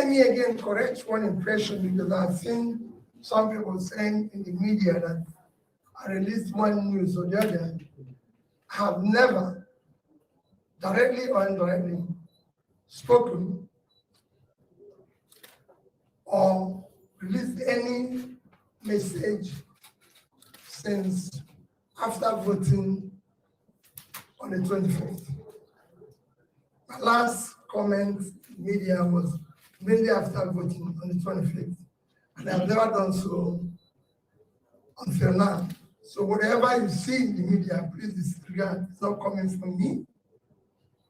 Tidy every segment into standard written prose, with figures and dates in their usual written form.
let me again correct one impression, because I've seen some people saying in the media that I released one news or the other. I have never, directly or indirectly, spoken or released any message since after voting on the 25th. My last comment in media was mainly after voting on the 25th, and I've never done so until now. So whatever you see in the media, please disregard. It's not coming from me,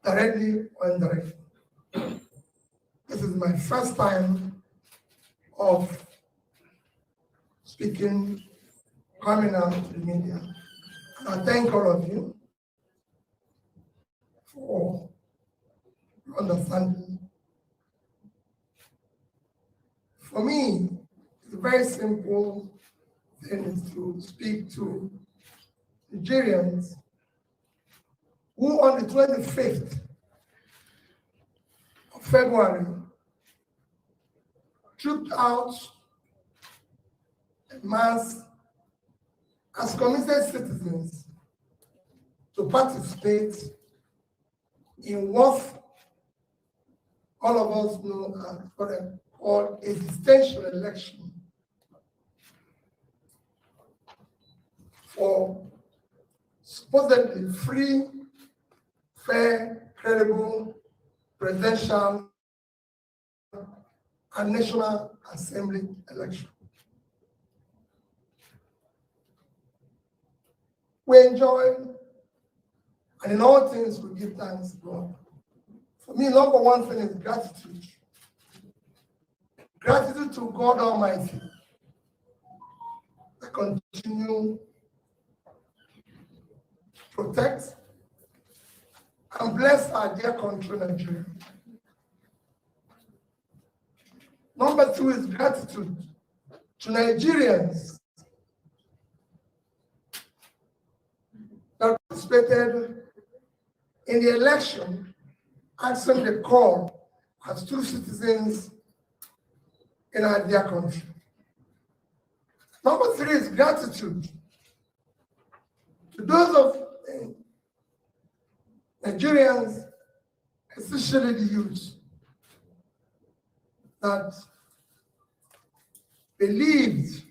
directly or indirectly. This is my first time of speaking, coming out to the media. And I thank all of you for your understanding. For me, it's a very simple thing is to speak to Nigerians who on the 25th of February trooped out en masse as committed citizens to participate in what all of us know as what I call a existential election for supposedly free, fair, credible, presidential, and National Assembly election. We enjoy, and in all things we give thanks to God. For me, number one thing is gratitude. Gratitude to God Almighty that continue to protect and bless our dear country, Nigeria. Number two is gratitude to Nigerians that participated in the election, answering the call as true citizens in our dear country. Number three is gratitude to those of Nigerians, especially the youth, that believed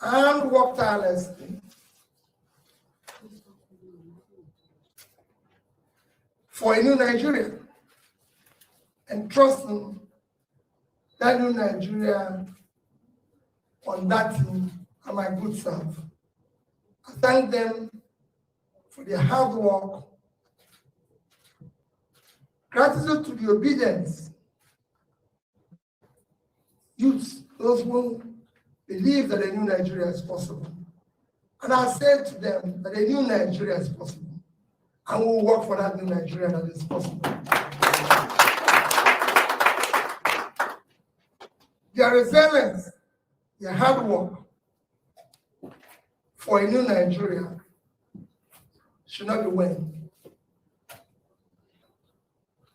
and worked tirelessly for a new Nigeria and trusting that new Nigeria on that team and my good self. I thank them for their hard work. Gratitude to the obedience youths, those who believe that a new Nigeria is possible. And I said to them that a new Nigeria is possible, and we will work for that new Nigeria that is possible. Their resilience, their hard work for a new Nigeria should not be waived.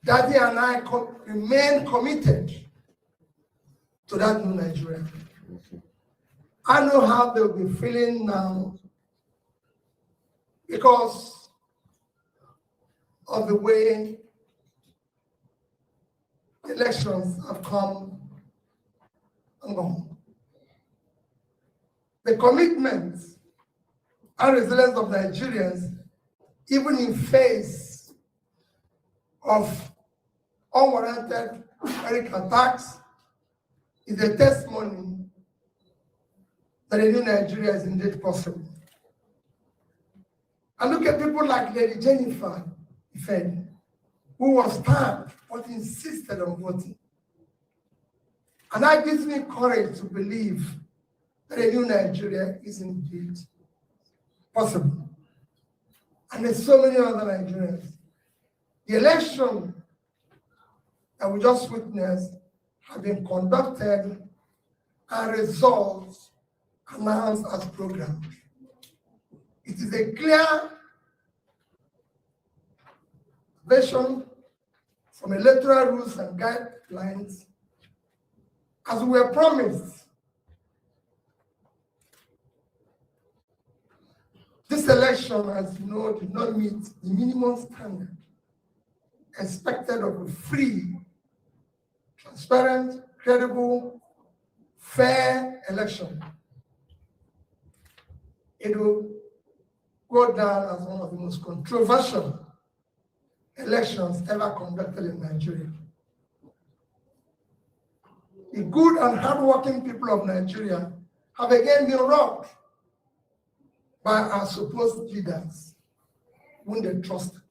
Daddy and I remain committed to that new Nigeria. I know how they'll be feeling now because of the way elections have come and gone. The commitment and resilience of Nigerians, even in face of unwarranted Eric attacks, is a testimony that a new Nigeria is indeed possible. And look at people like Lady Jennifer Ifedi, who was stabbed but insisted on voting. And that gives me courage to believe that a new Nigeria is indeed possible. And there's so many other Nigerians. The election that we just witnessed have been conducted and results announced as programmed. It is a clear vision, from electoral rules and guidelines, as we were promised. This election, as you know, did not meet the minimum standard expected of a free, transparent, credible, fair election. It will go down as one of the most controversial elections ever conducted in Nigeria. The good and hardworking people of Nigeria have again been robbed by our supposed leaders whom they trusted.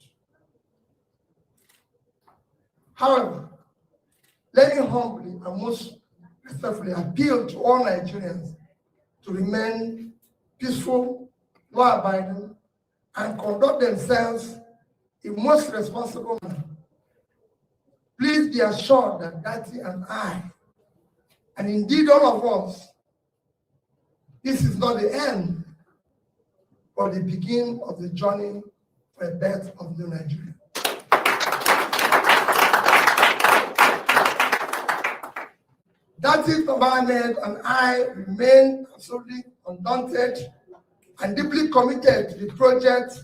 However, let me humbly and most respectfully appeal to all Nigerians to remain peaceful, law-abiding, and conduct themselves in most responsible manner. Please be assured that Dati and I, and indeed all of us, this is not the end, but the beginning of the journey for a birth of New Nigeria. Dati, Ahmed, and I remain absolutely undaunted and deeply committed to the project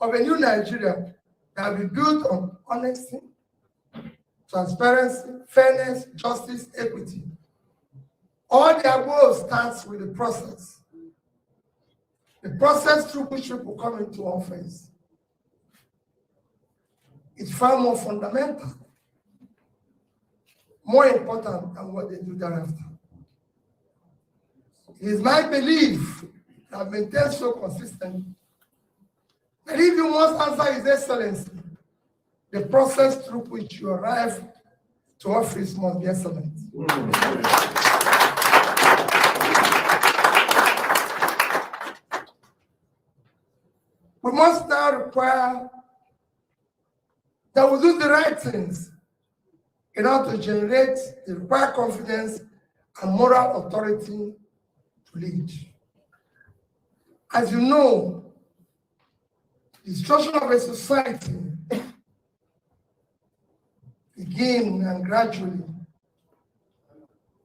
of a new Nigeria that will be built on honesty, transparency, fairness, justice, equity. All the above starts with the process. The process through which people come into office is far more fundamental, more important than what they do thereafter. It is my belief that I've maintained so consistent that if you must answer His Excellency, the process through which you arrive to office must be excellent. We must now require that we do the right things in order to generate the required confidence and moral authority to lead. As you know, the destruction of a society begins and gradually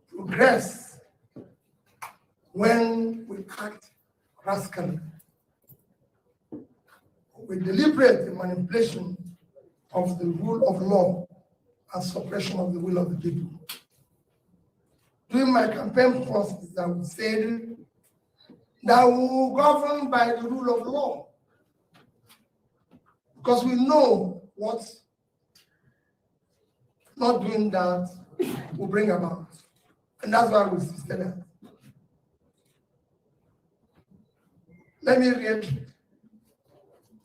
progress when we act rascally, with deliberate manipulation of the rule of law and suppression of the will of the people. During my campaign process, I would say that we will govern by the rule of law, because we know what not doing that will bring about. And that's why we insisted that. Let me reiterate,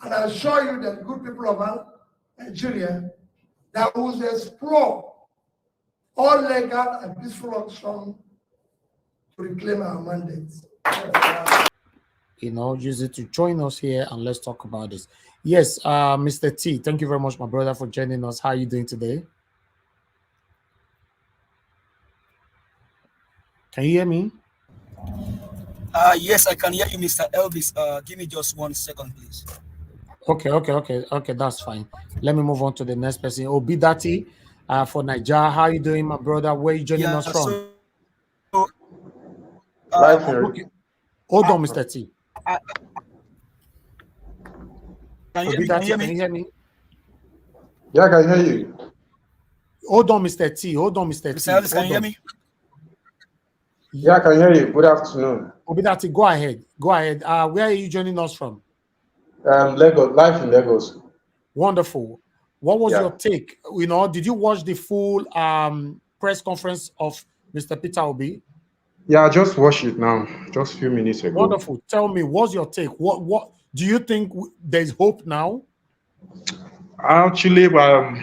and I assure you that good people of Nigeria that will explore all legal and peaceful options to reclaim our mandates. Use it to join us here and let's talk about this. Yes, Mr. T, thank you very much, my brother, for joining us. How are you doing today? Can you hear me? Yes, I can hear you, Mr. Elvis. Give me just 1 second, please. Okay, that's fine. Let me move on to the next person. Obidati for NIGERIA. How are you doing, my brother? Where are you joining us from? Okay. Hold on, Mr. T. Obidati, can you hear me? Yeah, I can hear you. Hold on, Mr. T. Hold on, Mr. T. Mr. Elvis, can you hear me? Yeah, I can hear you. Good afternoon. Obidati, go ahead. Where are you joining us from? Lagos, live in Lagos. Wonderful. What was your take? Did you watch the full press conference of Mr. Peter Obi? Yeah, I just watched it now, just a few minutes ago. Wonderful. Tell me, what's your take? What do you think there's hope now? Actually, well,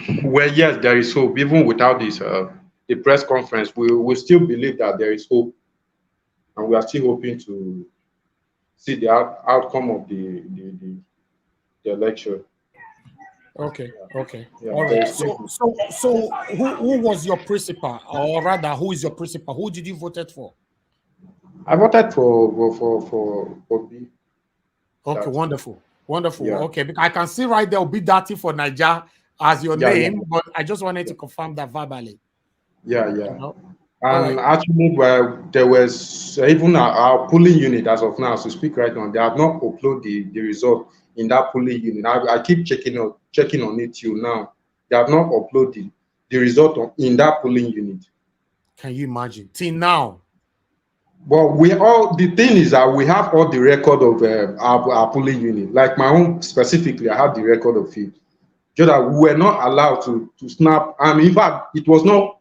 yes, there is hope. Even without this, the press conference, we still believe that there is hope, and we are still hoping to see the outcome of the election. Okay. Yeah, all right. So who was your principal, or rather, who is your principal? Who did you vote for? I voted for B. Okay, wonderful. Yeah. Okay, I can see right there Obidati for NIGERIA as your Yeah, name, but I just wanted to confirm that verbally. yeah. You know? And actually, there was even our polling unit as of now, as we speak right now, they have not uploaded the result in that polling unit. I keep checking on it till now. They have not uploaded the result in that polling unit. Can you imagine? Till now. But the thing is that we have all the record of our polling unit. Like my own specifically, I have the record of it. Just that we were not allowed to snap. In fact, it was not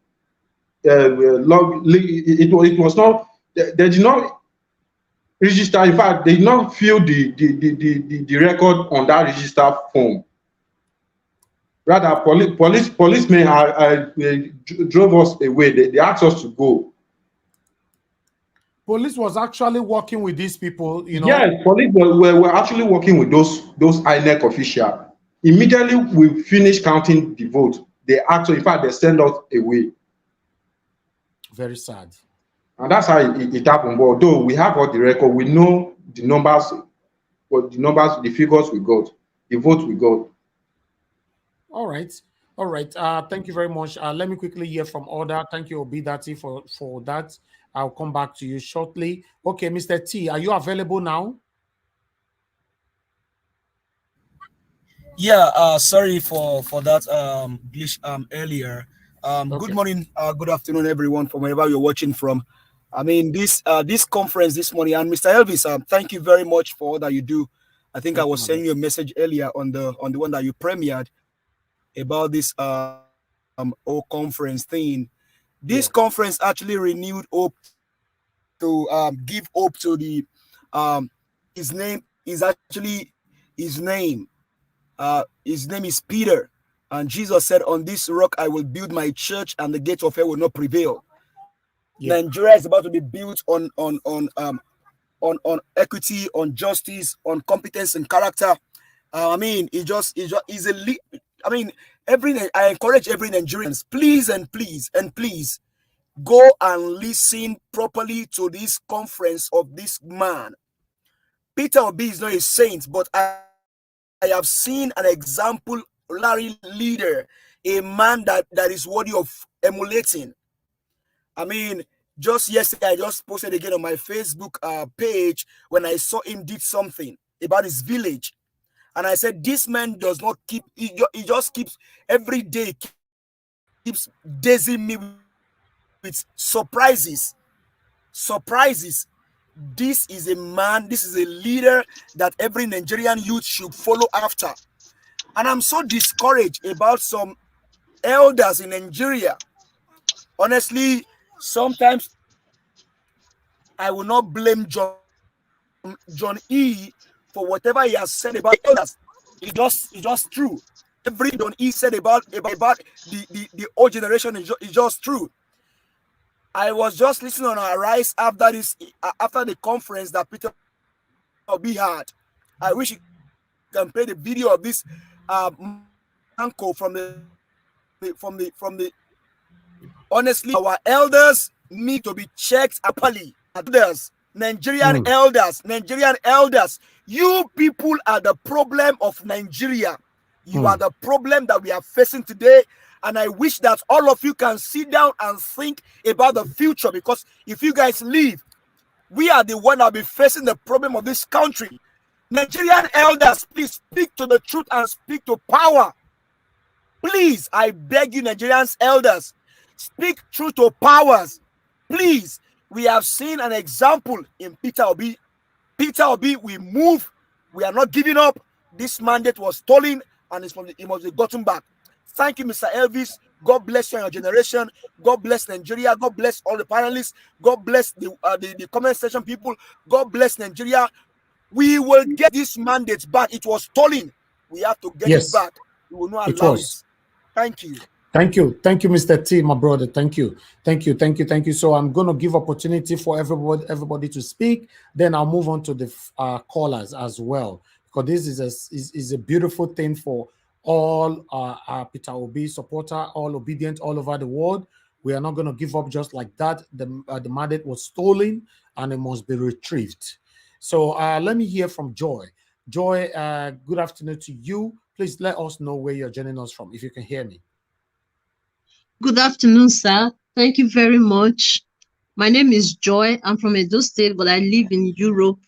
it was not, they did not register. In fact, they did not fill the record on that register form. Rather, policemen drove us away. They asked us to go. Police was actually working with these people, you know. Yes, police were actually working with those INEC officials. Immediately we finished counting the vote, they actually, in fact, they sent us away. Very sad. And that's how it happened. But although we have all the record, we know the numbers, the figures we got, the votes we got. All right. All right. Thank you very much. Let me quickly hear from Order. Thank you, Obidati, for that. I'll come back to you shortly. Okay, Mr. T, are you available now? Yeah, sorry for that glitch earlier. Okay. Good morning, good afternoon, everyone, from wherever you're watching from. I mean, this conference this morning, and Mr. Elvis, thank you very much for all that you do. I think I was sending you a message earlier on the one that you premiered about this whole conference thing. This conference actually renewed hope to give hope to the his name is actually his name. His name is Peter, and Jesus said, "On this rock I will build my church, and the gate of hell will not prevail." Yeah. Nigeria is about to be built on equity, on justice, on competence and character. I mean, I encourage every Nigerian, please go and listen properly to this conference of this man. Peter Obi is not a saint, but I have seen an exemplary leader, a man that is worthy of emulating. I mean, just yesterday, I just posted again on my Facebook page when I saw him did something about his village. And I said, this man does not keep, he just keeps, every day, keeps dazing me with surprises. This is a man, this is a leader that every Nigerian youth should follow after. And I'm so discouraged about some elders in Nigeria. Honestly, sometimes I will not blame John E. for whatever he has said about elders. It's just true. Everything John E. said about the old generation is just true. I was just listening on our Rise after the conference that Peter Obi had. I wish you can play the video of this uncle from the. Honestly, our elders need to be checked properly. Nigerian elders, you people are the problem of Nigeria. You are the problem that we are facing today. And I wish that all of you can sit down and think about the future, because if you guys leave, we are the one that will be facing the problem of this country. Nigerian elders, please speak to the truth and speak to power. Please, I beg you, Nigerians elders, speak truth to powers. Please, we have seen an example in Peter Obi. Peter Obi, we move. We are not giving up. This mandate was stolen, and it must be gotten back. Thank you, Mr. Elvis. God bless you and your generation. God bless Nigeria. God bless all the panelists. God bless the comment section people. God bless Nigeria. We will get this mandate back. It was stolen. We have to get it back. We will not allow it. Thank you. Thank you, Mr. T, my brother. Thank you. So I'm going to give opportunity for everybody to speak. Then I'll move on to the callers as well, because this is a beautiful thing for all our Peter Obi supporter, all obedient all over the world. We are not going to give up just like that. The mandate was stolen and it must be retrieved. So let me hear from Joy. Joy, good afternoon to you. Please let us know where you're joining us from, if you can hear me. Good afternoon, sir. Thank you very much. My name is Joy. I'm from Edo State, but I live in Europe.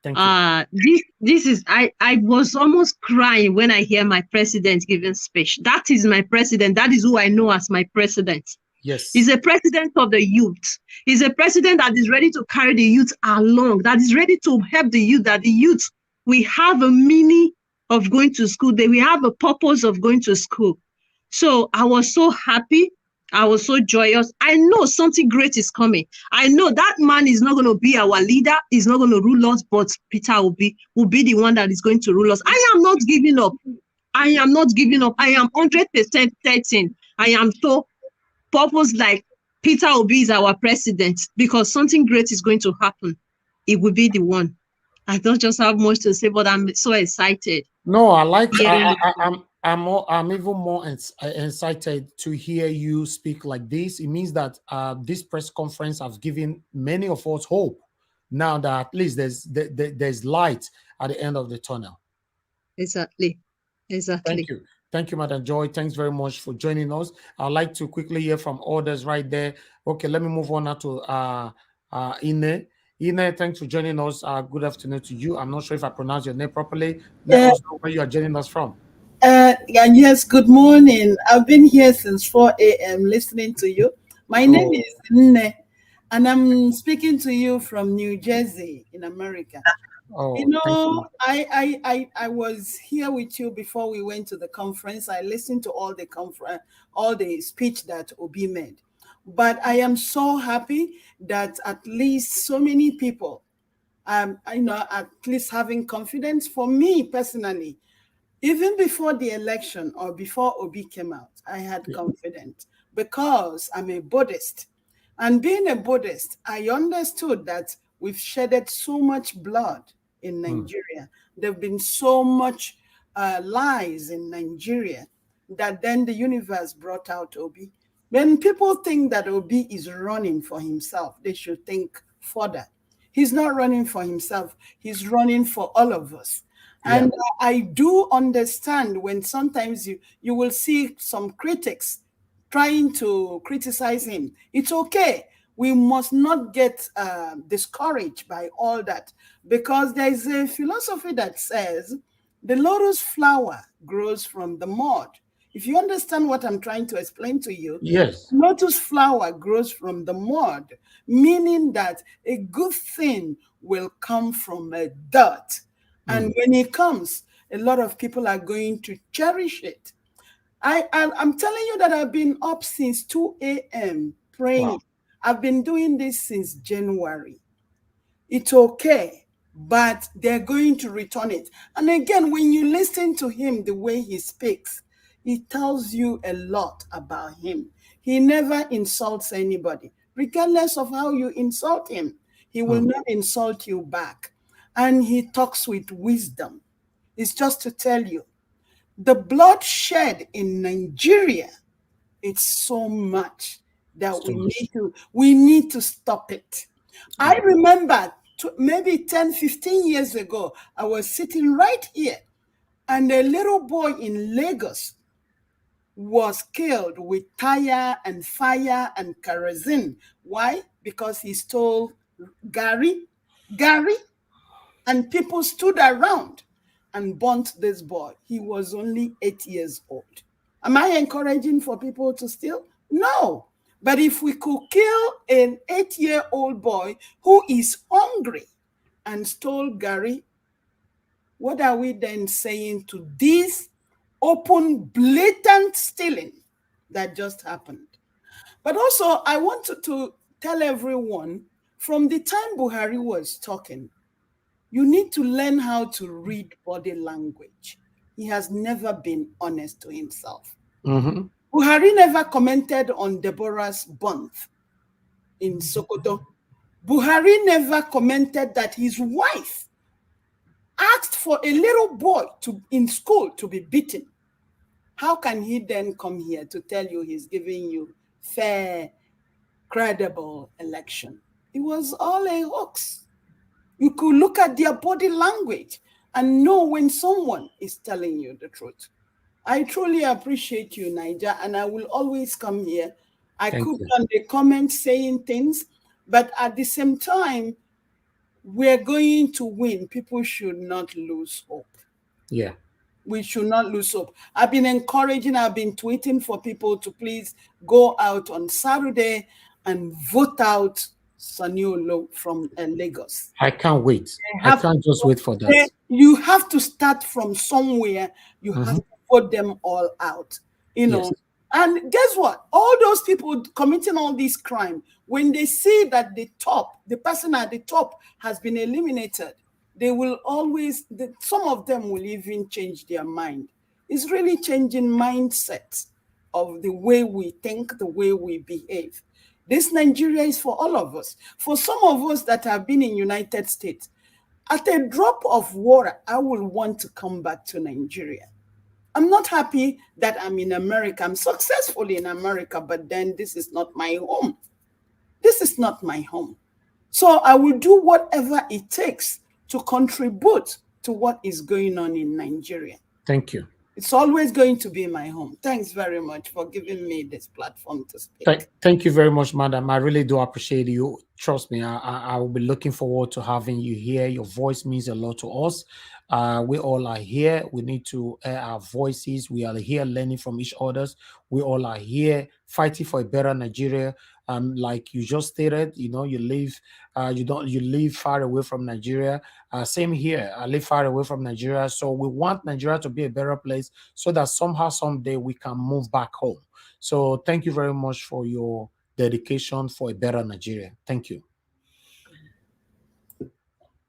Thank you. This is I was almost crying when I hear my president giving speech. That is my president. That is who I know as my president. Yes. He's a president of the youth. He's a president that is ready to carry the youth along, that is ready to help the youth, that the youth, we have a meaning of going to school, that we have a purpose of going to school. So I was so happy. I was so joyous. I know something great is coming. I know that man is not going to be our leader. He's not going to rule us, but Peter will be the one that is going to rule us. I am not giving up. I am not giving up. I am 100% certain. I am so purpose like Peter Obi is our president, because something great is going to happen. It will be the one. I don't just have much to say, but I'm so excited. No, I like. I'm even more excited to hear you speak like this. It means that this press conference has given many of us hope. Now that at least there's light at the end of the tunnel. Exactly. Thank you, Madam Joy. Thanks very much for joining us. I'd like to quickly hear from others right there. Okay, let me move on now to Ine. Ine, thanks for joining us. Good afternoon to you. I'm not sure if I pronounced your name properly. Let us know where you are joining us from. Yes, good morning. I've been here since 4 a.m. listening to you. My name is Nne, and I'm speaking to you from New Jersey in America. Oh, you know, I was here with you before we went to the conference. I listened to all the speech that Obi made. But I am so happy that at least so many people, at least having confidence. For me personally, even before the election or before Obi came out, I had confidence because I'm a Buddhist. And being a Buddhist, I understood that we've shedded so much blood in Nigeria. There have been so much lies in Nigeria that then the universe brought out Obi. When people think that Obi is running for himself, they should think further. He's not running for himself. He's running for all of us. Yeah. And I do understand when sometimes you will see some critics trying to criticize him. It's okay. We must not get discouraged by all that, because there is a philosophy that says the lotus flower grows from the mud. If you understand what I'm trying to explain to you, yes, lotus flower grows from the mud, meaning that a good thing will come from a dirt. And when it comes, a lot of people are going to cherish it. I'm telling you that I've been up since 2 a.m. praying. Wow. I've been doing this since January. It's okay, but they're going to return it. And again, when you listen to him, the way he speaks, he tells you a lot about him. He never insults anybody. Regardless of how you insult him, he will not insult you back. And he talks with wisdom. It's just to tell you, the bloodshed in Nigeria, it's so much that we need to stop it. I remember maybe 10, 15 years ago, I was sitting right here, and a little boy in Lagos was killed with tire and fire and kerosene. Why? Because he stole Gary, and people stood around and burnt this boy. He was only 8 years old. Am I encouraging for people to steal? No. But if we could kill an 8-year-old boy who is hungry and stole Gary, what are we then saying to this open, blatant stealing that just happened? But also, I wanted to tell everyone, from the time Buhari was talking, you need to learn how to read body language. He has never been honest to himself. Buhari never commented on Deborah's birth in Sokoto. Buhari never commented that his wife asked for a little boy in school to be beaten. How can he then come here to tell you he's giving you fair, credible election? It was all a hoax. You could look at their body language. and know when someone is telling you the truth. I truly appreciate you, NAIJA, and I will always come here. I Thank could you. on the comments saying things, but at the same time, we're going to win. People should not lose hope. Yeah. We should not lose hope. I've been encouraging, I've been tweeting for people to please go out on Saturday and vote out Saniolo from Lagos. I can't wait. I can't just wait for that. You have to start from somewhere. You have to vote them all out, you know. Yes. And guess what? All those people committing all these crime, when they see that the person at the top has been eliminated, they will always, some of them will even change their mind. It's really changing mindsets of the way we think, the way we behave. This Nigeria is for all of us. For some of us that have been in United States, at a drop of water, I will want to come back to Nigeria. I'm not happy that I'm in America. I'm successful in America, but then this is not my home. This is not my home. So I will do whatever it takes to contribute to what is going on in Nigeria. Thank you. It's always going to be my home. Thanks very much for giving me this platform to speak. Thank you very much, madam. I really do appreciate you. Trust me, I will be looking forward to having you here. Your voice means a lot to us. We all are here. We need to air our voices. We are here learning from each other. We all are here fighting for a better Nigeria. Like you just stated, you know, you live far away from Nigeria. Same here. I live far away from Nigeria. So we want Nigeria to be a better place so that somehow, someday we can move back home. So thank you very much for your dedication for a better Nigeria. Thank you.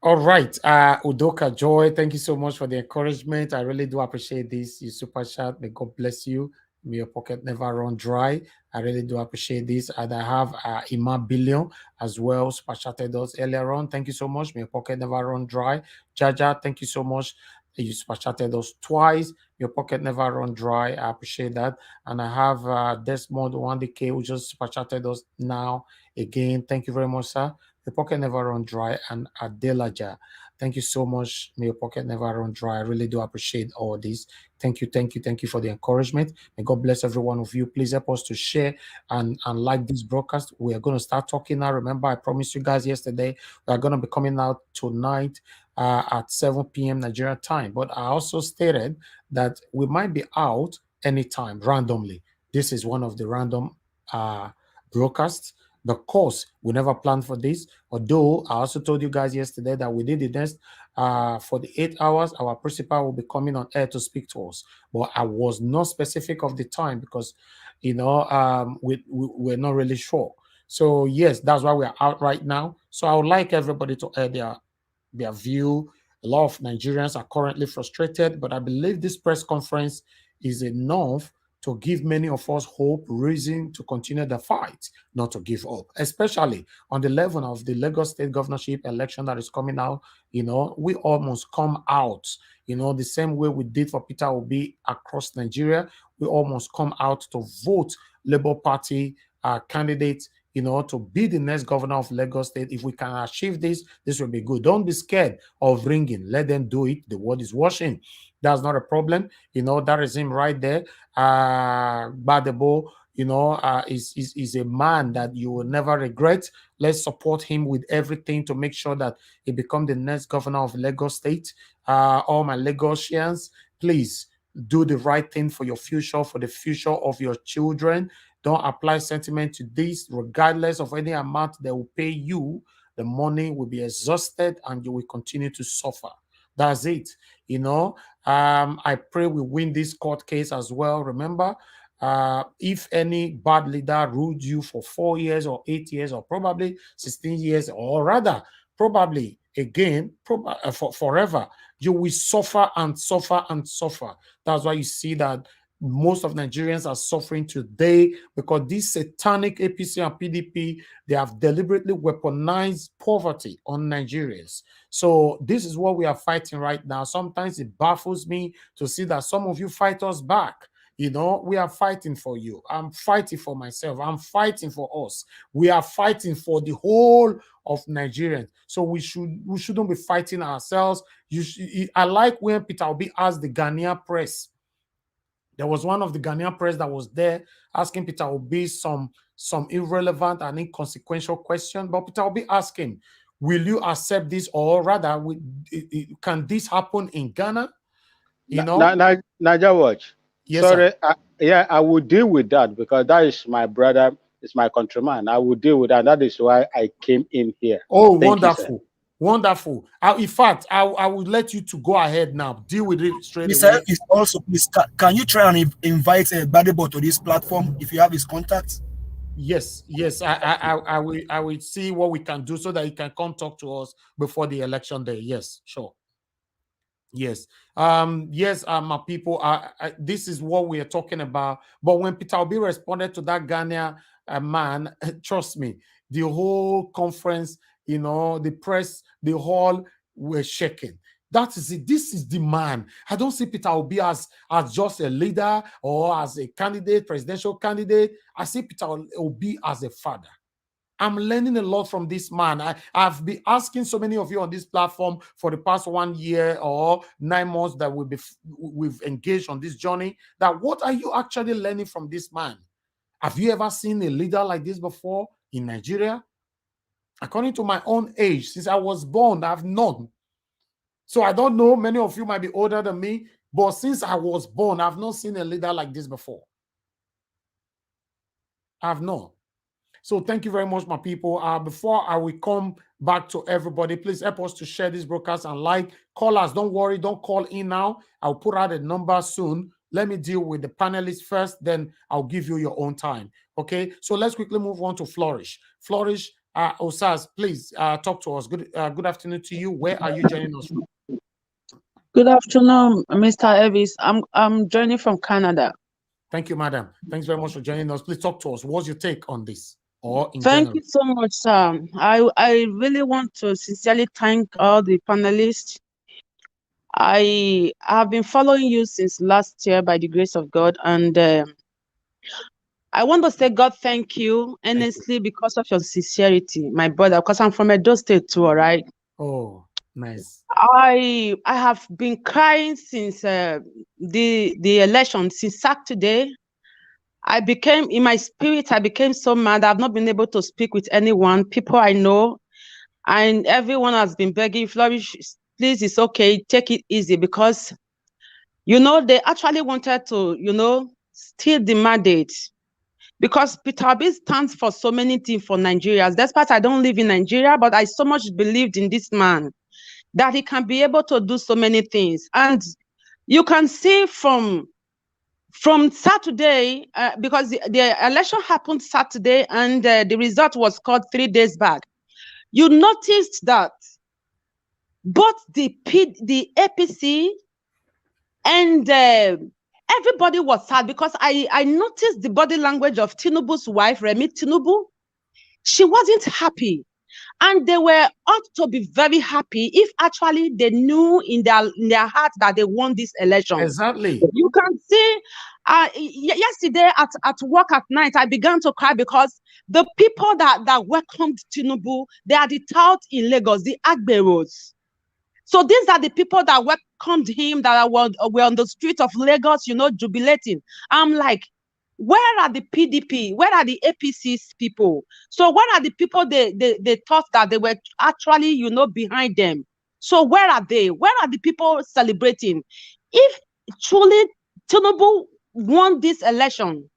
All right, Udoka Joy, thank you so much for the encouragement. I really do appreciate this. You super chat. May God bless you. May your pocket never run dry. I really do appreciate this. And I have Ima Billion as well, super chatted us earlier on. Thank you so much. May your pocket never run dry. Jaja, thank you so much. You super chatted us twice. Your pocket never run dry. I appreciate that. And I have Desmond 1DK who just super chatted us now again. Thank you very much, sir. Your pocket never run dry. And Adelaja, thank you so much. May your pocket never run dry. I really do appreciate all this. Thank you for the encouragement. May God bless every one of you. Please help us to share and like this broadcast. We are going to start talking now. Remember, I promised you guys yesterday we are going to be coming out tonight at 7 p.m. Nigeria time. But I also stated that we might be out anytime randomly. This is one of the random broadcasts. The course, we never planned for this. Although I also told you guys yesterday that we did the next for the 8 hours, our principal will be coming on air to speak to us. But I was not specific of the time because, you know, we're not really sure. So yes, that's why we're out right now. So I would like everybody to air their view. A lot of Nigerians are currently frustrated, but I believe this press conference is enough to give many of us hope, reason to continue the fight, not to give up, especially on the level of the Lagos State governorship election that is coming out. You know, we almost come out, you know, the same way we did for Peter Obi across Nigeria. We almost come out to vote Labour Party candidates, you know, to be the next governor of Lagos State. If we can achieve this, this will be good. Don't be scared of ringing. Let them do it. The world is watching. That's not a problem. You know, that is him right there. Badebo, you know, is a man that you will never regret. Let's support him with everything to make sure that he becomes the next governor of Lagos State. All my Lagosians, please do the right thing for your future, for the future of your children. Don't apply sentiment to this. Regardless of any amount they will pay you, the money will be exhausted and you will continue to suffer. That's it. You know, I pray we win this court case as well. Remember, if any bad leader ruled you for 4 years or 8 years or probably 16 years, or rather, probably again, for forever, you will suffer and suffer and suffer. That's why you see that most of Nigerians are suffering today because this satanic APC and PDP, they have deliberately weaponized poverty on Nigerians. So this is what we are fighting right now. Sometimes it baffles me to see that some of you fight us back. You know, we are fighting for you. I'm fighting for myself. I'm fighting for us. We are fighting for the whole of Nigerians. So we shouldn't be fighting ourselves. I like when Peter Obi asked the Ghanaian press. There was one of the Ghanaian press that was there asking Peter Obi some irrelevant and inconsequential question. But Peter Obi asked him, will you accept this, or rather, can this happen in Ghana? You know, NAIJA watch. Yes, sorry, sir. I will deal with that because that is my brother, it's my countryman. I will deal with that. That is why I came in here. Oh, wonderful. Wonderful. In fact, I would let you to go ahead now. Deal with it straight away. Also, please, can you try and invite Badebo to this platform if you have his contacts? Yes, I will see what we can do so that he can come talk to us before the election day. Yes, sure. Yes, my people, this is what we are talking about. But when Peter Obi responded to that Ghanaian man, trust me, the whole conference, you know, the press, the hall were shaking. That is it. This is the man. I don't see Peter Obi as just a leader or as a candidate, presidential candidate. I see Peter Obi as a father. I'm learning a lot from this man. I've been asking so many of you on this platform for the past 1 year or 9 months that we've engaged on this journey, that what are you actually learning from this man? Have you ever seen a leader like this before in Nigeria? According to my own age, since I was born, I've known. So I don't know, many of you might be older than me, but since I was born, I've not seen a leader like this before. I've not. So thank you very much, my people. Before I will come back to everybody, please help us to share this broadcast and like. Callers, don't worry, don't call in now. I'll put out a number soon. Let me deal with the panelists first, then I'll give you your own time. Okay, so let's quickly move on to Flourish. Flourish, Osas, please talk to us. Good afternoon to you. Where are you joining us from? Good afternoon, Mr. Evis. I'm joining from Canada. Thank you, madam. Thanks very much for joining us. Please talk to us. What's your take on this? Thank you so much, sir. I really want to sincerely thank all the panelists. I have been following you since last year by the grace of God, and I want to say, God, thank you, honestly, because of your sincerity, my brother, because I'm from Edo State too, all right? Oh, nice. I have been crying since the election, since Saturday. I became, in my spirit, I became so mad. I've not been able to speak with anyone, people I know, and everyone has been begging, Flourish, please, it's okay, take it easy, because, you know, they actually wanted to, you know, steal the mandate, because Peter Obi stands for so many things for Nigerians. Despite I don't live in Nigeria, but I so much believed in this man that he can be able to do so many things. And you can see from Saturday, because the election happened Saturday and the result was called 3 days back. You noticed that both the APC and everybody was sad, because I noticed the body language of Tinubu's wife, Remi Tinubu. She wasn't happy. And they were ought to be very happy if actually they knew in their heart that they won this election. Exactly. You can see yesterday at work at night, I began to cry, because the people that welcomed Tinubu, they are the tout in Lagos, the Agberos. So these are the people that welcomed him, that were on the street of Lagos, you know, jubilating. I'm like, where are the PDP? Where are the APC's people? So where are the people they thought that they were actually, you know, behind them? So where are they? Where are the people celebrating? If truly Tinubu won this election,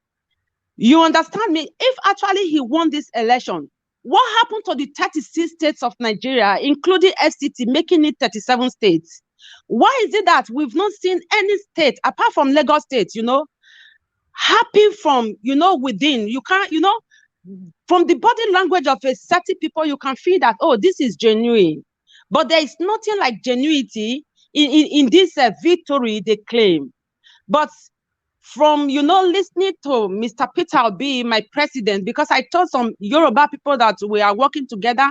you understand me? If actually he won this election, what happened to the 36 states of Nigeria, including FCT, making it 37 states? Why is it that we've not seen any state, apart from Lagos State, you know, happy from, you know, within? You can't, you know, from the body language of a certain people, you can feel that, oh, this is genuine. But there is nothing like genuinity in this victory they claim. But from, you know, listening to Mr. Peter Obi, my president, because I told some Yoruba people that we are working together,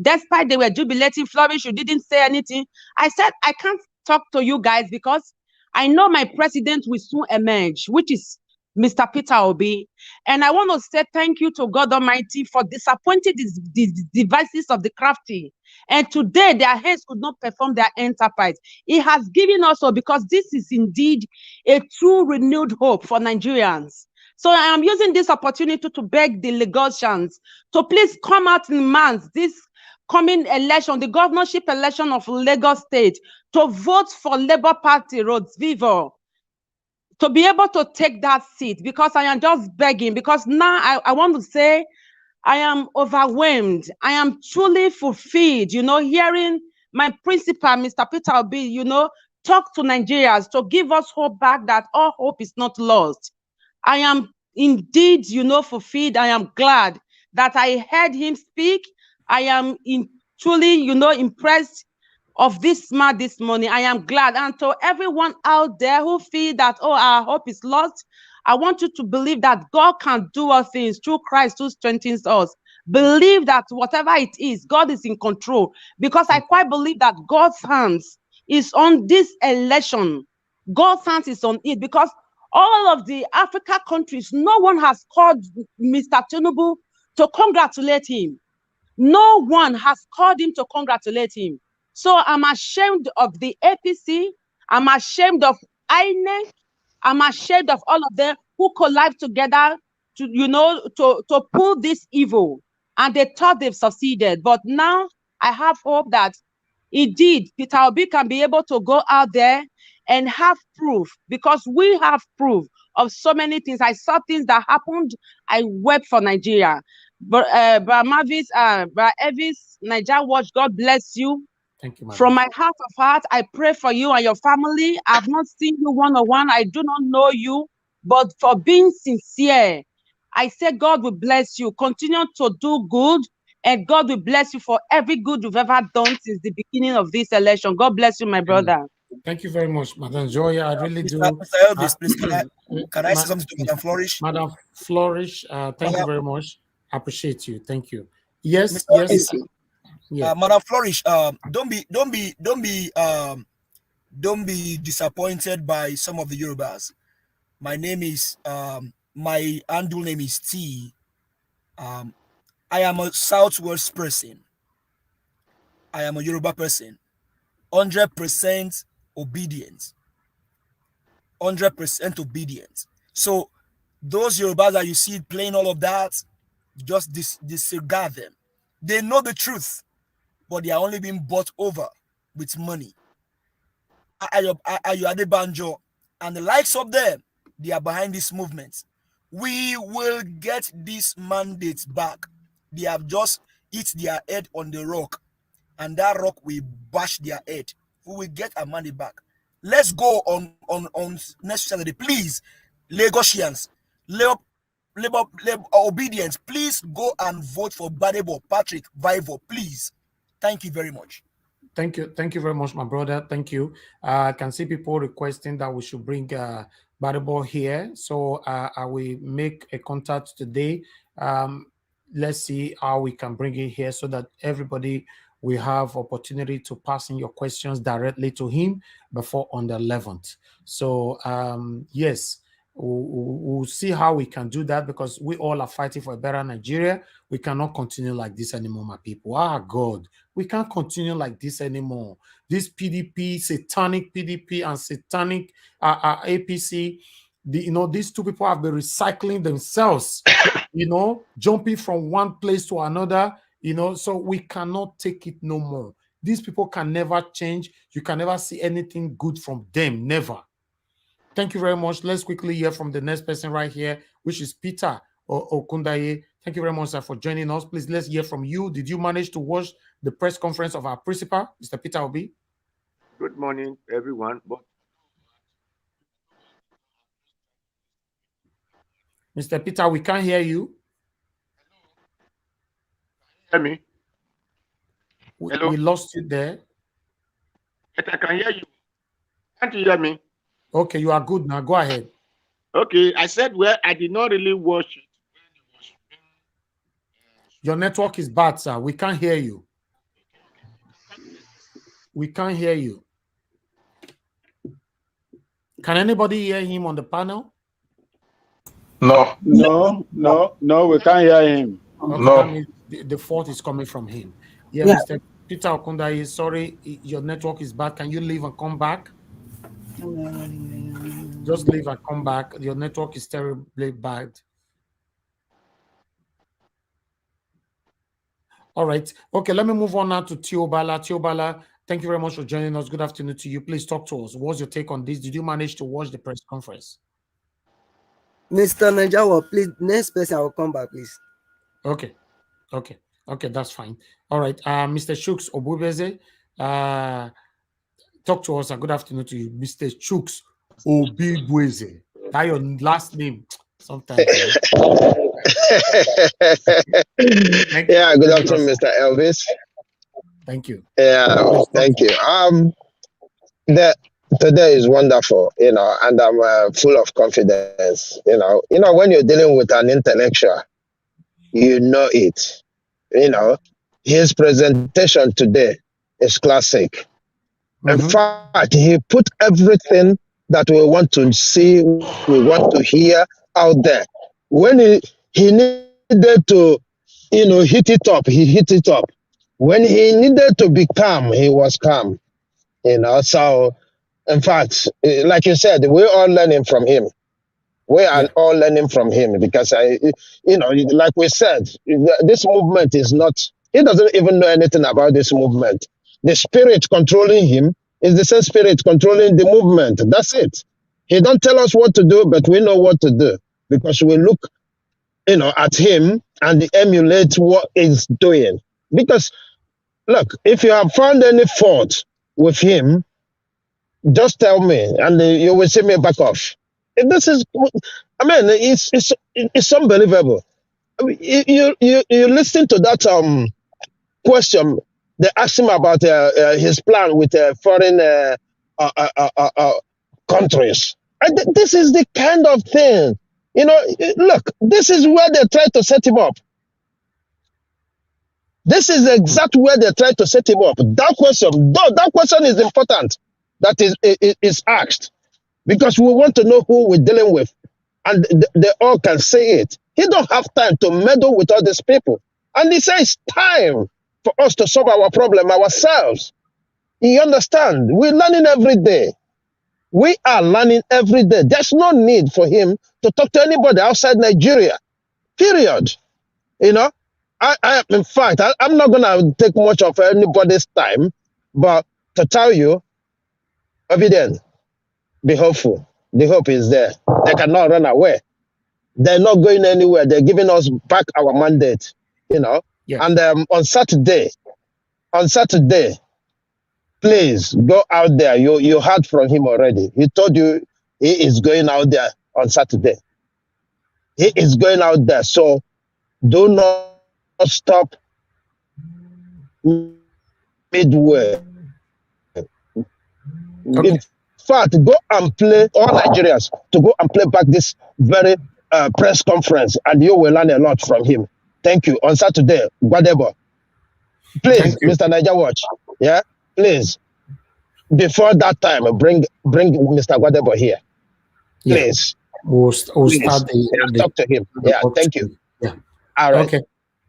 despite they were jubilating, Flourish, you didn't say anything. I said, I can't talk to you guys because I know my president will soon emerge, which is Mr. Peter Obi. And I want to say thank you to God Almighty for disappointing these devices of the crafty. And today their hands could not perform their enterprise. It has given us all, because this is indeed a true renewed hope for Nigerians. So I am using this opportunity to beg the Lagosians to please come out in mass this coming election, the governorship election of Lagos State, to vote for Labour Party Rhodes Vivo, to be able to take that seat, because I am just begging, because now I want to say I am overwhelmed. I am truly fulfilled, hearing my principal, Mr. Peter Obi, talk to Nigerians to give us hope back, that all hope is not lost. I am indeed, fulfilled. I am glad that I heard him speak. I am truly, impressed of this man this morning. I am glad. And to everyone out there who feel that, oh, our hope is lost, I want you to believe that God can do all things through Christ who strengthens us. Believe that whatever it is, God is in control, because I quite believe that God's hands is on this election. God's hands is on it, because all of the Africa countries, no one has called Mr. Tinubu to congratulate him. No one has called him to congratulate him. So I'm ashamed of the APC. I'm ashamed of INEC. I'm ashamed of all of them who collide together to pull this evil. And they thought they've succeeded. But now I have hope that indeed Peter Obi can be able to go out there and have proof, because we have proof of so many things. I saw things that happened. I wept for Nigeria. But Mavis, Evis, Niger Watch, God bless you. Thank you, madam. From my heart of heart, I pray for you and your family. I've not seen you one-on-one. I do not know you, but for being sincere, I say God will bless you. Continue to do good, and God will bless you for every good you've ever done since the beginning of this election. God bless you, my brother. Thank you very much, Madam Joy. I really do. Mr. Elvis, please, can I say something to Madam Flourish? Madam Flourish, thank you very much. I appreciate you. Thank you. Yes, Mr. yes. Yeah. Madam Flourish, don't be disappointed by some of the Yorubas. My name is my handle name is T. I am a Southwest person. I am a Yoruba person. 100% obedient. 100% obedient. So those Yorubas that you see playing all of that, just disregard them. They know the truth, but they are only being bought over with money. Ayo Adebanjo and the likes of them, they are behind this movement. We will get these mandates back. They have just hit their head on the rock, and that rock will bash their head. We will get our money back. Let's go on next Saturday, please. Lagosians, Labor obedience, please go and vote for Badebo Patrick Vivo, please. Thank you very much. Thank you very much, my brother. Thank you. I can see people requesting that we should bring Badebo here, so I will make a contact today. Let's see how we can bring it here so that everybody will have opportunity to pass in your questions directly to him before on the 11th. So yes, we'll see how we can do that, because we all are fighting for a better Nigeria. We cannot continue like this anymore, my people. Ah, God, we can't continue like this anymore. This PDP, satanic PDP and satanic APC, these two people have been recycling themselves, jumping from one place to another, so we cannot take it no more. These people can never change. You can never see anything good from them, never. Thank you very much. Let's quickly hear from the next person right here, which is Peter Okundaye. Thank you very much, sir, for joining us. Please, let's hear from you. Did you manage to watch the press conference of our principal, Mr. Peter Obi? Good morning, everyone. Mr. Peter, we can't hear you. Hear me? Hello? We lost you there. Yes, I can hear you. Can't you hear me? Okay, you are good now. Go ahead. Okay, I said, well, I did not really watch it. Your network is bad, sir. We can't hear you. We can't hear you. Can anybody hear him on the panel? No. No, we can't hear him. Okay, No. that means the fault is coming from him. Yeah, Yeah. Mr. Peter Okunda, sorry, your network is bad. Can you leave and come back? Just leave and come back. Your network is terribly bad. All right. Okay, let me move on now to Tiobala. Tiobala, thank you very much for joining us. Good afternoon to you. Please talk to us. What's your take on this? Did you manage to watch the press conference? Mr. NAIJA, please, next person I will come back, please. Okay, that's fine. All right, Mr. Chuks Obubeze, talk to us. Good afternoon to you, Mr. Chuks Obubeze. That your last name sometimes. Yeah, good afternoon, Mr. Elvis. Thank you. Yeah, thank you. Today is wonderful, and I'm full of confidence. When you're dealing with an intellectual, you know it. His presentation today is classic. In fact, he put everything that we want to see, we want to hear out there. When he needed to, hit it up, he hit it up. When he needed to be calm, he was calm. So in fact, like you said, we're all learning from him. We are all learning from him because like we said, this movement is not, he doesn't even know anything about this movement. The spirit controlling him is the same spirit controlling the movement. That's it. He don't tell us what to do, but we know what to do because we look, at him and emulate what he's doing. Because look, if you have found any fault with him, just tell me and you will see me back off. This is, it's unbelievable. I mean, you listen to that question. They asked him about his plan with foreign countries. And this is the kind of thing, look, this is where they try to set him up. This is the exact where they try to set him up. That question is important. That is asked because we want to know who we're dealing with, and they all can say it. He don't have time to meddle with all these people, and he says it's time for us to solve our problem ourselves. You understand? We're learning every day. We are learning every day. There's no need for him to talk to anybody outside Nigeria. Period. In fact, I'm not gonna take much of anybody's time, but to tell you, evident, be hopeful. The hope is there. They cannot run away. They're not going anywhere. They're giving us back our mandate. Yes. And on Saturday, please go out there. You heard from him already. He told you he is going out there on Saturday. He is going out there. So do not stop midway. Okay. In fact, go and play, all Nigerians, to go and play back this very press conference, and you will learn a lot from him. Thank you. On Saturday, Gwadebo. Please, Mr. NAIJA Watch. Yeah, please. Before that time, bring Mr. Gwadebo here. Please. We'll please. Start talk to him. Yeah, thank you. Yeah. All right. Okay.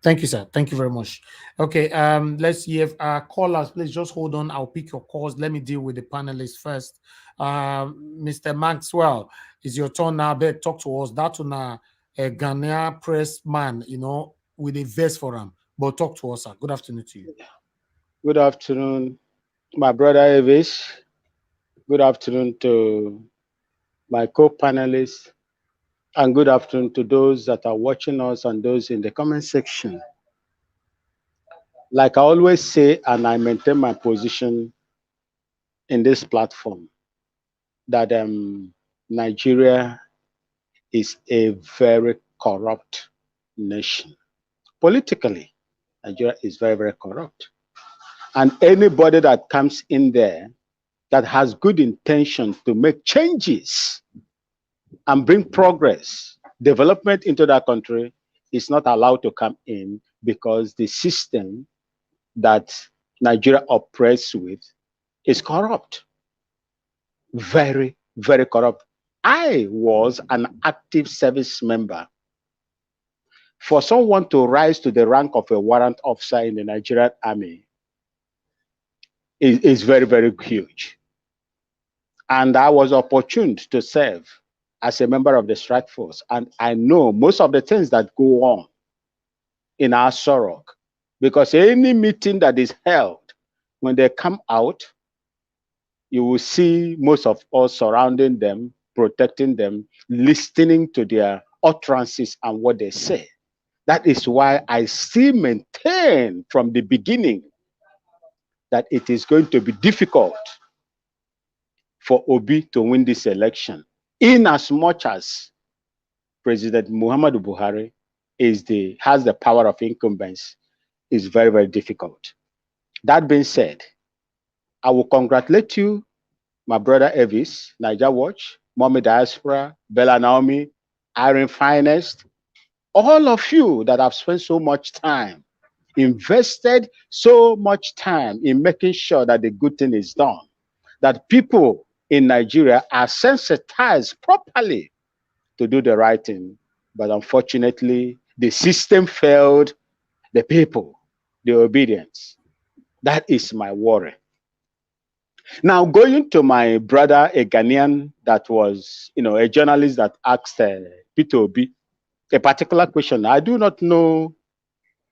Thank you, sir. Thank you very much. Okay, let's see if callers, please just hold on. I'll pick your calls. Let me deal with the panelists first. Mr. Maxwell, it's your turn now. Better talk to us. That's a Ghanaian press man, with a vest for him. But talk to us, sir. Good afternoon to you. Good afternoon, my brother Elvis. Good afternoon to my co-panelists. And good afternoon to those that are watching us and those in the comment section. Like I always say, and I maintain my position in this platform, that Nigeria is a very corrupt nation. Politically, Nigeria is very, very corrupt. And anybody that comes in there that has good intention to make changes and bring progress, development into that country is not allowed to come in because the system that Nigeria operates with is corrupt. Very very corrupt. I was an active service member. For someone to rise to the rank of a warrant officer in the Nigerian army is very, very huge. And I was opportune to serve as a member of the strike force. And I know most of the things that go on in our Sorok, because any meeting that is held, when they come out, you will see most of us surrounding them, protecting them, listening to their utterances and what they say. That is why I still maintain from the beginning that it is going to be difficult for Obi to win this election, in as much as President Muhammadu Buhari has the power of incumbents. Is very, very difficult. That being said, I will congratulate you, my brother Evis, NAIJA Watch, Mommy Diaspora, Bella Naomi, Iron Finest, all of you that have spent so much time, invested so much time in making sure that the good thing is done, that people in Nigeria are sensitized properly to do the right thing. But unfortunately, the system failed the people, the obedience. That is my worry. Now, going to my brother, a Ghanaian that was, a journalist that asked Peter Obi a particular question. I do not know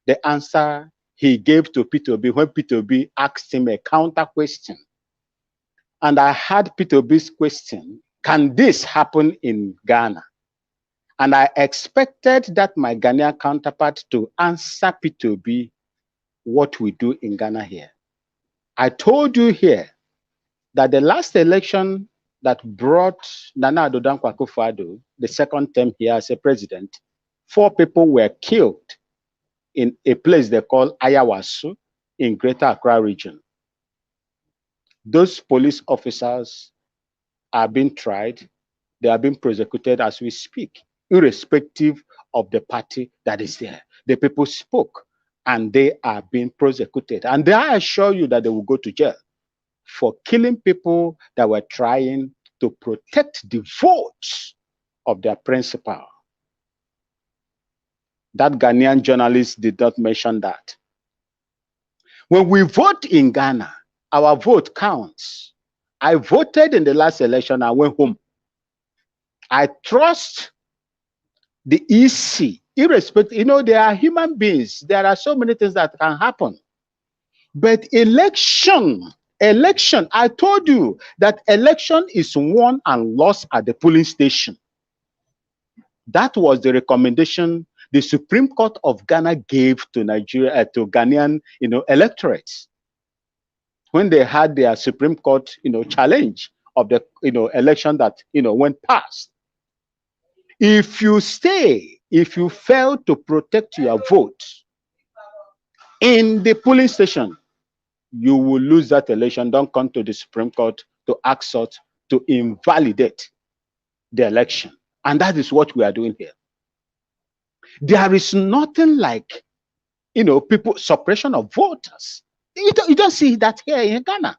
the answer he gave to Peter Obi when Peter Obi asked him a counter question. And I had Peter Obi's question, can this happen in Ghana? And I expected that my Ghanaian counterpart to answer Peter Obi what we do in Ghana here. I told you here that the last election that brought Nana Addo Dankwa Akufo-Addo the second term here as a president, 4 people were killed in a place they call Ayawasu in Greater Accra region. Those police officers are being tried. They are being prosecuted as we speak, irrespective of the party that is there. The people spoke and they are being prosecuted. And I assure you that they will go to jail for killing people that were trying to protect the votes of their principal. That Ghanaian journalist did not mention that. When we vote in Ghana, our vote counts. I voted in the last election, I went home. I trust the EC, irrespective, they are human beings. There are so many things that can happen. But election, I told you that election is won and lost at the polling station. That was the recommendation the Supreme Court of Ghana gave to Nigeria, to Ghanaian, electorates, when they had their Supreme Court, challenge of the, election that, went past. If you fail to protect your vote in the polling station, you will lose that election. Don't come to the Supreme Court to ask us to invalidate the election. And that is what we are doing here. There is nothing like, people, suppression of voters. You don't see that here in Ghana.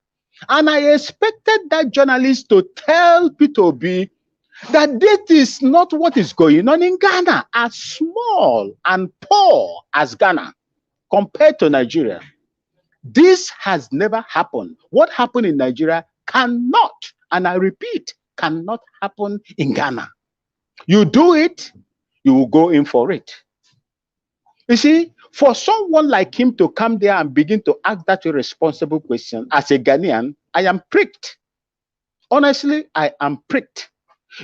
And I expected that journalist to tell Peter Obi that this is not what is going on in Ghana, as small and poor as Ghana compared to Nigeria. This has never happened. What happened in Nigeria cannot, and I repeat, cannot happen in Ghana. You do it, you will go in for it. You see, for someone like him to come there and begin to ask that irresponsible question, as a Ghanaian, I am pricked. Honestly, I am pricked.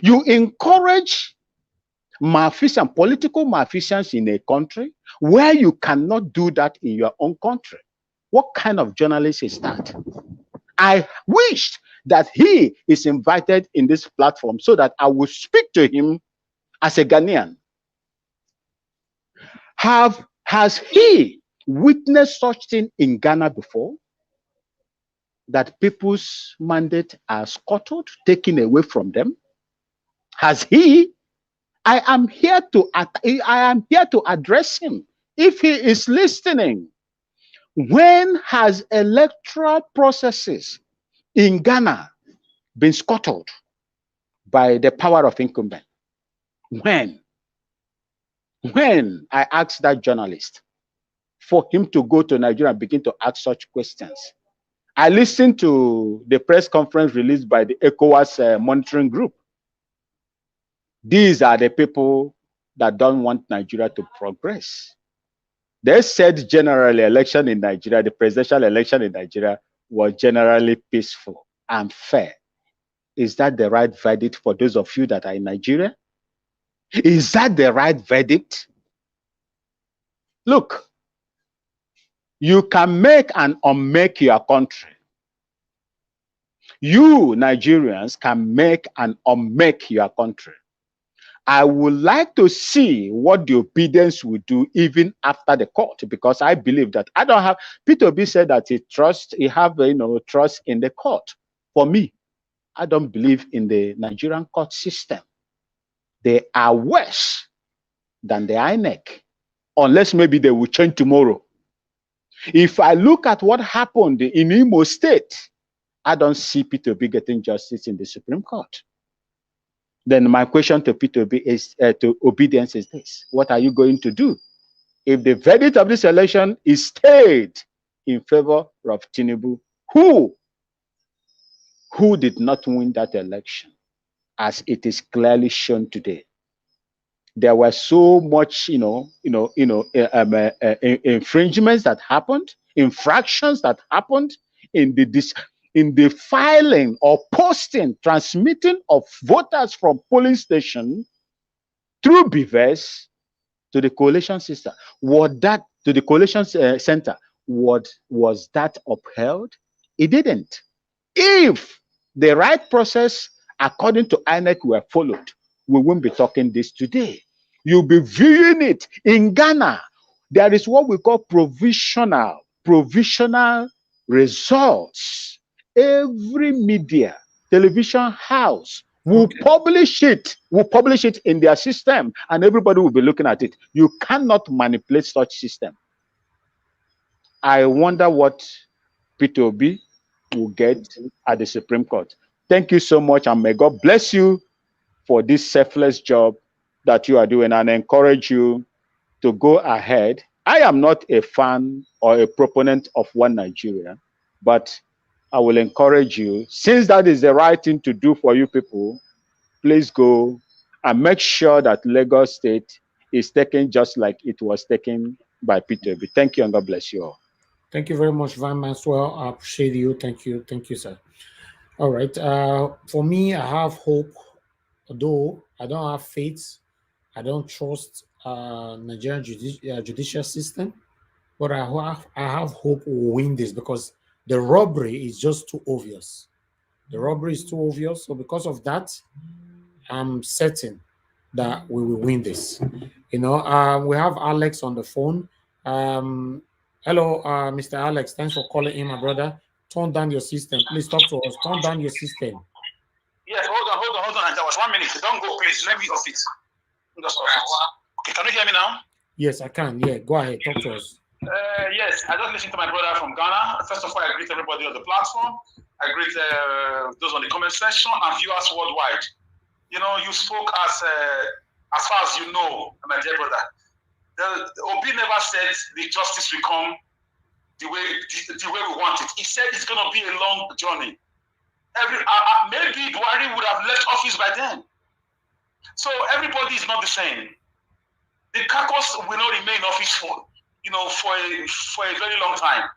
You encourage malfeasance, political malfeasance in a country where you cannot do that in your own country. What kind of journalist is that? I wish that he is invited in this platform so that I will speak to him as a Ghanaian. Has he witnessed such thing in Ghana before? That people's mandate are scuttled, taken away from them? Has he? I am here to address him. If he is listening, when has electoral processes in Ghana been scuttled? by the power of incumbent. When I asked that journalist for him to go to Nigeria and begin to ask such questions, I listened to the press conference released by the ECOWAS monitoring group. These are the people that don't want Nigeria to progress. They said generally election in Nigeria, the presidential election in Nigeria was generally peaceful and fair. Is that the right verdict for those of you that are in Nigeria? Is that the right verdict? Look, you can make and unmake your country. You Nigerians can make and unmake your country. I would like to see what the obedience will do even after the court, because I believe that I don't have. Peter Obi said that he have trust in the court. For me, I don't believe in the Nigerian court system. They are worse than the INEC, unless maybe they will change tomorrow. If I look at what happened in Imo State, I don't see Peter Obi getting justice in the Supreme Court. Then my question to Peter Obi is, to obedience is this: what are you going to do if the verdict of this election is stayed in favor of Tinubu, who did not win that election, as it is clearly shown today? There were so much, infringements that happened, infractions that happened in the filing or posting, transmitting of voters from polling station through BVS to the coalition system. Was that to the coalition center? Was that upheld? It didn't. If the right process according to INEC were followed, we won't be talking this today. You'll be viewing it in Ghana. There is what we call provisional results. Every media, television house will publish it in their system, and everybody will be looking at it. You cannot manipulate such system. I wonder what Peter Obi will get at the Supreme Court. Thank you so much, and may God bless you for this selfless job that you are doing, and I encourage you to go ahead. I am not a fan or a proponent of one Nigeria, but I will encourage you, since that is the right thing to do for you people, please go and make sure that Lagos State is taken just like it was taken by Peter Obi. Thank you, and God bless you all. Thank you very much, Van Maxwell. I appreciate you. Thank you, sir. All right. For me, I have hope, although I don't have faith. I don't trust Nigerian judicial system, but I have hope we'll win this, because the robbery is just too obvious. The robbery is too obvious. So because of that, I'm certain that we will win this. We have Alex on the phone. Hello, Mr. Alex. Thanks for calling in, my brother. Turn down your system. Please talk to us. Turn down your system. Yes, hold on. There was 1 minute. Don't go, please. Let me off it. Okay, can you hear me now? Yes, I can. Yeah, go ahead. Talk to us. Yes, I just listened to my brother from Ghana. First of all, I greet everybody on the platform. I greet those on the comment section and viewers worldwide. You spoke as far as you know, my dear brother. The Obi never said the justice will come the way we want it. He said it's going to be a long journey. Maybe Buhari would have left office by then. So everybody is not the same. The caucus will not remain in office for a very long time.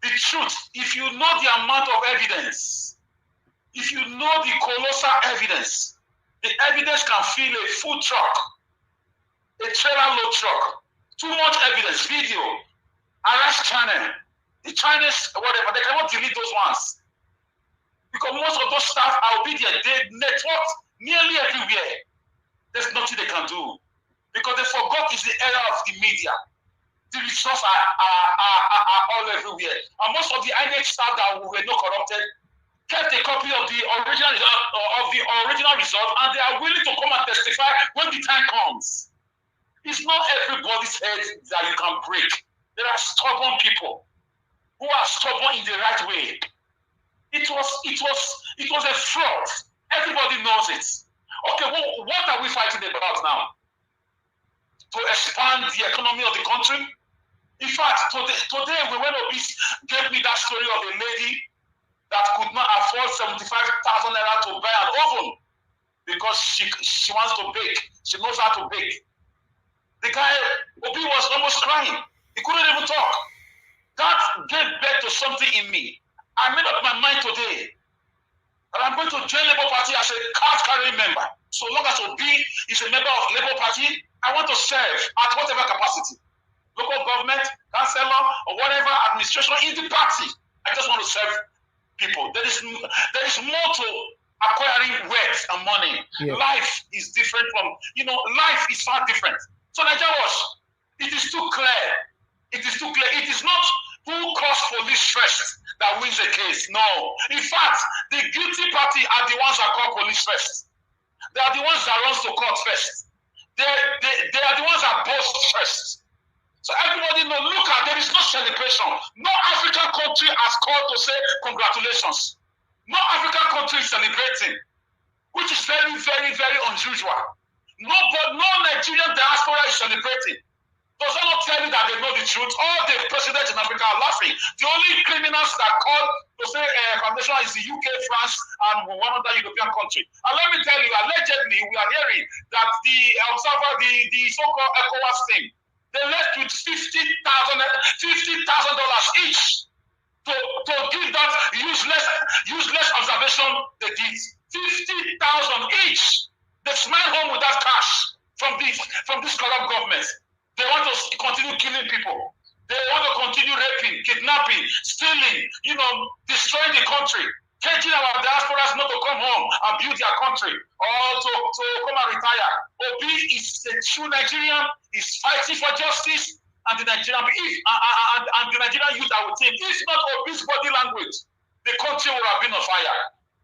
The truth, if you know the amount of evidence, if you know the colossal evidence, the evidence can fill a food truck, a trailer load truck. Too much evidence, video, arrest channel, the Chinese, whatever, they cannot delete those ones. Because most of those staff are obedient. They network nearly everywhere. There's nothing they can do. Because they forgot it's the era of the media. The results are all everywhere. And most of the INEC staff that were not corrupted kept a copy of the original result, and they are willing to come and testify when the time comes. It's not everybody's head that you can break. There are stubborn people who are stubborn in the right way. It was a fraud. Everybody knows it. Okay, well, what are we fighting about now? To expand the economy of the country? In fact, today when Obi gave me that story of a lady that could not afford 75,000 naira to buy an oven because she wants to bake. She knows how to bake. The guy, Obi, was almost crying. He couldn't even talk. That gave birth to something in me. I made up my mind today that I'm going to join Labour Party as a card-carrying member. So long as Obi is a member of Labour Party, I want to serve at whatever capacity. Local government, councillor, or whatever administration in the party. I just want to serve people. There is more to acquiring wealth and money. Yeah. Life is different from, life is far different. So Nigeria it is too clear. It is too clear. It is not who calls police first that wins the case. No. In fact, the guilty party are the ones that call police first. They are the ones that runs to court first. They are the ones that boast first. So everybody know, look at, there is no celebration. No African country has called to say congratulations. No African country is celebrating, which is very, very, very unusual. No Nigerian diaspora is celebrating. Does that not tell you that they know the truth? All the presidents in Africa are laughing. The only criminals that called to say foundation is the UK, France, and one other European country. And let me tell you, allegedly, we are hearing that the observer, the so-called ECOWAS thing, they left with $50,000 each to give that useless observation they did. 50,000 each. They smile home with that cash from this corrupt government. They want to continue killing people. They want to continue raping, kidnapping, stealing, destroying the country, teaching our diasporas not to come home and build their country or to come and retire. Obi is a true Nigerian. He's fighting for justice, and the Nigerian youth, I would think, if not Obi's body language, the country would have been on fire.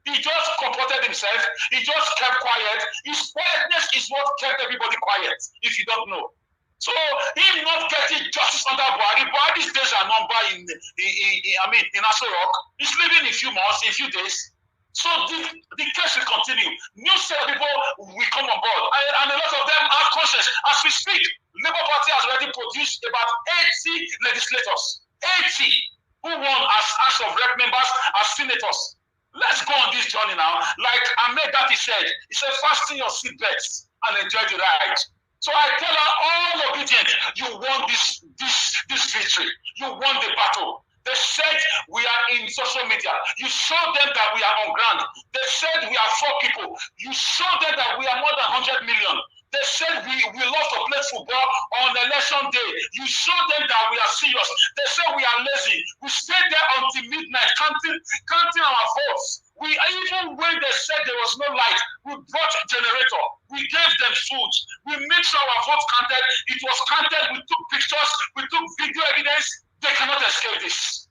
He just comported himself. He just kept quiet. His quietness is what kept everybody quiet, if you don't know. So him not getting justice under Buhari's days are numbered in Aso Rock. He's leaving in a few months, in a few days. So the case will continue. New set of people will come on board. And a lot of them are conscious. As we speak, Labour Party has already produced about 80 legislators. 80 who won as House of Rep members, as senators. Let's go on this journey now. Like Ahmed Dati said, he said, fasten your seatbelts and enjoy the ride. So I tell her, all obedient, you won this victory. You won the battle. They said we are in social media. You showed them that we are on ground. They said we are 4 people. You showed them that we are more than 100 million. They said we love to play football on election day. You showed them that we are serious. They said we are lazy. We stayed there until midnight counting our votes. Even when they said there was no light, we brought a generator. We gave them food. We made sure our votes counted. It was counted. We took pictures. We took video evidence. They cannot escape this.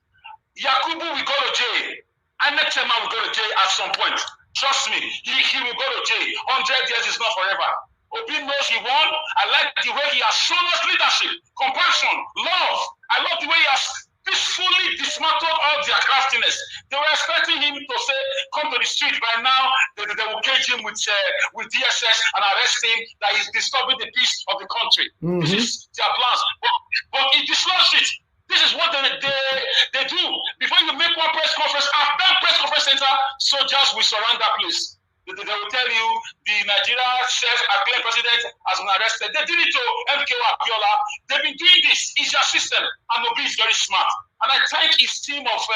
Yakubu will go to jail. Ahmed Chema will go to jail at some point. Trust me, he will go to jail. 100 years is not forever. Obi knows he won. I like the way he has shown us leadership, compassion, love. I love the way he has peacefully dismantled all their craftiness. They were expecting him to say, come to the street. By now, they will cage him with DSS and arrest him, that he's disturbing the peace of the country. Mm-hmm. This is their plans. But he dislodged it. This is what they do. Before you make one press conference, at that press conference center, soldiers will surround that place. They will tell you the Nigeria self-acclaimed president has been arrested. They did it to MKO Abiola. They've been doing this. It's their system. And Obi is very smart. And I thank his team, those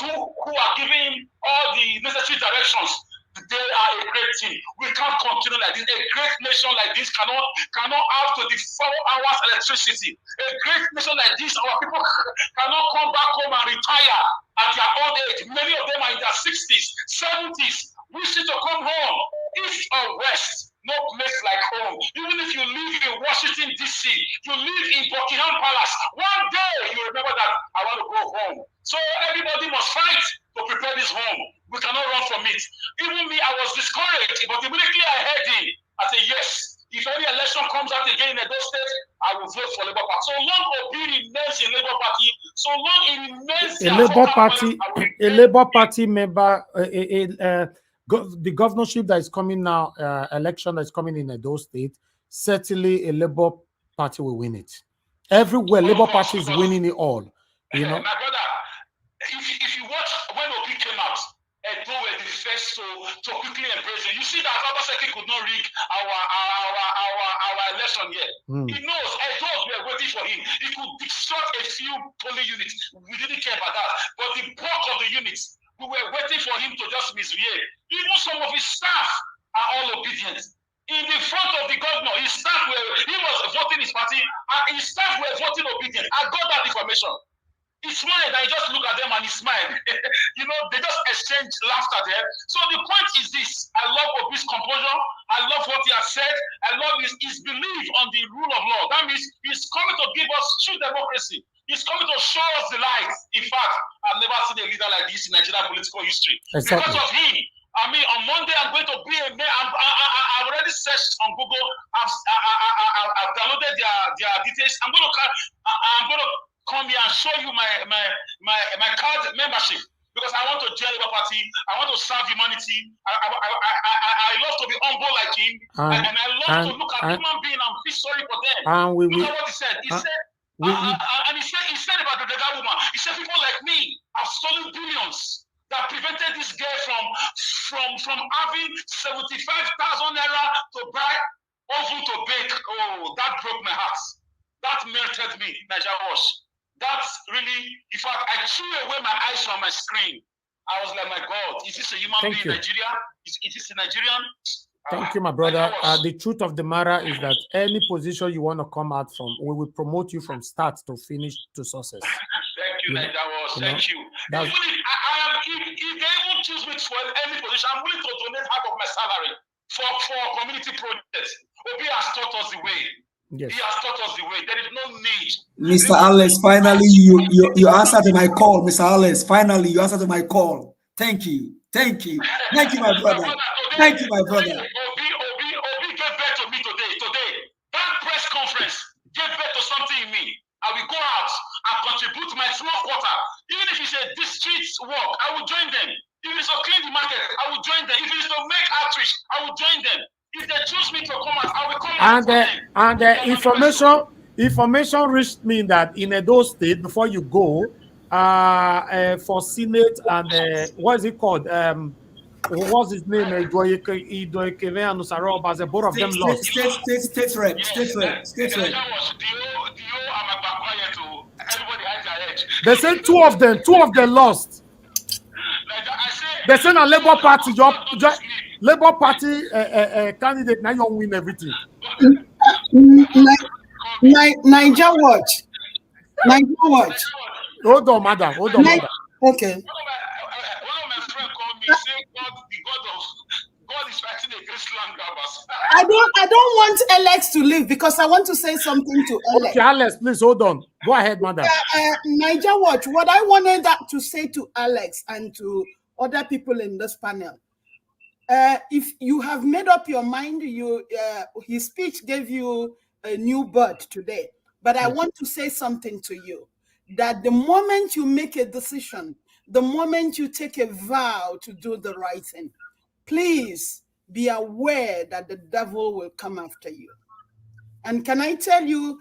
who are giving him all the necessary directions. They are a great team. We can't continue like this. A great nation like this cannot have 24 hours electricity. A great nation like this, our people cannot come back home and retire at their old age. Many of them are in their 60s, 70s, wishing to come home. East or west, no place like home. Even if you live in Washington, D.C., you live in Buckingham Palace, one day you remember that I want to go home. So everybody must fight to prepare this home. We cannot run from it. Even me, I was discouraged, but immediately I heard him. I said, yes, if any election comes out again in those states, I will vote for Labour Party. So long Obi remains in Labour Party, So long it remains A their Labour focal Party, point, I will a Labour Party member, the governorship that is coming now, election that is coming in Edo State, certainly a Labour Party will win it. Everywhere, Labour Party is winning it all. You know. My brother, if you watch when Obi came out, Edo were the first to quickly embrace it. You see that Obaseki could not rig our election here. He knows Edo were waiting for him. He could distort a few polling units. We didn't care about that. But the bulk of the units, we were waiting for him to just misbehave. Even some of his staff are all obedient. In the front of the governor, he was voting his party, and his staff were voting obedient. I got that information. He smiled, I just look at them and he smiled. You know, they just exchange laughter there. So the point is this: I love Obi's composure. I love what he has said. I love his belief on the rule of law. That means he's coming to give us true democracy. He's coming to show us the light. In fact, I've never seen a leader like this in Nigerian political history. Exactly. Because of him, I mean, on Monday I'm going to be a mayor. I've already searched on Google. I've downloaded their details. I'm going to come here and show you my card membership, because I want to join the party. I want to serve humanity. I love to be humble like him, and I love to look at human being and feel sorry for them. Look at what he said. He said about the Dega woman. He said people like me have stolen billions that prevented this girl from having 75,000 naira to buy oven to bake. Oh, that broke my heart. That melted me, NAIJA Wash. That's really, in fact, I threw away my eyes from my screen. I was like, my God, is this a human being in Nigeria? Is this a Nigerian? Thank you, my brother. The truth of the matter is that any position you want to come out from, we will promote you from start to finish to success. Thank you, NAIJA Wash. Thank you. Even if they even choose me for any position, I'm willing to donate half of my salary for community projects. Obi has taught us the way. Yes. He has taught us the way. There is no need. Mr. Alex, finally you answered my call, Mr. Alex. Finally, you answered my call. Thank you. Thank you. Thank you, my brother. Thank you, my brother. Obi gave birth to me today. That press conference gave birth to something in me. I will go out and contribute my small quarter. Even if it's a district work, I will join them. If it's to clean the market, I will join them. If it's to make outreach, I will join them. If they choose me to come out, I will come out. And information reached me that in Edo State, before you go, for Senate and what is it called? What's his name? As a both of them lost. State rep. They said two of them lost. They said a Labour Party, Labour Party candidate now you win everything. NAIJA Watch. Hold on, madam. Okay. One of my friends called me saying God is fighting against land grabbers. I don't want Alex to leave because I want to say something to Alex. Okay, Alex, please hold on. Go ahead, madam. NAIJA Watch, what I wanted to say to Alex and to other people in this panel, if you have made up your mind, his speech gave you a new birth today. But I want to say something to you, that the moment you make a decision, the moment you take a vow to do the right thing, please be aware that the devil will come after you. And can I tell you,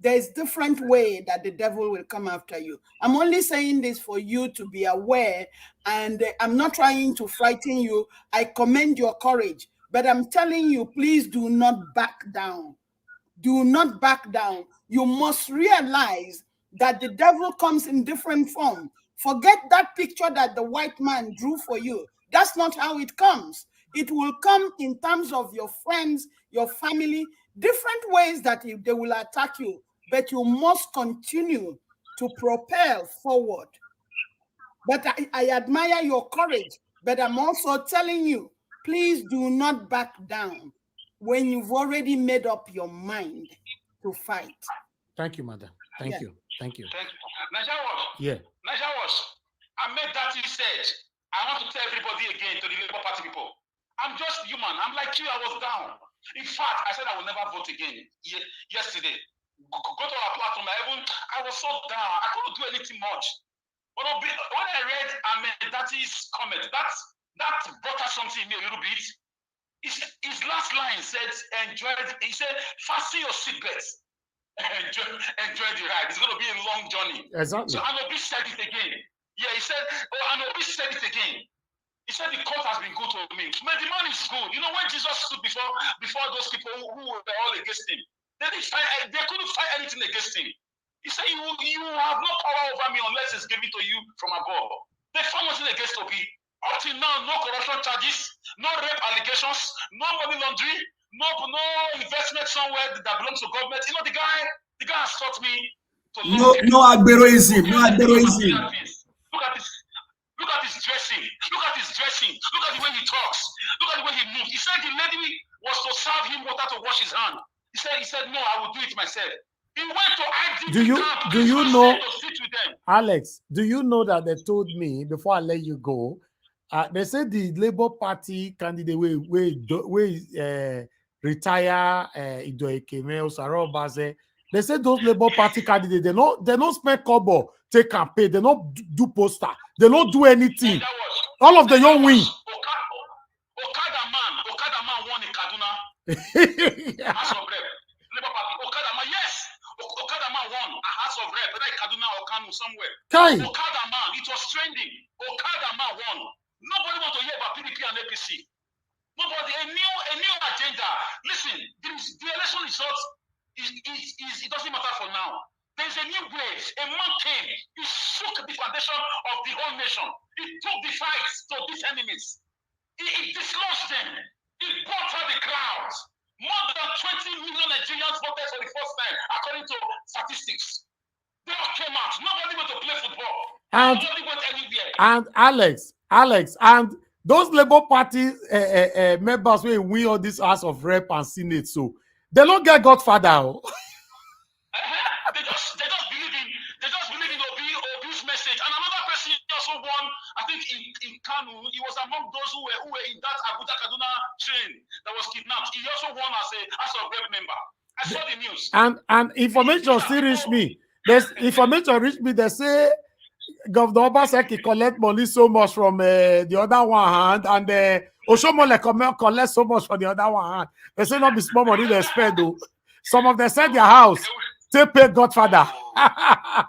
there's different way that the devil will come after you. I'm only saying this for you to be aware, and I'm not trying to frighten you. I commend your courage, but I'm telling you, please do not back down. Do not back down. You must realize that the devil comes in different form. Forget that picture that the white man drew for you. That's not how it comes. It will come in terms of your friends, your family, different ways that they will attack you, but you must continue to propel forward. But I admire your courage, but I'm also telling you, please do not back down when you've already made up your mind to fight. Thank you, madam. Thank you. NAIJA Wash. Yeah. NAIJA Wash. I made that you said. I want to tell everybody again, to the Labour Party people. I'm just human. I'm like you. I was down. In fact, I said I will never vote again yesterday. go to our platform. I was so down. I couldn't do anything much. But when I read Daddy's comment, that brought out something in me a little bit. His last line said, he said, fasten your seatbelts. Enjoy the ride. It's going to be a long journey. Exactly. So Anobi said it again. Yeah, he said, Anobi said it again. He said the court has been good to me. Man, the man is good. You know, when Jesus stood before those people who were all against him, they couldn't fight anything against him. He said, you have no power over me unless it's given to you from above. They found nothing against Obi. Up till now, no corruption charges, no rape allegations, no money laundering, no investment somewhere that belongs to government. You know, the guy has taught me to love no agberoism, no agberoism. Look at his dressing. Look at his dressing. Look at the way he talks. Look at the way he moves. He said the lady was to serve him water to wash his hand. He said, no, I will do it myself. He went to IDP camp. Do you know, Alex, do you know that they told me before I let you go, they said the Labour Party candidate we retire they said those Labour Party candidates, they don't spend kobo, take campaign, they don't do poster, they don't do anything. All of them don't win. Okada man won in Kaduna. House of Rep. Labour Party. Okada man, yes. Okada man won a House of Rep, whether Kaduna or Kanu somewhere. Okada man, it was trending. Okada man won. Nobody wants to hear about PDP and APC. Nobody, a new agenda. Listen, the election results, it doesn't matter for now. There's a new wave. A man came. He shook the foundation of the whole nation. He took the fights to these enemies. He dislodged them. He brought out the crowds. More than 20 million Nigerians voted for the first time, according to statistics. They all came out. Nobody went to play football. Nobody went anywhere. And Alex, and those Labour Party members will win all this House of Rep and Senate, so they don't get Godfather. They just believe in Obi's message. And another person also won, I think in Kanu, he was among those who were in that Abuja Kaduna train that was kidnapped. He also won as a House of Rep member. I saw the news. And information still reach me. There's information reach me. They say Governor Obaseki collect money so much from the other one hand, and Oshomole collect so much from the other one hand. They say not be small money they spend though. Some of them sell their house. They pay Godfather. NIGERIA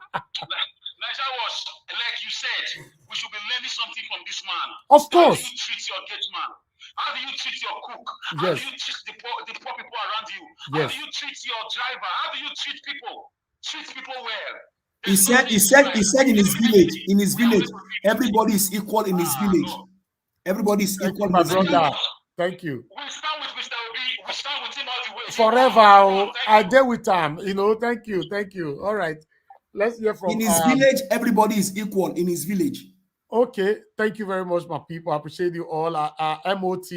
was, like you said, we should be learning something from this man. Of course. How do you treat your gate man? How do you treat your cook? How Yes. do you treat the poor people around you? Yes. How do you treat your driver? How do you treat people? Treat people well. He said in his village, everybody is equal in his village. Everybody is equal in My his village. brother, thank you. We stand with Mr. Obi. We stand with him all the way. Forever, I deal with him. You know, thank you. All right. Let's hear from In his village, everybody is equal in his village. Okay, thank you very much, my people. I appreciate you all. MOT,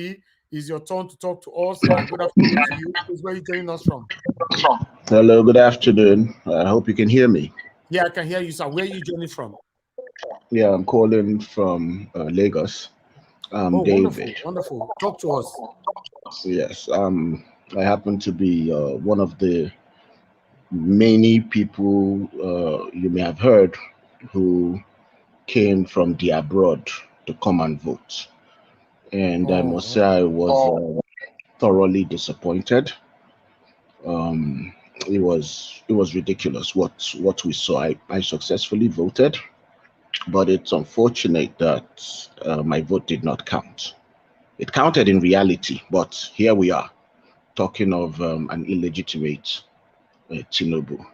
is your turn to talk to us. Good afternoon to you. Where are you joining us from? Hello, good afternoon. I hope you can hear me. Yeah, I can hear you, sir. Where are you joining from? Yeah, I'm calling from Lagos. David. Wonderful. Talk to us. Yes, I happen to be one of the many people you may have heard who came from the abroad to come and vote. And I must say I was thoroughly disappointed. It was ridiculous what we saw. I successfully voted, but it's unfortunate that my vote did not count. It counted in reality, but here we are talking of an illegitimate Tinubu.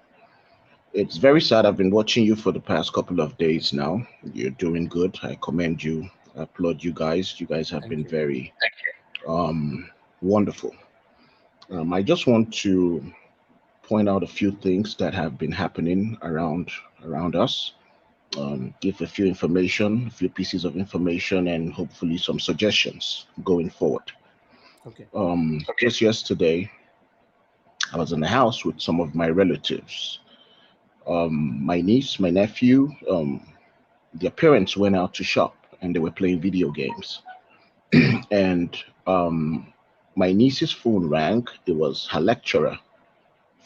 It's very sad. I've been watching you for the past couple of days now. You're doing good. I commend you. I applaud you guys. You guys have been very wonderful. I just want to point out a few things that have been happening around us. Give a few pieces of information, and hopefully some suggestions going forward. Okay. Just yesterday, I was in the house with some of my relatives. My niece, my nephew, their parents went out to shop and they were playing video games. And my niece's phone rang. It was her lecturer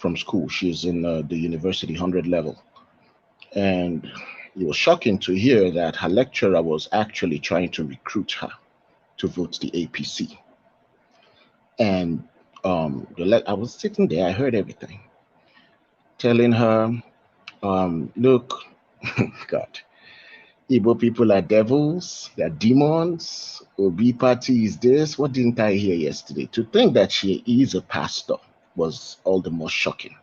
from school. She's in the university 100 level. And it was shocking to hear that her lecturer was actually trying to recruit her to vote the APC. And I was sitting there, I heard everything, telling her, look, God, Igbo people are devils, they're demons, Obi party is this. What didn't I hear yesterday? To think that she is a pastor was all the more shocking.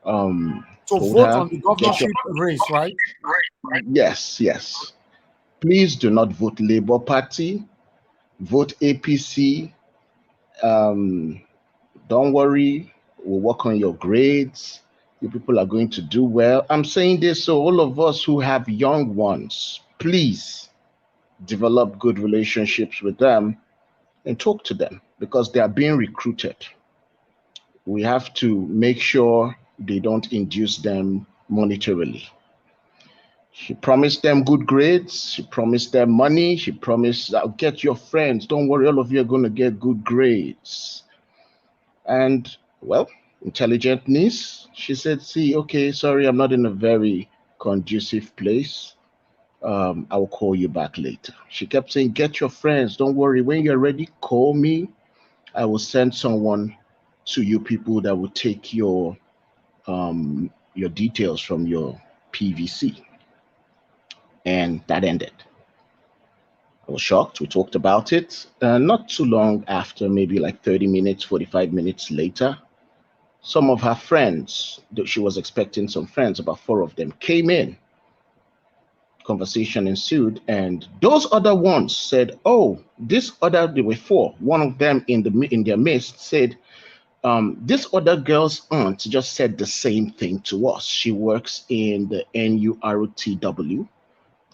To vote on the governorship race, right? Yes, yes. Please do not vote Labour Party, vote APC. Don't worry, we'll work on your grades. You people are going to do well. I'm saying this so all of us who have young ones, please develop good relationships with them and talk to them because they are being recruited. We have to make sure they don't induce them monetarily. She promised them good grades. She promised them money. She promised, get your friends. Don't worry, all of you are going to get good grades. And, well, intelligent niece, she said, see, okay, sorry, I'm not in a very conducive place. I will call you back later. She kept saying, get your friends. Don't worry. When you're ready, call me. I will send someone to you people that will take your details from your PVC. And that ended. I was shocked. We talked about it. Not too long after, maybe like 30 minutes, 45 minutes later, some of her friends, she was expecting some friends, about 4 of them came in. Conversation ensued, and those other ones said, oh, there were 4. One of them in their midst said, this other girl's aunt just said the same thing to us. She works in the NURTW,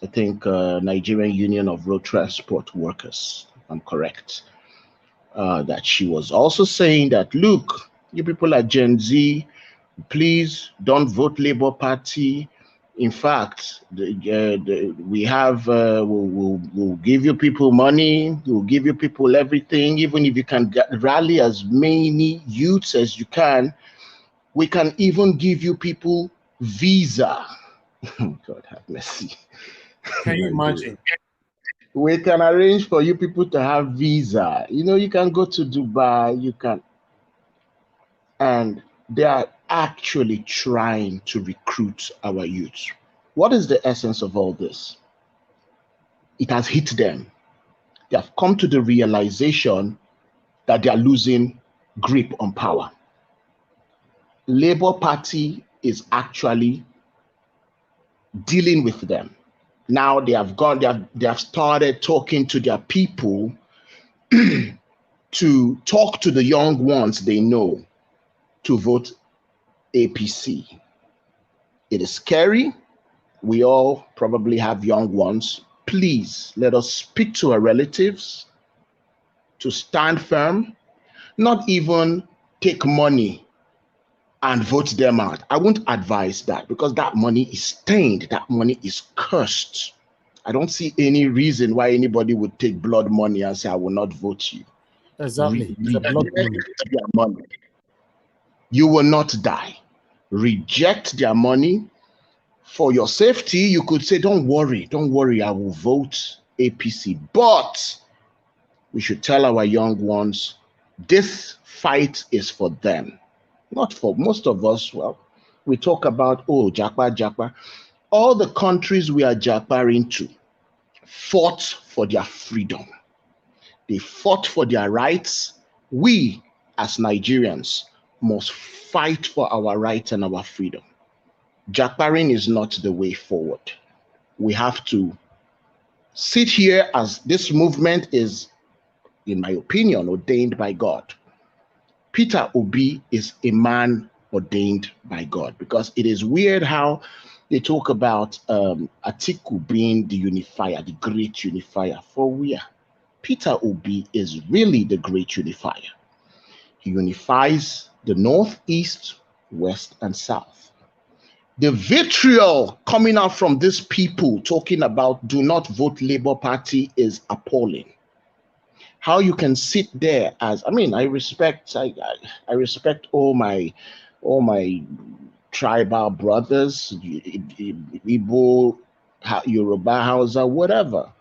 I think Nigerian Union of Road Transport Workers, if I'm correct. That she was also saying that, look, you people are Gen Z, please don't vote Labour Party. In fact, we have, we'll give you people money, we'll give you people everything, even if you can rally as many youths as you can, we can even give you people visa. God have mercy. Can you imagine? We can arrange for you people to have visa. You know, you can go to Dubai, you can. And they are actually trying to recruit our youth. What is the essence of all this? It has hit them. They have come to the realization that they are losing grip on power. Labour Party is actually dealing with them. Now they have started talking to their people to talk to the young ones they know to vote APC. It is scary. We all probably have young ones. Please let us speak to our relatives to stand firm, not even take money and vote them out. I won't advise that because that money is stained, that money is cursed. I don't see any reason why anybody would take blood money and say, I will not vote you. Exactly. It's a blood money. You will not die. Reject their money. For your safety, you could say, don't worry, I will vote APC. But we should tell our young ones, this fight is for them. Not for most of us. Well, we talk about, oh, Japa. All the countries we are Japaring to fought for their freedom. They fought for their rights. We, as Nigerians, must fight for our rights and our freedom. Japaring is not the way forward. We have to sit here as this movement is, in my opinion, ordained by God. Peter Obi is a man ordained by God, because it is weird how they talk about Atiku being the unifier, the great unifier. For we are. Peter Obi is really the great unifier. He unifies the North, East, West, and South. The vitriol coming out from these people talking about do not vote Labour Party is appalling. How you can sit there as, I mean, I respect all my all my tribal brothers, Igbo, Yoruba, Hausa, whatever.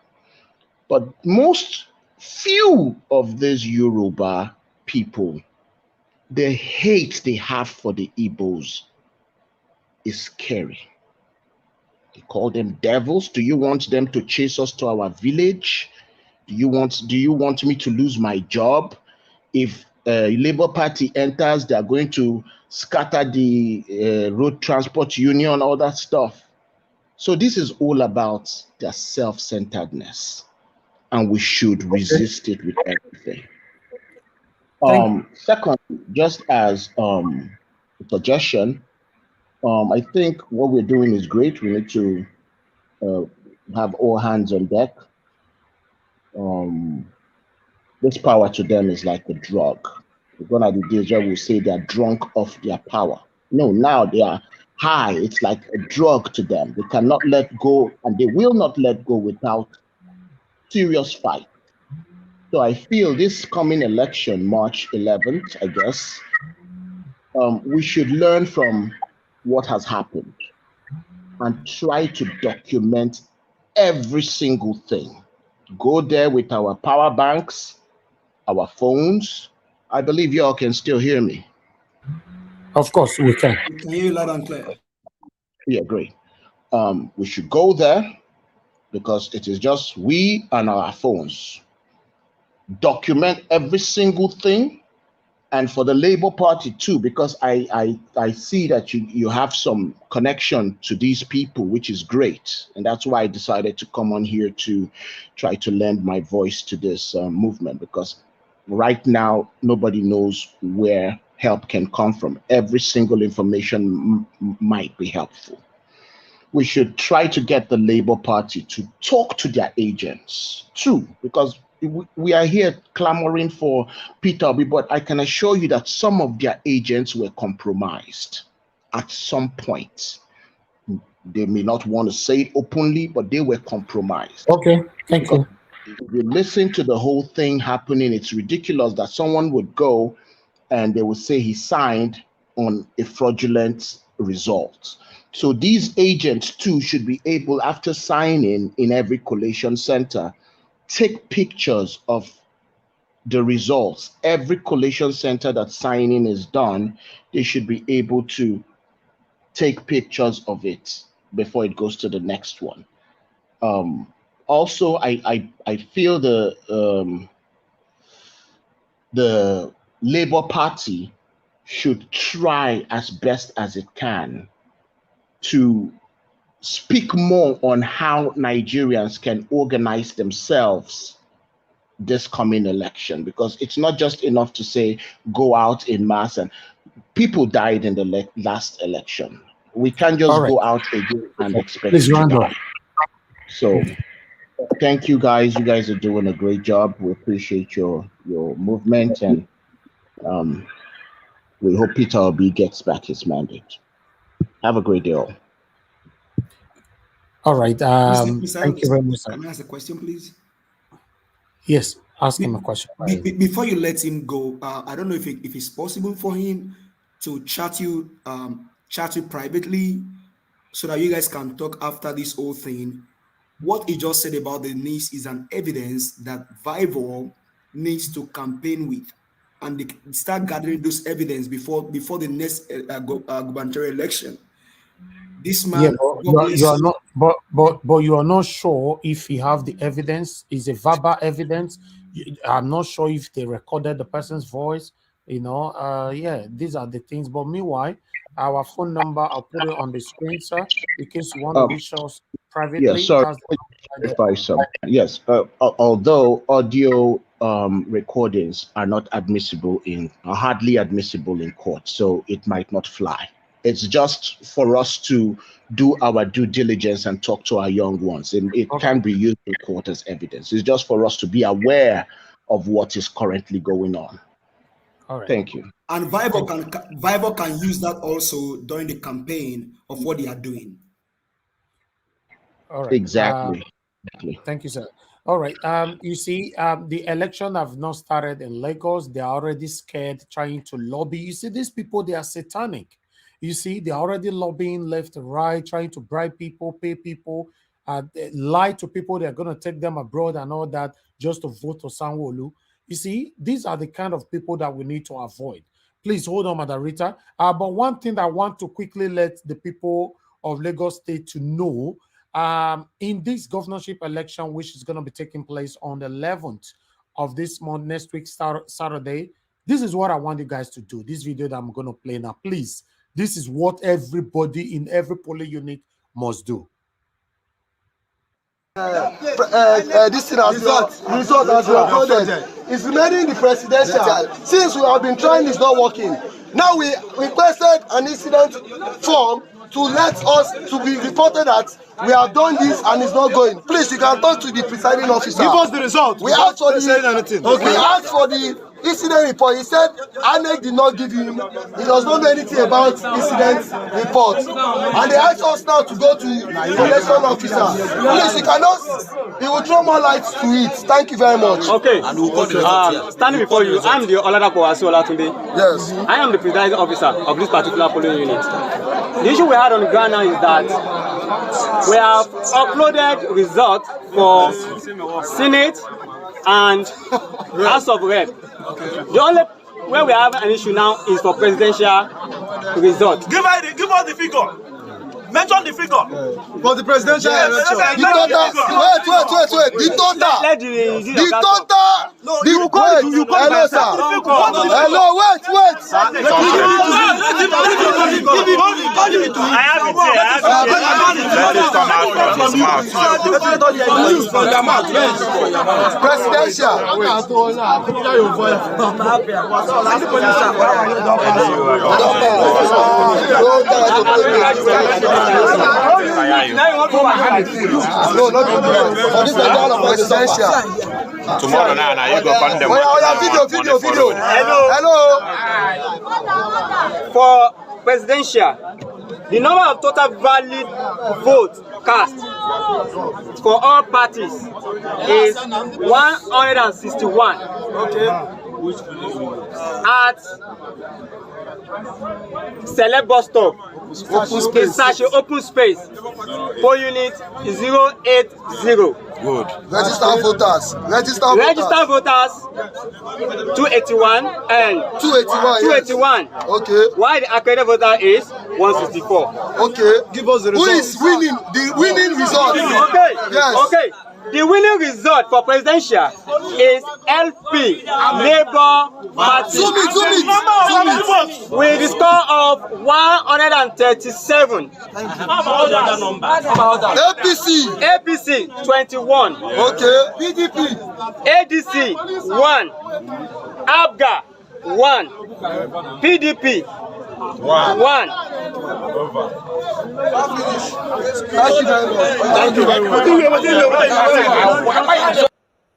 But most few of these Yoruba people, the hate they have for the Igbos is scary. They call them devils. Do you want them to chase us to our village? Do you want me to lose my job? If Labour Party enters, they are going to scatter the road transport union, all that stuff. So this is all about their self-centeredness, and we should resist it with everything. Second, just as a suggestion, I think what we're doing is great. We need to have all hands on deck. This power to them is like a drug. Gone are the days where we say they're drunk off their power. No, now they are high. It's like a drug to them. They cannot let go, and they will not let go without serious fight. So I feel this coming election, March 11th, I guess, we should learn from what has happened and try to document every single thing. Go there with our power banks, our phones. I believe y'all can still hear me. Of course, we can. We can hear you loud and clear. Yeah, great. We should go there because it is just we and our phones. Document every single thing. And for the Labour Party too, because I see that you have some connection to these people, which is great. And that's why I decided to come on here to try to lend my voice to this movement, because right now, nobody knows where help can come from. Every single information might be helpful. We should try to get the Labour Party to talk to their agents too, because we are here clamoring for Peter Obi, but I can assure you that some of their agents were compromised at some point. They may not want to say it openly, but they were compromised. Okay, thank you. If you listen to the whole thing happening, it's ridiculous that someone would go and they would say he signed on a fraudulent result. So these agents too should be able, after signing in every collation center, take pictures of the results. Every collation center that signing is done, they should be able to take pictures of it before it goes to the next one. Also, I feel the Labour Party should try as best as it can to speak more on how Nigerians can organize themselves this coming election, because it's not just enough to say go out in mass, and people died in the last election. We can't just go out again and expect it to die. So thank you guys. You guys are doing a great job. We appreciate your movement, and we hope Peter Obi gets back his mandate. Have a great day all. All right. Thank you very much, sir. Can I ask a question, please? Yes, ask him a question. Before you let him go, I don't know if it's possible for him to chat you privately so that you guys can talk after this whole thing. What he just said about the needs is an evidence that VIVO needs to campaign with, and they start gathering those evidence before the next gubernatorial election. This man, yeah, you are not, but you are not sure if you have the evidence. Is a verbal evidence? I'm not sure if they recorded the person's voice. Yeah, these are the things. But meanwhile, our phone number, I'll put it on the screen, sir, in case you want to reach us privately. Yeah, sorry. Yes, although audio recordings are not admissible are hardly admissible in court, so it might not fly. It's just for us to do our due diligence and talk to our young ones. It can be used in court as evidence. It's just for us to be aware of what is currently going on. All right. Thank you. And VIVO can use that also during the campaign of what they are doing. All right. Exactly. Thank you, sir. All right. You see, the election have not started in Lagos. They are already scared, trying to lobby. You see, these people, they are satanic. You see, they're already lobbying left and right, trying to bribe people, pay people, lie to people. They're going to take them abroad and all that just to vote for Sanwo-Olu. You see, these are the kind of people that we need to avoid. Please hold on, Madam Rita. But one thing that I want to quickly let the people of Lagos State to know, in this governorship election, which is going to be taking place on the 11th of this month, next week, Saturday, this is what I want you guys to do. This video that I'm going to play now, please. This is what everybody in every polling unit must do. This thing has result has been uploaded. It's remaining the presidential. Since we have been trying, it's not working. Now we requested an incident form to let us to be reported that we have done this and it's not going. Please, you can talk to the presiding officer. Give us the result. We asked for the Okay. we asked for the incident report. He said INEC did not give him. He does not know anything about incident report. And they asked us now to go to the election officer. Please, you cannot. He will throw more light to it. Thank you very much. Okay. Standing before you, I'm the Oladapo Asiolatunde. Yes. I am the presiding officer of this particular polling unit. The issue we had on the ground now is that we have uploaded results for Senate and House of Rep. The only where we have an issue now is for presidential results. Give us the figure. Mention the figure. For the presidential election. The total. Wait. The total. The total. Hello, sir. Hello, wait. I have it Presidential. No, not for this presidential. Tomorrow now you go find them. Video. Hello. For presidential, the number of total valid votes cast for all parties is 161. Okay. At Select Bus Stop, open space. Poll unit is 080. Good. Registered voters. 281 and 281. Yes. Okay. While the accredited voter is 164. Okay. Give us the result. Who is winning? The winning result. Okay. Yes. Okay. The winning result for presidential is LP Labour Party. Zoom it. With the score of 137. How about the other number? APC 21. Okay. PDP. ADC 1. ABGA 1. PDP 1. Thank you very much.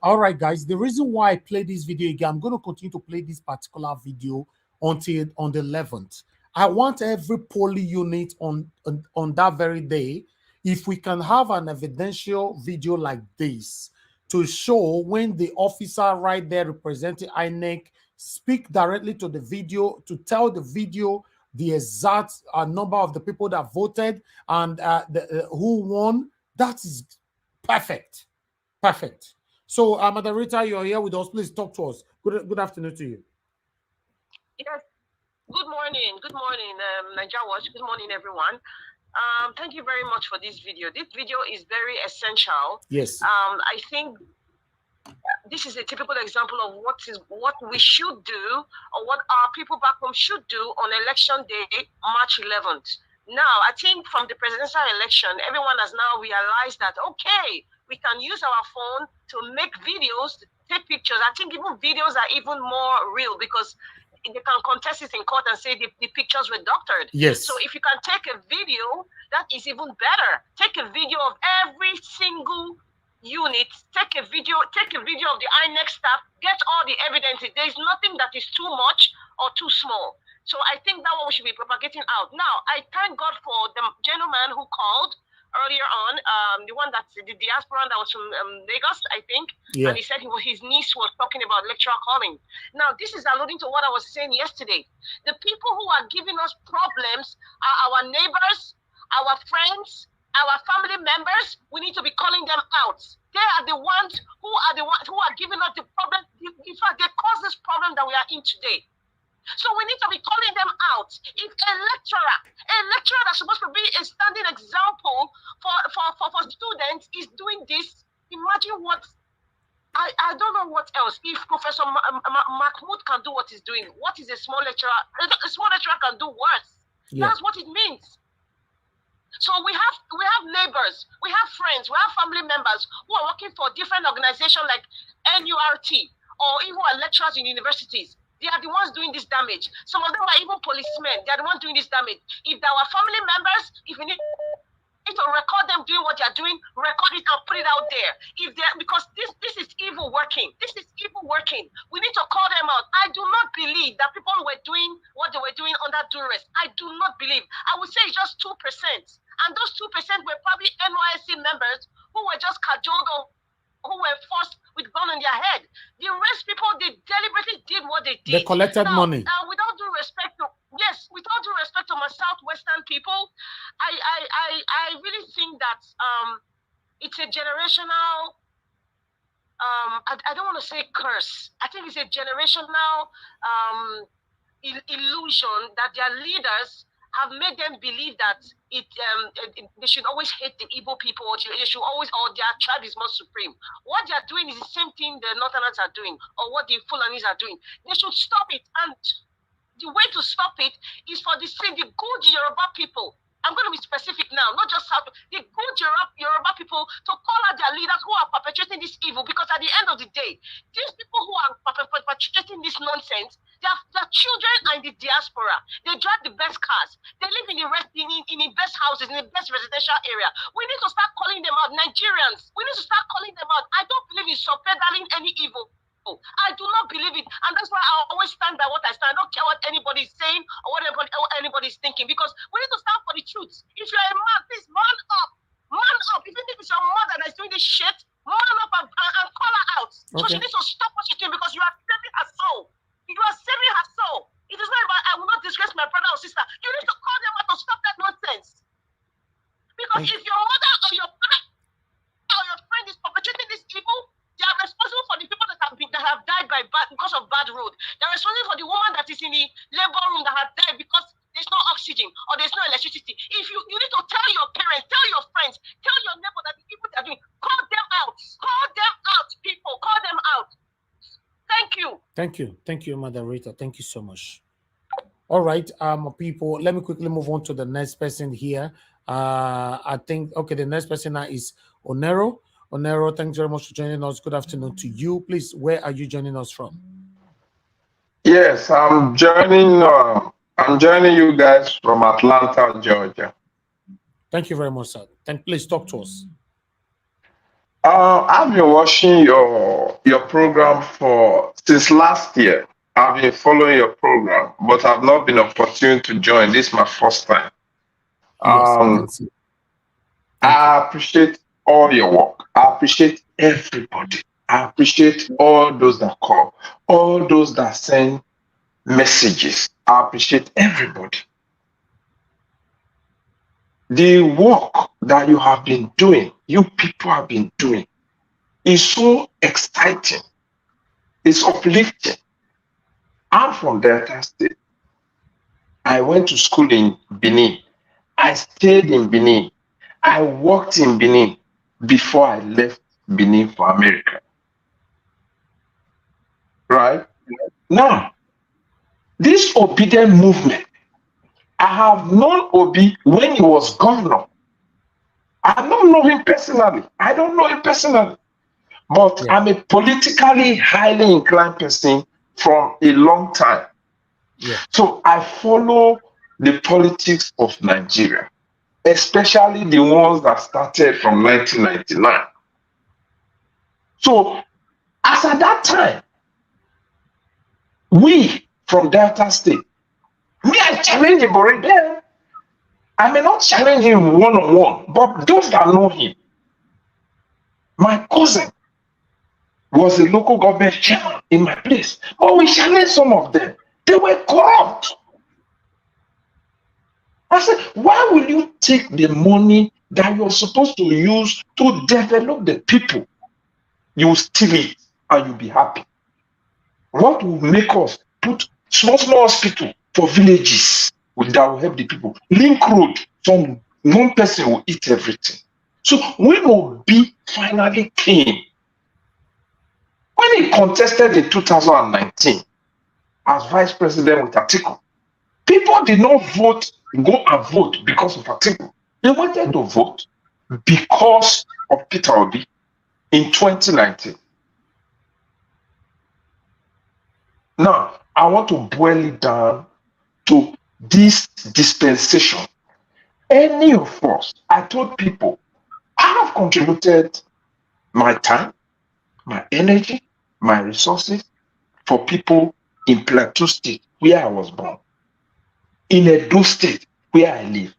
All right, guys. The reason why I play this video again, I'm going to continue to play this particular video until on the 11th. I want every polling unit on that very day, if we can have an evidential video like this to show when the officer right there representing INEC speak directly to the video, to tell the video the exact number of the people that voted and who won. That is perfect. So, Madam Rita, you're here with us. Please talk to us. Good afternoon to you. Yes. Good morning, NAIJA Watch. Good morning, everyone. Thank you very much for this video. This video is very essential. Yes. I think this is a typical example of what we should do, or what our people back home should do on election day, March 11th. Now, I think from the presidential election, everyone has now realized that, okay, we can use our phone to make videos, to take pictures. I think even videos are even more real because they can contest it in court and say the pictures were doctored. Yes. So if you can take a video, that is even better. Take a video of every single unit, take a video of the INEC staff, get all the evidence. There is nothing that is too much or too small. So I think that one we should be propagating out. Now, I thank God for the gentleman who called earlier on, the one that's the diaspora that was from Lagos, I think, and he said his niece was talking about electoral calling. Now, this is alluding to what I was saying yesterday. The people who are giving us problems are our neighbors, our friends, our family members. We need to be calling them out. They are the ones who are giving us the problem. In fact, they cause this problem that we are in today. So we need to be calling them out. If a lecturer that's supposed to be a standing example for students is doing this, imagine what, I don't know what else. If Professor Mahmoud can do what he's doing, what is a small lecturer? A small lecturer can do worse. Yeah. That's what it means. So we have neighbors, we have friends, we have family members who are working for different organizations like NURT or even are lecturers in universities. They are the ones doing this damage. Some of them are even policemen. They are the ones doing this damage. If they are our family members, if we need to record them doing what they are doing, record it and put it out there. Because this is evil working. This is evil working. We need to call them out. I do not believe that people were doing what they were doing under duress. I do not believe. I would say it's just 2%. And those 2% were probably NYSC members who were just cajoled or who were forced with gun on their head. The rest people, they deliberately did what they did. They collected money. Without due respect to my Southwestern people, I really think that it's a generational, I don't want to say curse. I think it's a generational illusion that their leaders have made them believe that they should always hate the Igbo people, or they should always, or their tribe is more supreme. What they are doing is the same thing the Northerners are doing, or what the Fulanis are doing. They should stop it, and the way to stop it is for the good Yoruba people. I'm going to be specific now, not just South, the good Yoruba people to call out their leaders who are perpetrating this evil, because at the end of the day, these people who are perpetrating this nonsense, their children are in the diaspora. They drive the best cars. They live in the best houses, in the best residential area. We need to start calling them out, Nigerians. We need to start calling them out. I don't believe in subpedaling any evil. I do not believe it, and that's why I always stand by what I stand. I don't care what anybody's saying or what anybody's thinking, because we need to stand for the truth. If you're a man, please man up, even if it's your mother that's doing this shit, man up and call her out. Okay. So she needs to stop what she's doing, because you are saving her soul. You are saving her soul. It is not about I will not disgrace my brother or sister. You need to call them out to stop that nonsense. Because if your mother or your father or your friend is perpetrating this evil, they are responsible for the people that have died because of bad road. They are responsible for the woman that is in the labor room that has died because there's no oxygen or there's no electricity. If you need to tell your parents, tell your friends, tell your neighbor that the people they are doing, call them out. Call them out, people. Call them out. Thank you. Thank you, Madam Rita. Thank you so much. All right, people, let me quickly move on to the next person here. I think, okay, the next person now is Onero. Onero, thanks very much for joining us. Good afternoon to you. Please, where are you joining us from? Yes, I'm joining you guys from Atlanta, Georgia. Thank you very much, sir. Please talk to us. I've been watching your program since last year. I've been following your program, but I've not been opportune to join. This is my first time. Yes, I appreciate all your work. I appreciate everybody. I appreciate all those that call, all those that send messages. I appreciate everybody. The work that you have been doing, you people have been doing, is so exciting. It's uplifting. I'm from Delta State. I went to school in Benin. I stayed in Benin. I worked in Benin before I left Benin for America. Right? Now, this obedient movement, I have known Obi when he was governor. I don't know him personally. But yeah. I'm a politically highly inclined person from a long time. Yeah. So I follow the politics of Nigeria, especially the ones that started from 1999. So, as at that time, we from Delta State, I challenge Ibori then. I may not challenge him one-on-one, but those that know him, my cousin was a local government chairman in my place, but we challenged some of them. They were corrupt. I said, why will you take the money that you're supposed to use to develop the people? You steal it and you'll be happy. What will make us put small hospital for villages that will help the people? Link road, one person will eat everything. So when Obi finally came, when he contested in 2019 as vice president with Atiku, people did not go and vote because of Atiku. They wanted to vote because of Peter Obi in 2019. Now, I want to boil it down to this dispensation. Any of us, I told people, I have contributed my time, my energy, my resources for people in Plateau State, where I was born, in Edo State, where I live,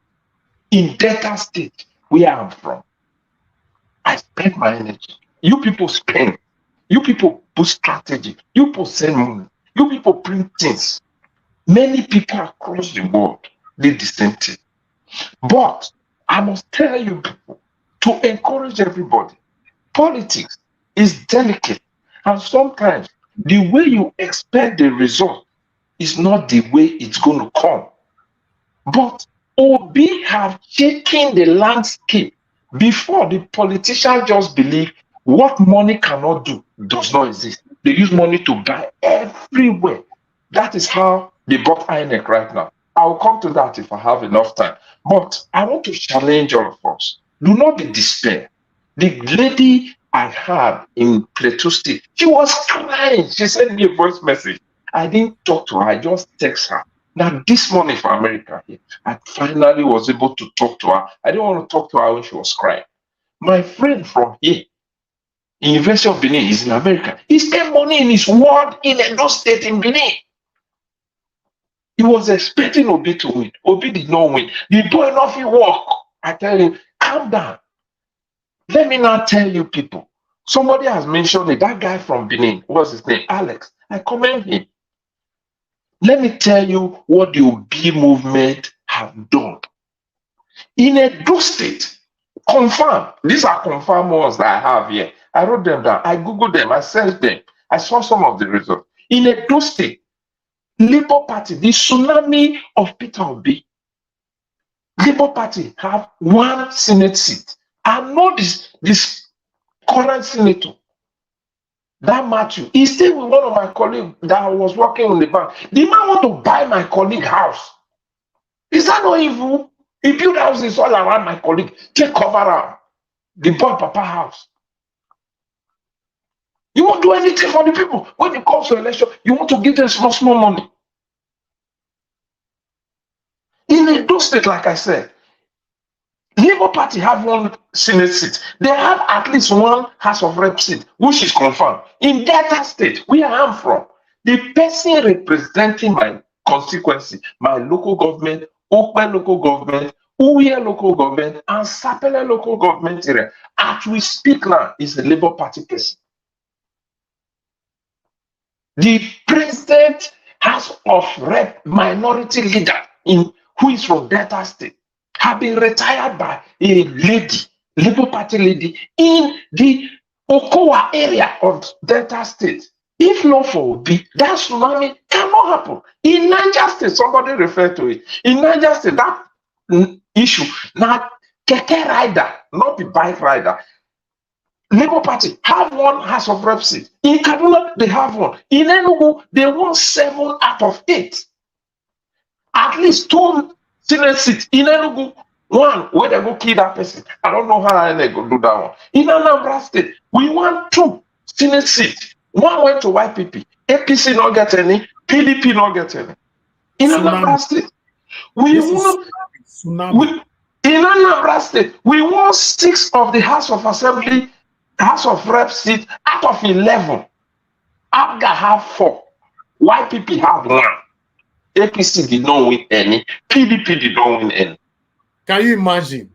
in Delta State, where I'm from. I spend my energy. You people spend. You people put strategy. You people send money. You people print things. Many people across the world did the same thing. But I must tell you people, to encourage everybody, politics is delicate. And sometimes the way you expect the result is not the way it's going to come. But Obi have shaken the landscape. Before, the politicians just believe what money cannot do does not exist. They use money to buy everywhere. That is how they bought INEC right now. I will come to that if I have enough time. But I want to challenge all of us. Do not be despair. The lady I had in Plateau State, she was crying. She sent me a voice message. I didn't talk to her. I just text her. Now, this morning for America here, I finally was able to talk to her. I didn't want to talk to her when she was crying. My friend from here, University of Benin, is in America. He spent money in his ward in Edo State in Benin. He was expecting Obi to win. Obi did not win. The boy nothing work. I tell him, calm down. Let me now tell you people. Somebody has mentioned it. That guy from Benin, what's his name? Alex. I commend him. Let me tell you what the Obi movement have done. In Edo State, confirm. These are confirmed ones that I have here. I wrote them down. I Googled them. I sent them. I saw some of the results. In Edo State, Labour Party, the tsunami of Peter Obi, Labour Party have one Senate seat. I know this current senator, that Matthew, he stayed with one of my colleagues that was working on the bank. The man want to buy my colleague house. Is that not evil? He built houses all around my colleague. Take cover around the boy papa house. You won't do anything for the people. When it comes to election, you want to give them small money. In Edo State, like I said, Labour Party have one Senate seat. They have at least one House of Rep seat, which is confirmed. In Delta State, where I am from, the person representing my constituency, my local government, Okpe local government, Uye local government, and Sapele local government area, as we speak now, is a Labour Party person. The president House of Rep minority leader who is from Delta State have been retired by a lady, Labour Party lady, in the Okowa area of Delta State. If not for Obi, that tsunami cannot happen. In Niger State, somebody referred to it. In Niger State, that issue, now Keke rider, not the bike rider. Labour Party have one House of Rep seat. In Kaduna, they have one. In Enugu, they won 7 out of 8. At least 2 Senate seats. In Enugu, 1 where they go kill that person. I don't know how they go do that one. In Anambra State, we won 2 Senate seats. 1 went to YPP. APC not get any. PDP not get any. In Anambra State, we won. In Anambra State, we won 6 of the House of Assembly, House of Rep seats out of 11. ABGA have 4. YPP have 1. APC did not win any. PDP did not win any. Can you imagine?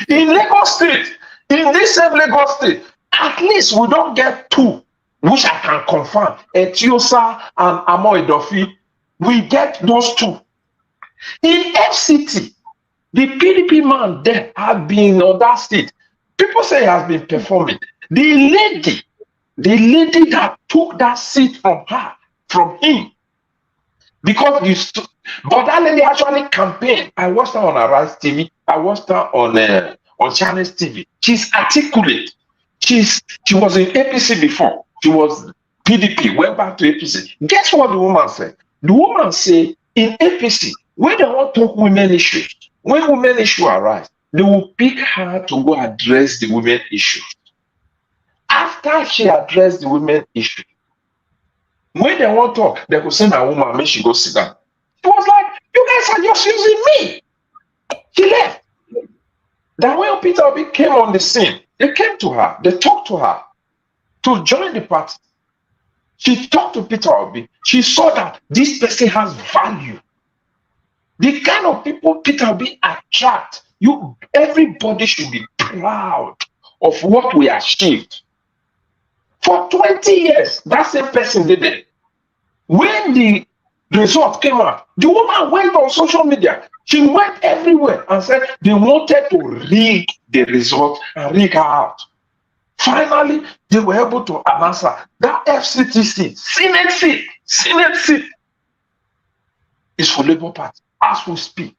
In Lagos State, in this same Lagos State, at least we don't get two, which I can confirm, Etiosa and Amoidofi. We get those two. In FCT, the PDP man there have been on that seat. People say he has been performing. The lady that took that seat from him, because but that lady actually campaigned. I watched her on Arise TV. I watched her on Channels TV. She's articulate. She was in APC before. She was PDP, went back to APC. Guess what the woman said? The woman said in APC, when they want to talk women issues, when women issue arise, they will pick her to go address the women issue. After she addressed the women issue, when they want to talk, they will send a woman, make she go sit down. She was like, you guys are just using me. She left. Then when Peter Obi came on the scene, they came to her, they talked to her to join the party. She talked to Peter Obi. She saw that this person has value. The kind of people Peter Obi attract, everybody should be proud of what we achieved. For 20 years, that same person did it. When the result came out, the woman went on social media. She went everywhere and said they wanted to rig the result and rig her out. Finally, they were able to announce her. That FCTC, Senate seat is for Labour Party as we speak.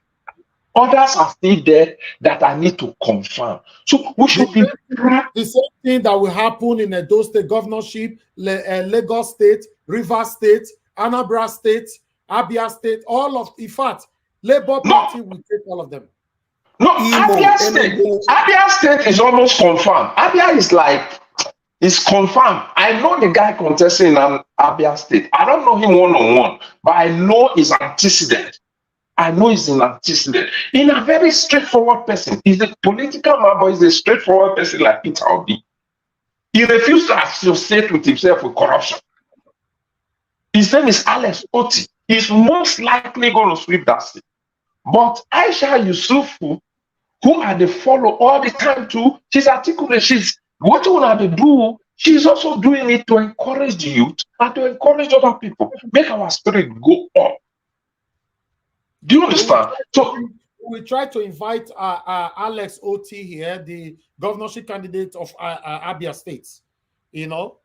Others are still there that I need to confirm. So we should be the same thing that will happen in Edo State governorship, Lagos State, Rivers State, Anambra State, Abia State, all of, in fact, Labour Party will take all of them. No, Abia State is almost confirmed. Abia is like, it's confirmed. I know the guy contesting in Abia State. I don't know him one-on-one, but I know his antecedent. I know he's an antecedent. In a very straightforward person. He's a political man, but he's a straightforward person like Peter Obi. He refused to associate with himself with corruption. His name is Alex Oti. He's most likely going to sweep that seat. But Aisha Yusufu, who had the follow all the time too, she's articulate. She's what you want to do. She's also doing it to encourage the youth and to encourage other people, make our spirit go up. Do you understand? So we try to invite Alex Oti here, the governorship candidate of Abia State. You know,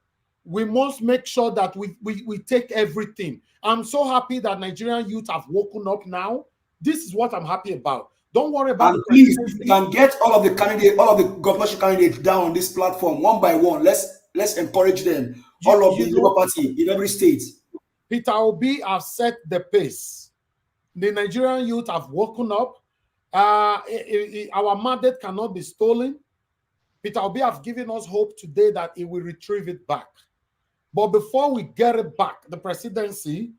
we must make sure that we take everything. I'm so happy that Nigerian youth have woken up now. This is what I'm happy about. Don't worry about and please, you can get all of the candidates, all of the governorship candidates down on this platform one by one. Let's encourage them. All of the Labour Party in every state. Peter Obi have set the pace. The Nigerian youth have woken up. Our mandate cannot be stolen. Peter Obi have given us hope today that he will retrieve it back. But before we get it back, the presidency,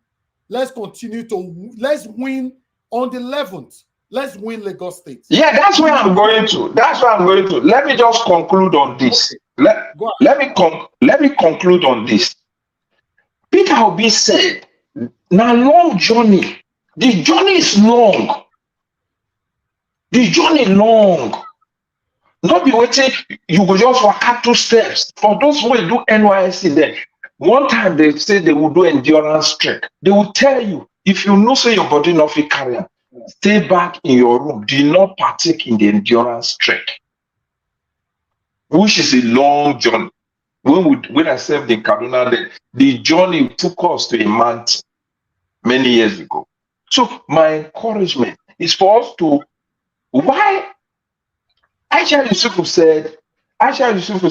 let's win on the 11th. Let's win Lagos State. Yeah, that's where I'm going to. That's where I'm going to. Let me just conclude on this. Let me conclude on this. Peter Obi said, "Now long journey. The journey is long. The journey long. Not be waiting. You will just walk out 2 steps. For those who will do NYSC, then one time they say they will do endurance trek. They will tell you if you know say your body not fit carry, stay back in your room. Do not partake in the endurance trek, which is a long journey. When I served in Kaduna, the journey took us to a mountain many years ago. So my encouragement is for us to, why Aisha Yusufu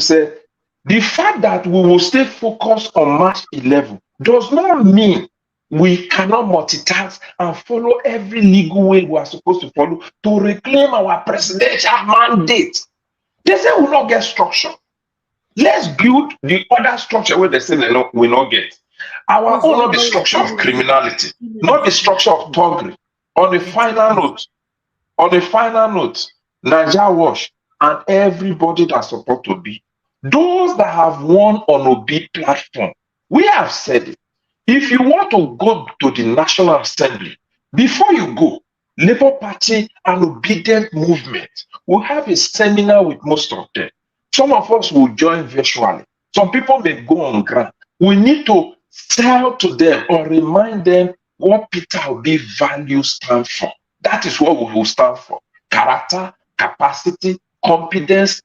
said, the fact that we will stay focused on March 11 does not mean we cannot multitask and follow every legal way we are supposed to follow to reclaim our presidential mandate. They say we will not get structure. Let's build the other structure where they say they will not get. Our own, not the structure of criminality, not the structure of thuggery. On the final note, NAIJA Wash and everybody that's supposed to be, those that have won on OB platform, we have said it. If you want to go to the National Assembly, before you go, Labour Party and obedient movement. We'll have a seminar with most of them. Some of us will join virtually. Some people may go on ground. We need to sell to them or remind them what Peter Obi values stand for. That is what we will stand for. Character, capacity, competence,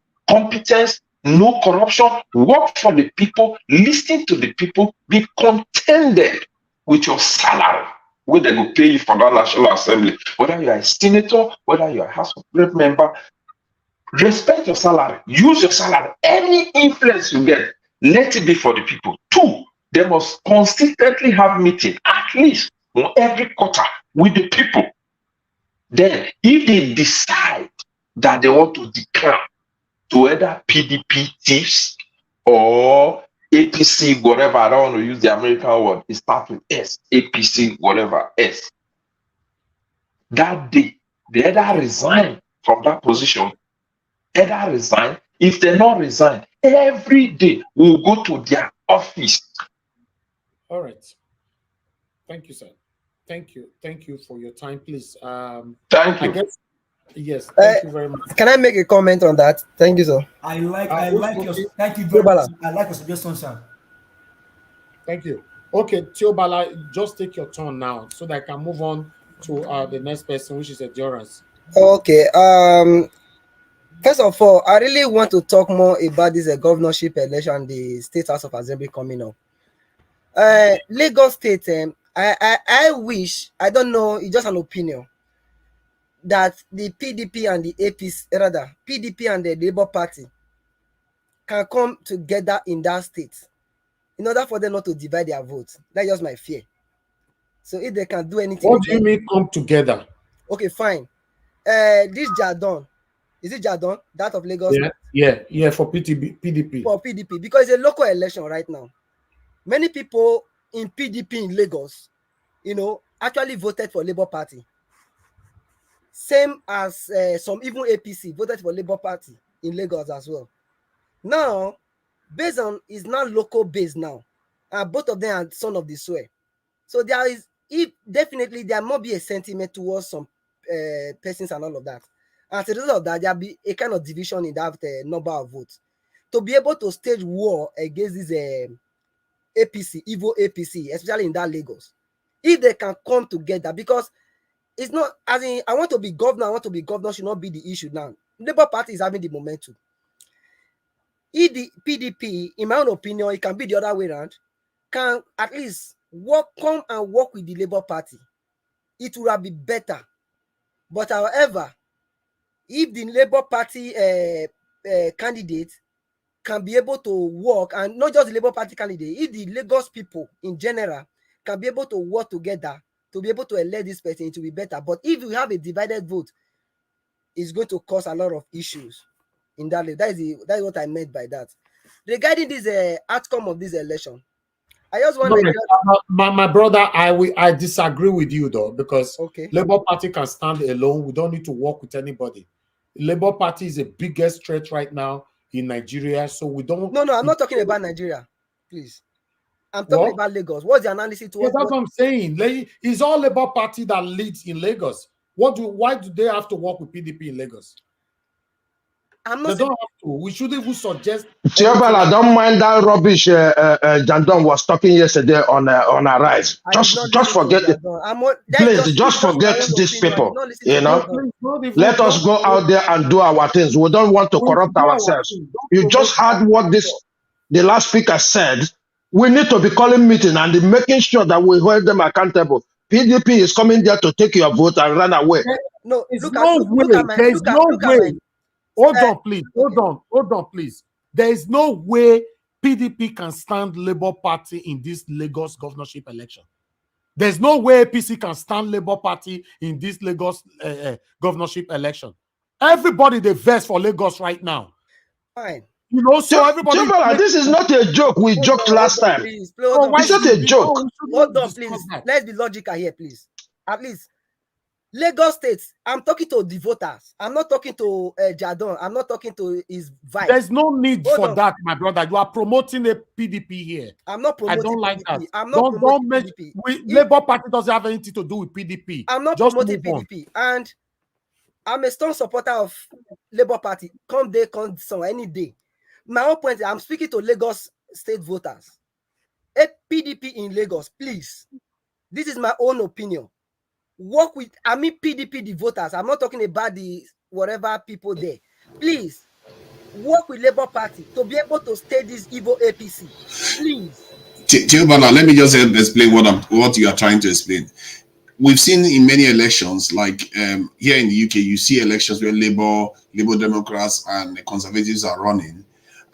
no corruption, work for the people, listen to the people, be contented with your salary, where they will pay you for the National Assembly. Whether you are a senator, whether you are a House of Rep member, respect your salary, use your salary. Any influence you get, let it be for the people. 2, they must consistently have meetings, at least every quarter, with the people. Then, if they decide that they want to declare to either PDP thieves or APC, whatever, I don't want to use the American word, it starts with S, APC, whatever, S. That day, they either resign from that position, either resign. If they not resign, every day we'll go to their office. All right. Thank you, sir. Thank you. Thank you for your time, please. Thank you. I guess, yes, thank you very much. Can I make a comment on that? Thank you, sir. I like your, thank you very much. I like your suggestion, sir. Thank you. Okay, Teobala, just take your turn now so that I can move on to the next person, which is Endurance. Okay. First of all, I really want to talk more about this governorship election, the State House of Assembly coming up. Lagos State, I wish, I don't know, it's just an opinion, that the PDP and the APC, rather, PDP and the Labour Party can come together in that state in order for them not to divide their votes. That's just my fear. So if they can do anything... What do you mean come together? Okay, fine. This Jadon, is it Jadon? That of Lagos? Yeah, for PDP. For PDP, because it's a local election right now. Many people in PDP in Lagos, actually voted for Labour Party. Same as some even APC voted for Labour Party in Lagos as well. Now, based on, is now local based now. And both of them are son of the soil. So there is, definitely there must be a sentiment towards some persons and all of that. As a result of that, there'll be a kind of division in that number of votes. To be able to stage war against this APC, evil APC, especially in that Lagos, if they can come together, because it's not, as in, I want to be governor should not be the issue now. Labour Party is having the momentum. If the PDP, in my own opinion, it can be the other way around, can at least come and work with the Labour Party, it would have been better. But however, if the Labour Party candidate can be able to work, and not just the Labour Party candidate, if the Lagos people in general can be able to work together to be able to elect this person, it will be better. But if we have a divided vote, it's going to cause a lot of issues in that. That is what I meant by that. Regarding this outcome of this election, I just want to... My brother, I disagree with you though, because okay, Labour Party can stand alone. We don't need to work with anybody. Labour Party is the biggest threat right now in Nigeria, so we don't... No, I'm not talking about Nigeria, please. I'm talking about Lagos. What's the analysis towards... That's what I'm saying. It's all Labour Party that leads in Lagos. Why do they have to work with PDP in Lagos? They don't have to. We should even suggest... Teobala, don't mind that rubbish Jandon was talking yesterday on Arise. Just forget it. Please, just forget these people. Let us go out there and do our things. We don't want to corrupt ourselves. You just heard what the last speaker said. We need to be calling meeting and making sure that we hold them accountable. PDP is coming there to take your vote and run away. No, There's no way. Hold on, please. Hold on, please. There is no way PDP can stand Labour Party in this Lagos governorship election. There's no way APC can stand Labour Party in this Lagos governorship election. Everybody they vex for Lagos right now. Fine. So everybody... Teobala, this is not a joke. We joked last time. Please, it's not a joke. Hold on, please. Let's be logical here, please. At least, Lagos State, I'm talking to the voters. I'm not talking to Jadon. I'm not talking to his vice. There's no need for that, my brother. You are promoting a PDP here. I'm not promoting I don't like PDP. that. I'm not promoting PDP. Labour Party doesn't have anything to do with PDP. I'm not Just promoting move on. PDP. And I'm a strong supporter of Labour Party. Come day, come some any day. My own point is I'm speaking to Lagos State voters. A PDP in Lagos, please. This is my own opinion. Work with, I mean PDP, the voters. I'm not talking about the whatever people there. Please, work with Labour Party to be able to stay this evil APC. Please. Chilbala, let me just explain what you are trying to explain. We've seen in many elections, like here in the UK, you see elections where Labour Democrats, and the Conservatives are running,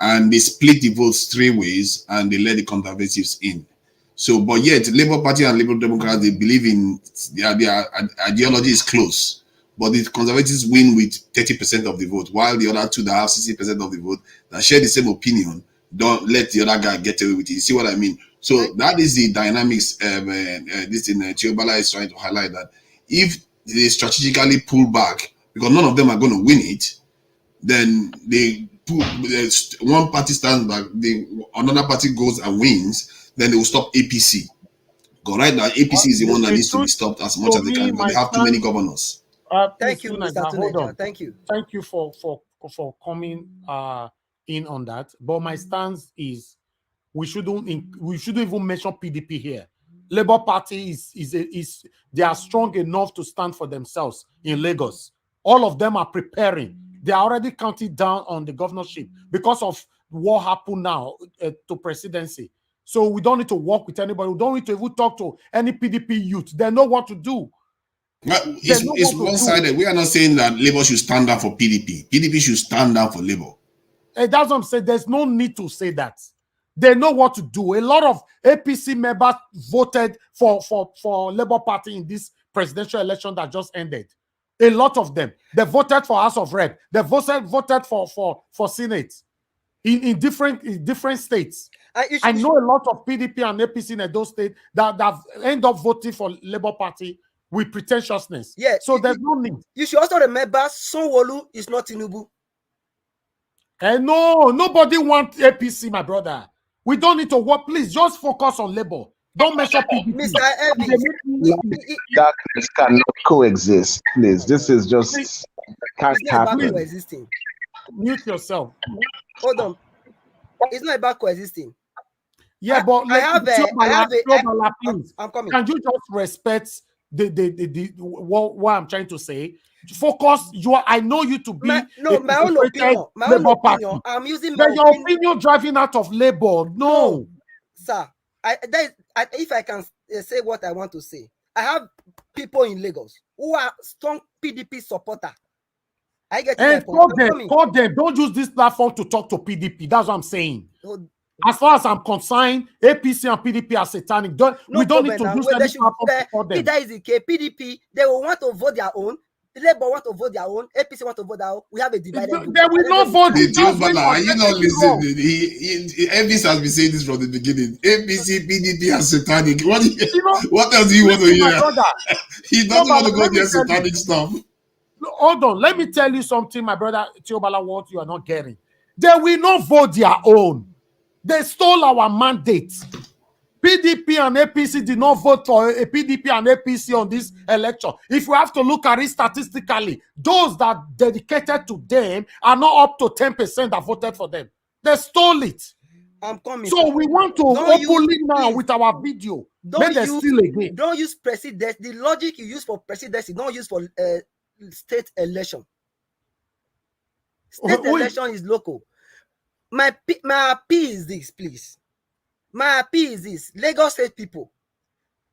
and they split the votes 3 ways, and they let the Conservatives in. So, but yet, the Labour Party and Labour Democrats, they believe in their ideology is close, but the Conservatives win with 30% of the vote, while the other two that have 60% of the vote that share the same opinion don't let the other guy get away with it. You see what I mean? So that is the dynamics. This in Chiobala is trying to highlight that if they strategically pull back, because none of them are going to win it, then they pull. One party stands back, another party goes and wins. Then they will stop APC. Because right now, APC is the one that needs to be stopped as much as they can, but they have too many governors. Thank you, Mr. Tuneja. Thank you. Thank you for coming in on that. But my stance is we shouldn't even mention PDP here. Labour Party they are strong enough to stand for themselves in Lagos. All of them are preparing. They are already counting down on the governorship because of what happened now to presidency. So we don't need to work with anybody. We don't need to even talk to any PDP youth. They know what to do. It's one-sided. We are not saying that Labour should stand up for PDP. PDP should stand up for Labour. That's what I'm saying. There's no need to say that. They know what to do. A lot of APC members voted for Labour Party in this presidential election that just ended. A lot of them. They voted for House of Rep. They voted for Senate in different states. I know a lot of PDP and APC in those states that end up voting for Labour Party with pretentiousness. Yeah. So there's no need. You should also remember Sanwo-Olu is not Tinubu. No, nobody wants APC, my brother. We don't need to work. Please just focus on Labour. Don't measure PDP. Mr. Evans. Darkness cannot coexist. Please, this is just can't happen. Coexisting. Mute yourself. Hold on. It's not about coexisting. Yeah, but I'm coming. Can you just respect what I'm trying to say? Focus. I know you to be my own opinion. I'm using my your opinion driving out of Labour. No, sir. If I can say what I want to say, I have people in Lagos who are strong PDP supporter. I get it. Call them. Don't use this platform to talk to PDP. That's what I'm saying. As far as I'm concerned, APC and PDP are satanic. We don't need to use any platform to call them. If that is the case, PDP, they will want to vote their own. Labour want to vote their own. APC want to vote their own. We have a divided group. They will not vote. Are you not listening? Elvis has been saying this from the beginning. APC, PDP are satanic. What else do you want to hear? He doesn't want to go there satanic stuff. Hold on. Let me tell you something, my brother Tiobala, what you are not getting. They will not vote their own. They stole our mandate. PDP and APC did not vote for a PDP and APC on this election. If we have to look at it statistically, those that dedicated to them are not up to 10% that voted for them. They stole it. I'm coming. So we want to openly now with our video. Then they steal again. Don't use presidency. The logic you use for presidency, don't use for state election. State election is local. My appeal is this, please. My appeal is this: Lagos State people,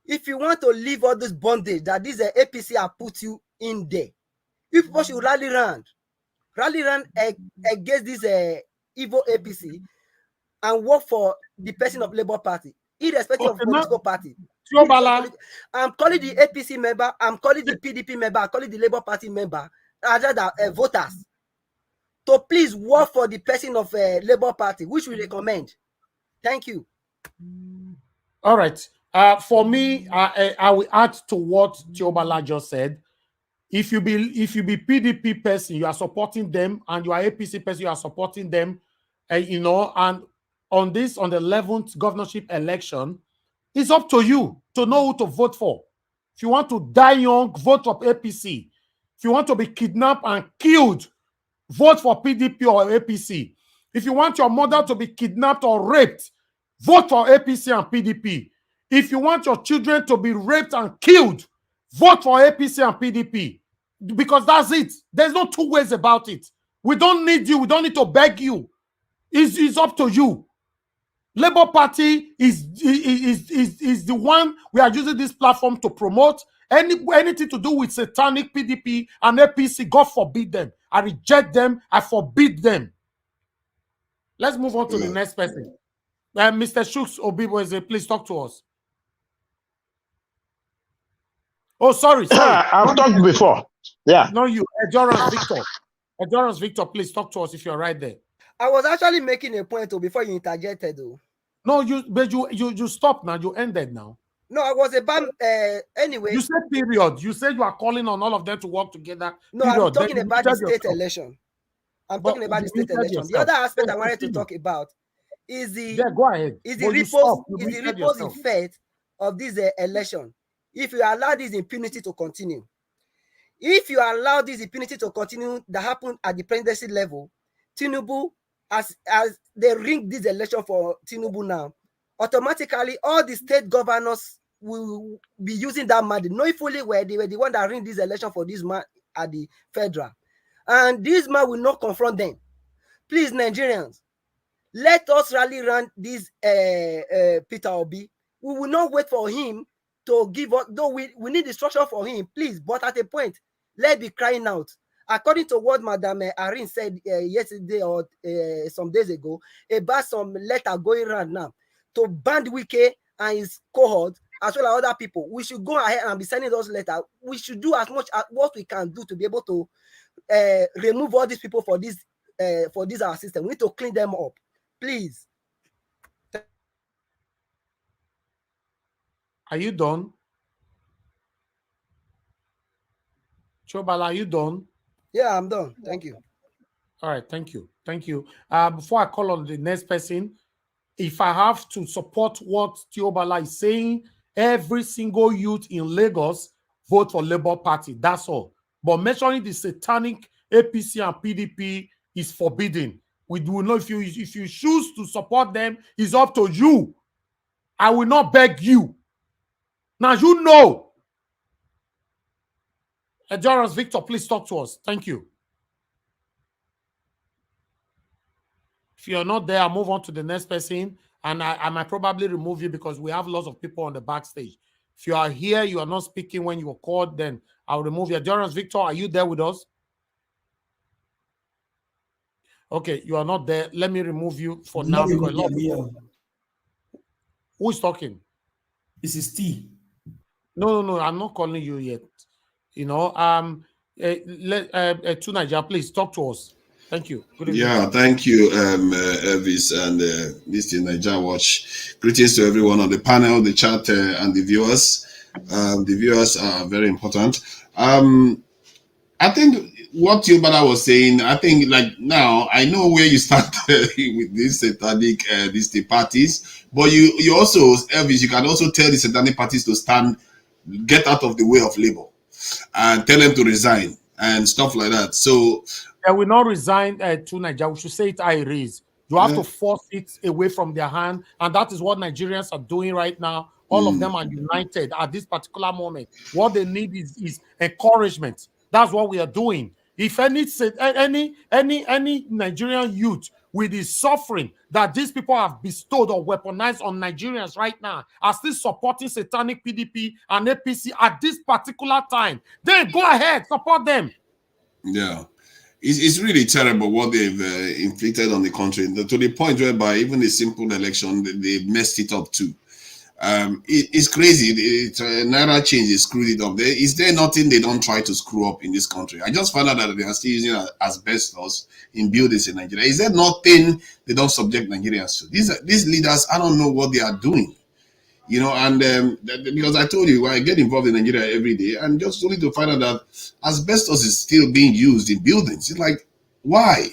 if you want to leave all this bondage that this APC have put you in there, you people should rally around against this evil APC and work for the person of Labour Party, irrespective of political party. I'm calling the APC member, I'm calling the PDP member, I'm calling the Labour Party member, rather than voters, to please work for the person of Labour Party, which we recommend. Thank you. All right. For me, I will add to what Tiobala just said. if you be PDP person, you are supporting them, and you are APC person, you are supporting them, you know, and on the 11th governorship election, it's up to you to know who to vote for. If you want to die young, vote for APC. If you want to be kidnapped and killed, vote for PDP or APC. If you want your mother to be kidnapped or raped, vote for APC and PDP. If you want your children to be raped and killed, vote for APC and PDP. Because that's it. There's no two ways about it. We don't need you. We don't need to beg you. It's up to you. Labour Party is the one we are using this platform to promote. Anything to do with satanic PDP and APC, God forbid them. I reject them. I forbid them. Let's move on to the next person. Mr. Shooks Obiboeze, please talk to us. Oh, sorry. I've talked before. Yeah. No, you. Endurance Victor. Endurance Victor, please talk to us if you're right there. I was actually making a point before you interjected though. No, you stopped now. You ended now. No, I was about anyway. You said period. You said you are calling on all of them to work together. No, period. I'm talking about the state election. I'm talking about the state election. The other aspect I wanted to talk about is the go ahead. Is the repose effect of this election. If you allow this impunity to continue, if you allow this impunity to continue that happened at the presidency level, Tinubu, as they ring this election for Tinubu now, automatically all the state governors will be using that money, knowing fully where they were the one that ring this election for this man at the federal. And this man will not confront them. Please, Nigerians, let us rally around this Peter Obi. We will not wait for him to give us, though we need instruction for him, please. But at a point, let's be crying out. According to what Madam Arin said yesterday or some days ago, about some letter going around now to ban Wike and his cohort, as well as other people, we should go ahead and be sending those letters. We should do as much as what we can do to be able to remove all these people for this our system. We need to clean them up, please. Are you done? Chobala, are you done? Yeah, I'm done. Thank you. All right, thank you. Thank you. Before I call on the next person, if I have to support what Tiobala is saying, every single youth in Lagos vote for Labour Party. That's all. But mentioning the satanic APC and PDP is forbidden. We do know if you choose to support them, it's up to you. I will not beg you. Now you know. Endurance Victor, please talk to us. Thank you. If you're not there, I'll move on to the next person. And I might probably remove you because we have lots of people on the backstage. If you are here, you are not speaking when you were called, then I'll remove you. Endurance Victor, are you there with us? Okay, you are not there. Let me remove you for now. Because who is talking? This is T. No, I'm not calling you yet. You know, to Nigeria, please talk to us. Thank you. Good evening. Yeah, thank you, Elvis, and this is NAIJA Watch. Greetings to everyone on the panel, the chat, and the viewers. The viewers are very important. I think what Yobala was saying, I think like now, I know where you start with this satanic, these parties, but you also, Elvis, you can also tell the satanic parties to stand, get out of the way of labor and tell them to resign and stuff like that. So they will not resign to Nigeria. We should say it I raise. You have to force it away from their hand, and that is what Nigerians are doing right now. All of them are united at this particular moment. What they need is encouragement. That's what we are doing. If any Nigerian youth with the suffering that these people have bestowed or weaponized on Nigerians right now are still supporting satanic PDP and APC at this particular time, then go ahead, support them. Yeah. It's really terrible what they've inflicted on the country, to the point whereby even a simple election, they messed it up too. It's crazy. Naira change is screwed it up. Is there nothing they don't try to screw up in this country? I just found out that they are still using asbestos in buildings in Nigeria. Is there nothing they don't subject Nigerians to? These leaders, I don't know what they are doing. You know, and because I told you, I get involved in Nigeria every day, and just only to find out that asbestos is still being used in buildings. It's like, why?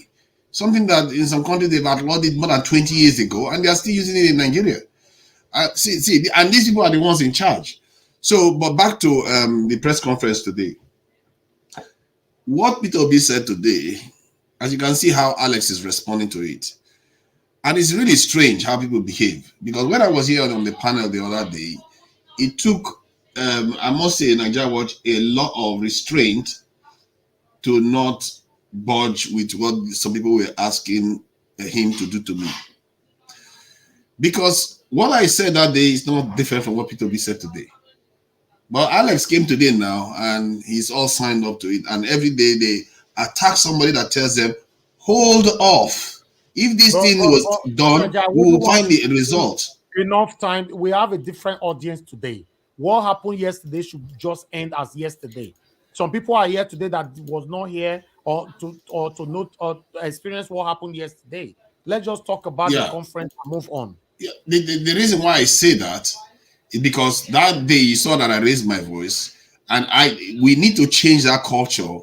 Something that in some countries they've outlawed it more than 20 years ago, and they are still using it in Nigeria. See, and these people are the ones in charge. So, but back to the press conference today. What Peter Obi said today, as you can see how Alex is responding to it. And it's really strange how people behave. Because when I was here on the panel the other day, it took, I must say, Nigeria Watch, a lot of restraint to not budge with what some people were asking him to do to me. Because what I said that day is not different from what Peter Obi said today. But Alex came today now, and he's all signed up to it. And every day they attack somebody that tells them, hold off. If this thing was done, we will find the result. Enough time. We have a different audience today. What happened yesterday should just end as yesterday. Some people are here today that was not here or to note or experience what happened yesterday. Let's just talk about the conference and move on. Yeah, the reason why I say that is because that day you saw that I raised my voice, and we need to change that culture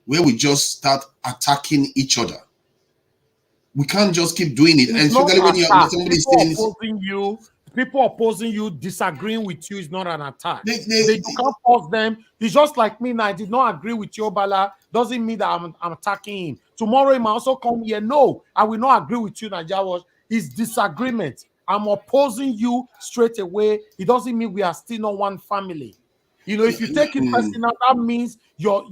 where we just start attacking each other. We can't just keep doing it. And especially when you have somebody saying opposing you, people opposing you, disagreeing with you is not an attack. You can't force them. It's just like me now. I did not agree with you, Bala. Doesn't mean that I'm attacking him. Tomorrow he might also come here. No, I will not agree with you, Nigeria. It's disagreement. I'm opposing you straight away. It doesn't mean we are still not one family. You know, if you take it personal, that means your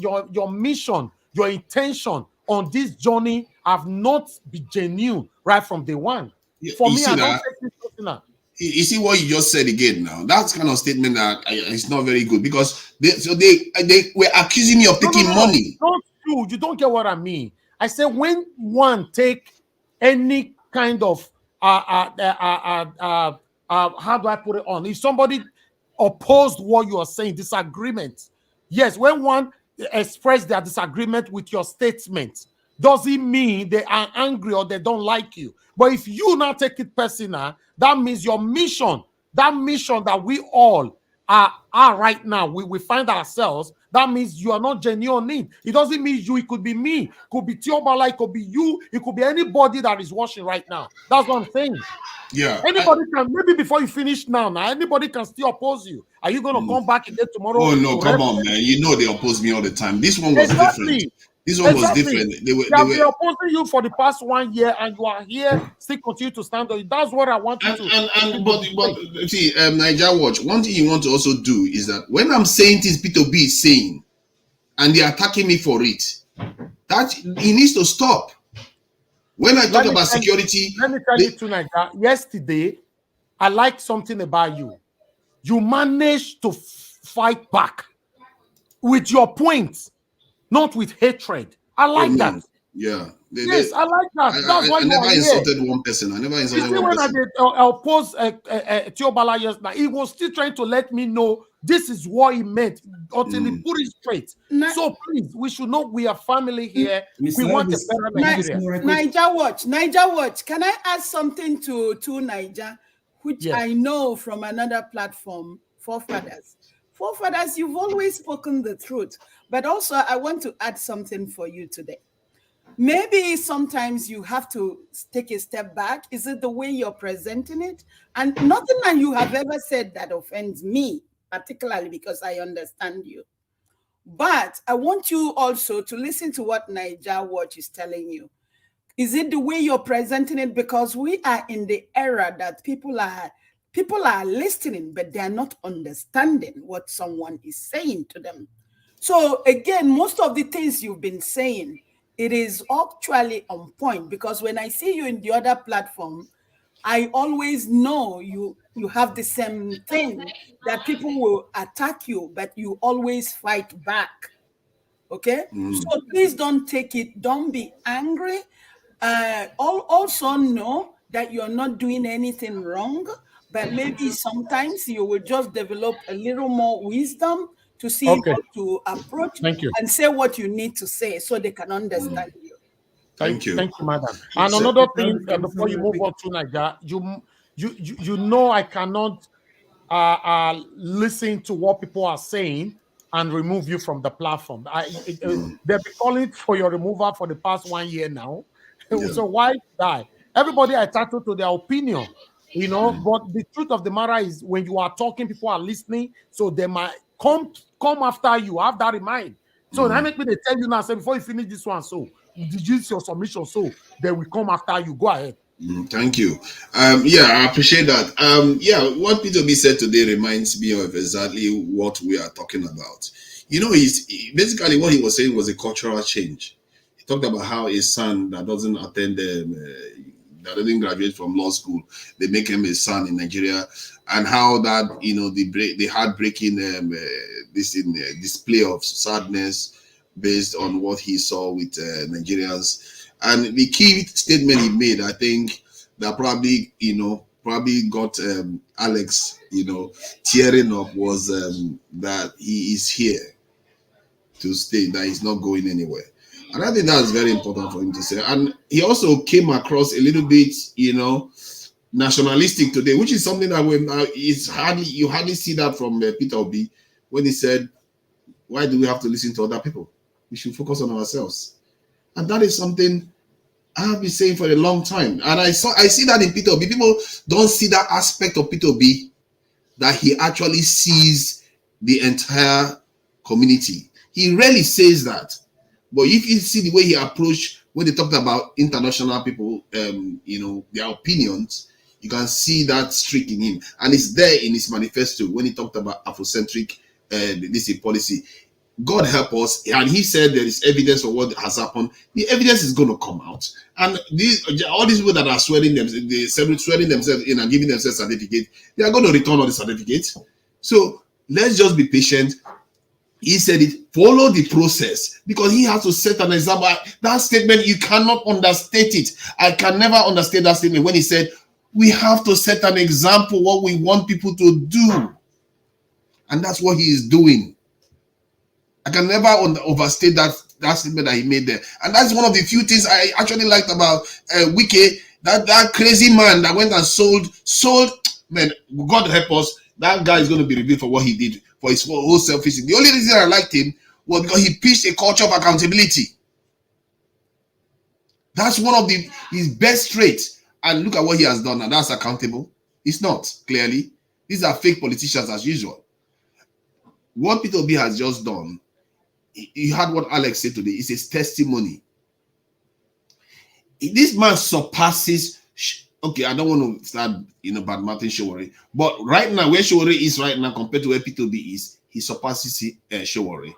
mission, your intention on this journey have not been genuine right from day one. For me, I don't take it personal. You see what you just said again now? That's kind of statement that is not very good, because they were accusing me of taking money. Not true. You don't get what I mean. I said when one take any kind of how do I put it on? If somebody opposed what you are saying, disagreement. Yes, when one express their disagreement with your statement, doesn't mean they are angry or they don't like you. But if you now take it personal, that means your mission, that mission that we all are right now, we find ourselves, that means you are not genuine. It doesn't mean you, it could be me, it could be Tiobala, it could be you, it could be anybody that is watching right now. That's what I'm saying. Yeah. Anybody can, maybe before you finish now, anybody can still oppose you. Are you going to come back again tomorrow? Oh, no, come on, man. You know they oppose me all the time. This one was different. This one was different. They have been opposing you for the past 1 year, and you are here, still continue to stand on it. That's what I want you to. But see, Nigeria Watch, one thing you want to also do is that when I'm saying things Peter B is saying, and they're attacking me for it, that he needs to stop. When I talk about security, let me tell you tonight, yesterday, I like something about you. You managed to fight back with your points, not with hatred. I like that. Yeah. Yes, I like that. That's why I never insulted one person. I never insulted one person. When I opposed Tiobala yesterday, he was still trying to let me know this is what he meant until he put it straight. So please, we should know we are family here. We want a better Nigeria. Nigeria Watch. Can I add something to Nigeria, which I know from another platform, Forefathers? Forefathers, you've always spoken the truth, but also I want to add something for you today. Maybe sometimes you have to take a step back. Is it the way you're presenting it? And nothing that you have ever said that offends me, particularly because I understand you. But I want you also to listen to what Nigeria Watch is telling you. Is it the way you're presenting it? Because we are in the era that people are listening, but they are not understanding what someone is saying to them. So again, most of the things you've been saying, it is actually on point, because when I see you in the other platform, I always know you have the same thing, that people will attack you, but you always fight back. Okay? So please don't take it, don't be angry. Also know that you're not doing anything wrong, but maybe sometimes you will just develop a little more wisdom to see how to approach and say what you need to say so they can understand you. Thank you. Thank you, madam. And another thing, before you move on to Nigeria, you know I cannot listen to what people are saying and remove you from the platform. They've been calling for your removal for the past 1 year now. Yeah. So why die? Everybody are entitled to their opinion, you know. But the truth of the matter is, when you are talking, people are listening, so they might come after you. Have that in mind. So that make me they tell you now, say before you finish this one, so did you use your submission? So they will come after you. Go ahead. Thank you. Yeah, I appreciate that. Yeah, what Peter B said today reminds me of exactly what we are talking about. You know, basically what he was saying was a cultural change. He talked about how a son that doesn't attend, that doesn't graduate from law school, they make him a son in Nigeria, and how that, you know, the heartbreaking display of sadness based on what he saw with Nigerians. And the key statement he made, I think, that probably, you know, got Alex, you know, tearing up was that he is here to stay, that he's not going anywhere. And I think that's very important for him to say. And he also came across a little bit, you know, nationalistic today, which is something that you hardly see that from Peter Obi, when he said, why do we have to listen to other people? We should focus on ourselves. And that is something I've been saying for a long time. And I see that in Peter Obi. People don't see that aspect of Peter Obi, that he actually sees the entire community. He rarely says that. But if you see the way he approached when they talked about international people, you know, their opinions, you can see that streak in him. And it's there in his manifesto when he talked about Afrocentric this policy. God help us. And he said there is evidence for what has happened. The evidence is going to come out. And all these people that are swearing themselves in and giving themselves certificates, they are going to return all the certificates. So let's just be patient. He said it, follow the process, because he has to set an example. That statement, you cannot understate it. I can never understate that statement when he said, we have to set an example what we want people to do. And that's what he is doing. I can never overstate that statement that he made there. And that's one of the few things I actually liked about Wike, that crazy man that went and sold, man, God help us, that guy is going to be revealed for what he did, for his whole selfishness. The only reason I liked him was because he pitched a culture of accountability. That's one of his best traits. And look at what he has done, and that's accountable. It's not, clearly. These are fake politicians as usual. What Peter Obi has just done, you heard what Alex said today, it's his testimony. This man surpasses, okay, I don't want to start, you know, bad Martin Showore, but right now, where Showore is right now compared to where Peter Obi is, he surpasses Showore.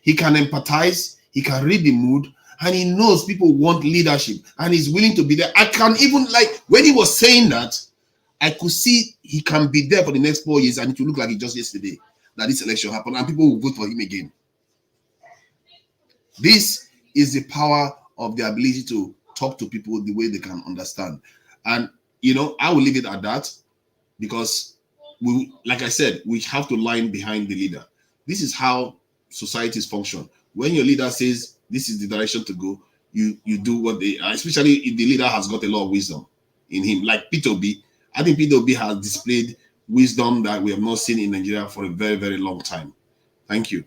He can empathize, he can read the mood, and he knows people want leadership, and he's willing to be there. I can even, like, when he was saying that, I could see he can be there for the next 4 years, and it will look like it just yesterday that this election happened, and people will vote for him again. This is the power of the ability to talk to people the way they can understand. And, you know, I will leave it at that, because we, like I said, we have to line behind the leader. This is how societies function. When your leader says this is the direction to go, you do what they, especially if the leader has got a lot of wisdom in him. Like Peter Obi, I think Peter Obi has displayed wisdom that we have not seen in Nigeria for a very, very long time. Thank you.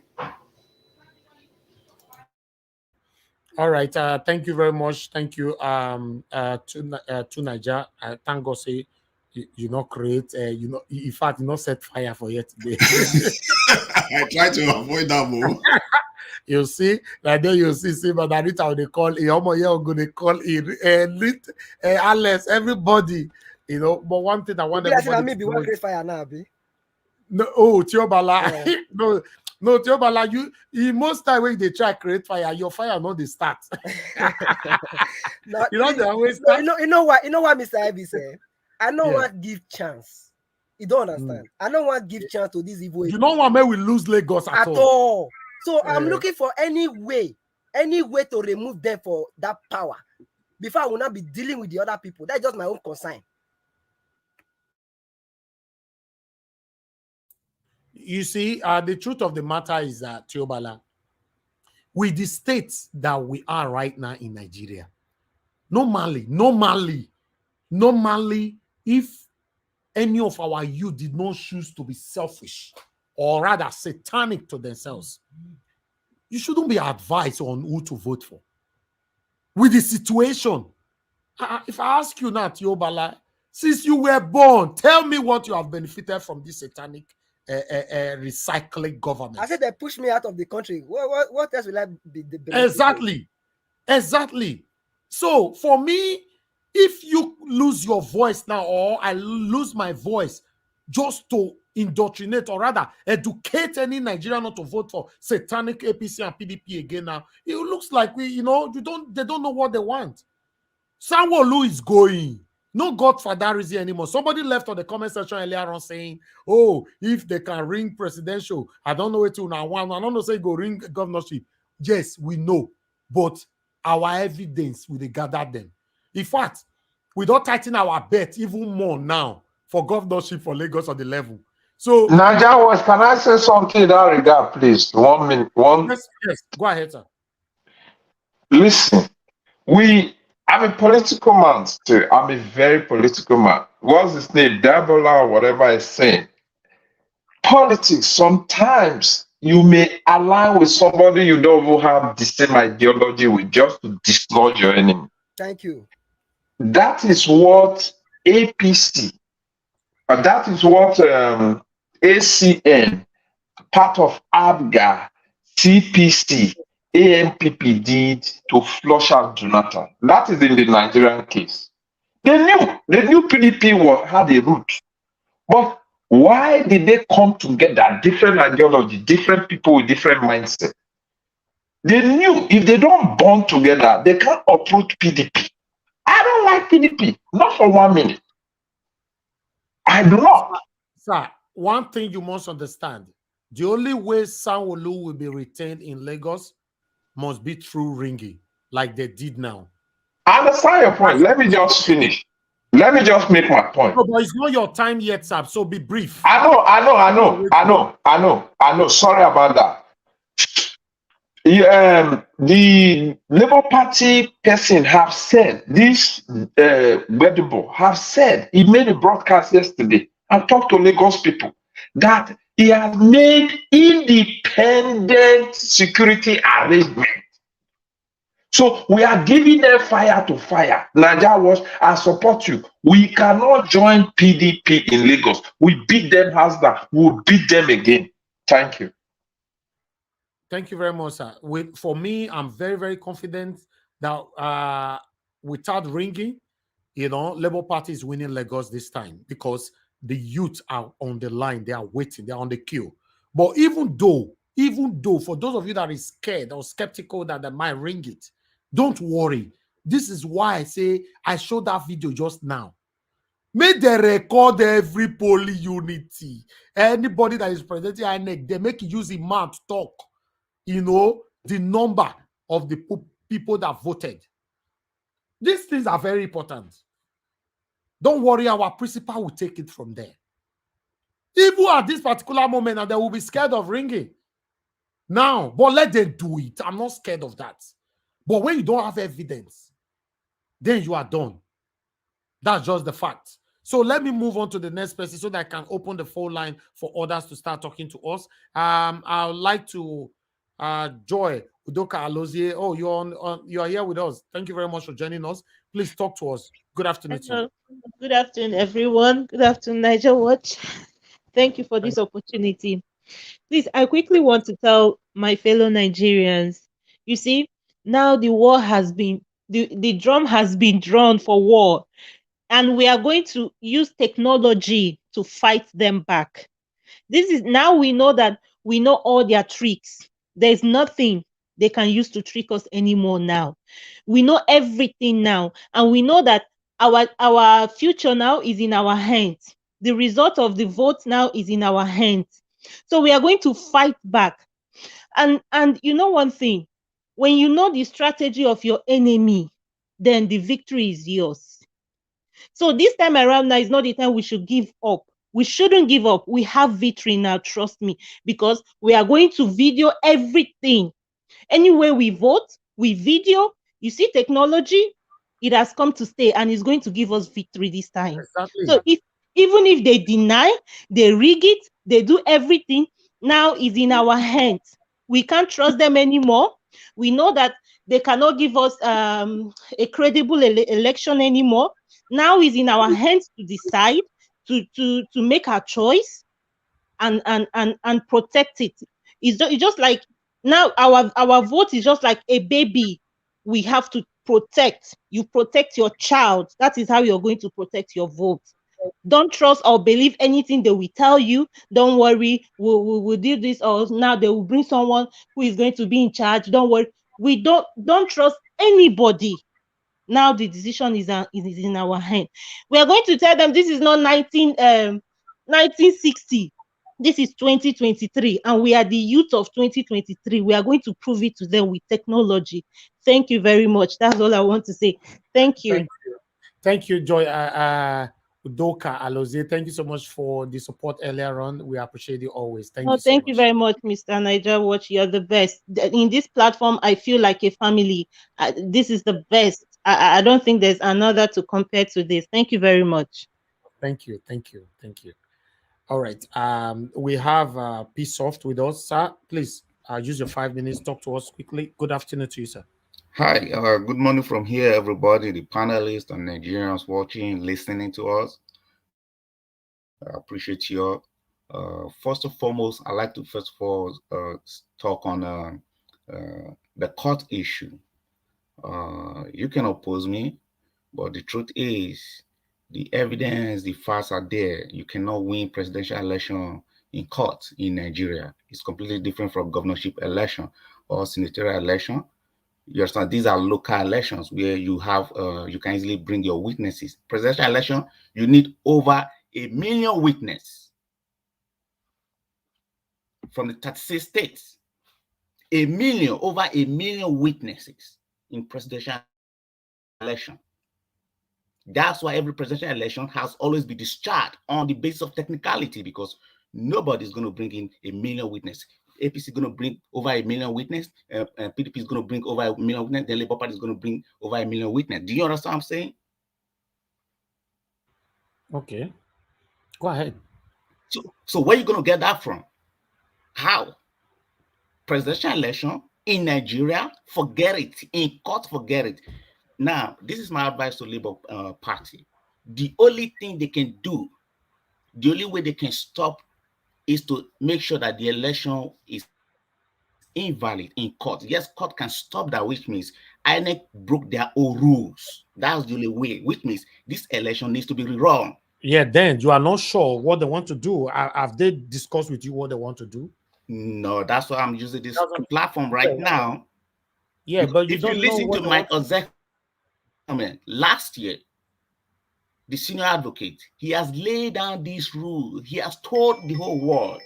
All right. Thank you very much. Thank you. To NAIJA. Thank God, say you not create. You know, in fact, you not set fire for yet today. I try to avoid that more. You see, like then you see, but that it how they call it. I'm gonna call it. Alex, everybody. You know, but one thing I want everybody to know. Be fire now, be. No, oh, Tiobala. No, Tiobala, you most time when they try to create fire, your fire not the start. No, you know they always start. You know what, Mr. Ivy said? I don't want give chance. You don't understand. I don't want give chance to this evil. You don't want me we lose Lagos at all. So I'm looking for any way to remove them for that power before I will not be dealing with the other people. That's just my own concern. You see, the truth of the matter is that, Tiobala, with the states that we are right now in Nigeria, normally, if any of our youth did not choose to be selfish or rather satanic to themselves, you shouldn't be advised on who to vote for. With the situation, if I ask you now, Tiobala, since you were born, tell me what you have benefited from this satanic recycling government. I said they pushed me out of the country. What else will I be? Exactly. So for me, if you lose your voice now, or I lose my voice just to indoctrinate or rather educate any Nigerian not to vote for satanic APC and PDP again now, it looks like they don't know what they want. Sanwo-Olu is going. No godfatherism anymore. Somebody left on the comment section earlier on saying, oh, if they can ring presidential, I don't know it now. I don't know say go ring governorship. Yes, we know. But our evidence, we gather them. In fact, we don't tighten our bet even more now for governorship for Lagos on the level. So NAIJA, can I say something in that regard, please? 1 minute. Yes. Go ahead, sir. Listen, I'm a political man still. I'm a very political man. What's his name? Diaspora or whatever I say. Politics, sometimes you may align with somebody you don't even have the same ideology with just to dislodge your enemy. Thank you. That is what APC, that is what ACN, part of ABGA, CPC, AMPP did to flush out Jonathan. That is in the Nigerian case. They knew PDP had a root. But why did they come together? Different ideology, different people with different mindset. They knew if they don't bond together, they can't uproot PDP. I don't like PDP, not for 1 minute. I do not. Sir, one thing you must understand, the only way Sanwo-Olu will be retained in Lagos must be through ringing, like they did now. I understand your point. Let me just finish. Let me just make my point. No, but it's not your time yet, sir, so be brief. I know. Sorry about that. The Labour Party person have said, this Wedibo have said, he made a broadcast yesterday and talked to Lagos people that he has made independent security arrangement. So we are giving them fire to fire. NAIJA, I support you. We cannot join PDP in Lagos. We beat them hands down. We'll beat them again. Thank you. Thank you very much, sir. For me, I'm very, very confident that without ringing, Labour Party is winning Lagos this time because the youth are on the line. They are waiting. They are on the queue. But even though, for those of you that is scared or skeptical that they might ring it, don't worry. This is why I say I showed that video just now. May they record every poly unity. Anybody that is presenting INEC, they make use the mouth to talk. The number of the people that voted. These things are very important. Don't worry, our principal will take it from there. Even at this particular moment, and they will be scared of ringing. Now, but let them do it. I'm not scared of that. But when you don't have evidence, then you are done. That's just the fact. So let me move on to the next person so that I can open the phone line for others to start talking to us. I would like to Joy Udoka Alozie. Oh, you are here with us. Thank you very much for joining us. Please talk to us. Good afternoon. Hello. Good afternoon, everyone. Good afternoon, NAIJA Watch. Thank you for this opportunity. Please, I quickly want to tell my fellow Nigerians, you see, now the war has been, the drum has been drawn for war, and we are going to use technology to fight them back. This is now we know all their tricks. There's nothing they can use to trick us anymore now. We know everything now, and we know that our future now is in our hands. The result of the vote now is in our hands. So we are going to fight back. And you know one thing, when you know the strategy of your enemy, then the victory is yours. So this time around now is not the time we should give up. We shouldn't give up. We have victory now, trust me, because we are going to video everything. Anywhere we vote, we video. You see, technology, it has come to stay and it's going to give us victory this time. Exactly. So Even if they deny, they rig it, they do everything, now is in our hands. We can't trust them anymore. We know that they cannot give us a credible election anymore. Now is in our hands to decide, to make our choice and protect it. It's just like now our vote is just like a baby. We have to protect. You protect your child. That is how you're going to protect your vote. Don't trust or believe anything they will tell you. Don't worry, we'll do this, or now they will bring someone who is going to be in charge. Don't worry. We don't trust anybody. Now the decision is in our hand. We are going to tell them this is not 1960. This is 2023, and we are the youth of 2023. We are going to prove it to them with technology. Thank you very much. That's all I want to say. Thank you. Thank you, Joy. Udoka Alozie, thank you so much for the support earlier on. We appreciate you always. Thank you so thank much. you very much, Mr. NAIJA Watch. You're the best. In this platform, I feel like a family. This is the best. I don't think there's another to compare to this. Thank you very much. Thank you. All right. We have P-Soft with us, sir. Please use your 5 minutes. Talk to us quickly. Good afternoon to you, sir. Hi, good morning from here, everybody, the panelists and Nigerians watching, listening to us. I appreciate you all. First and foremost, I'd like to talk on the court issue. You can oppose me, but the truth is, the evidence, the facts are there. You cannot win presidential election in court in Nigeria. It's completely different from governorship election or senatorial election. You understand? These are local elections where you have you can easily bring your witnesses. Presidential election, you need over 1 million witnesses from the 36 states. Over 1 million witnesses in presidential election. That's why every presidential election has always been discharged on the basis of technicality, because nobody's going to bring in 1 million witnesses. APC is going to bring over 1 million witnesses. PDP is going to bring over 1 million witnesses. The Labour Party is going to bring over 1 million witnesses. Do you understand what I'm saying? Okay. Go ahead. So where are you going to get that from? How? Presidential election in Nigeria, forget it. In court, forget it. Now, this is my advice to Labour Party. The only thing they can do, the only way they can stop is to make sure that the election is invalid in court. Yes, court can stop that, which means INEC broke their own rules. That's the only way, which means this election needs to be rerun. Yeah, then you are not sure what they want to do. Have they discussed with you what they want to do? No, that's why I'm using this platform right now. Yeah, but if you listen to Mike Ozek, last year, the senior advocate, he has laid down these rules. He has told the whole world.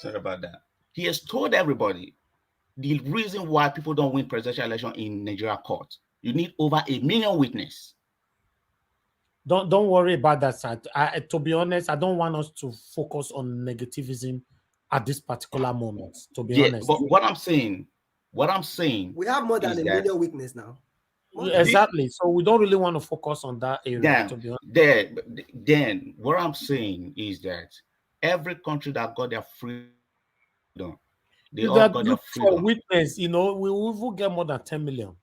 Sorry about that. He has told everybody the reason why people don't win presidential election in Nigeria court. You need over 1 million witnesses. Don't worry about that side. To be honest, I don't want us to focus on negativism at this particular moment. To be honest, but what I'm saying, we have more than 1 million witnesses now. Exactly. So we don't really want to focus on that area. To be honest. Then what I'm saying is that every country that got their freedom, they all got their freedom. Witness, we will get more than 10 million.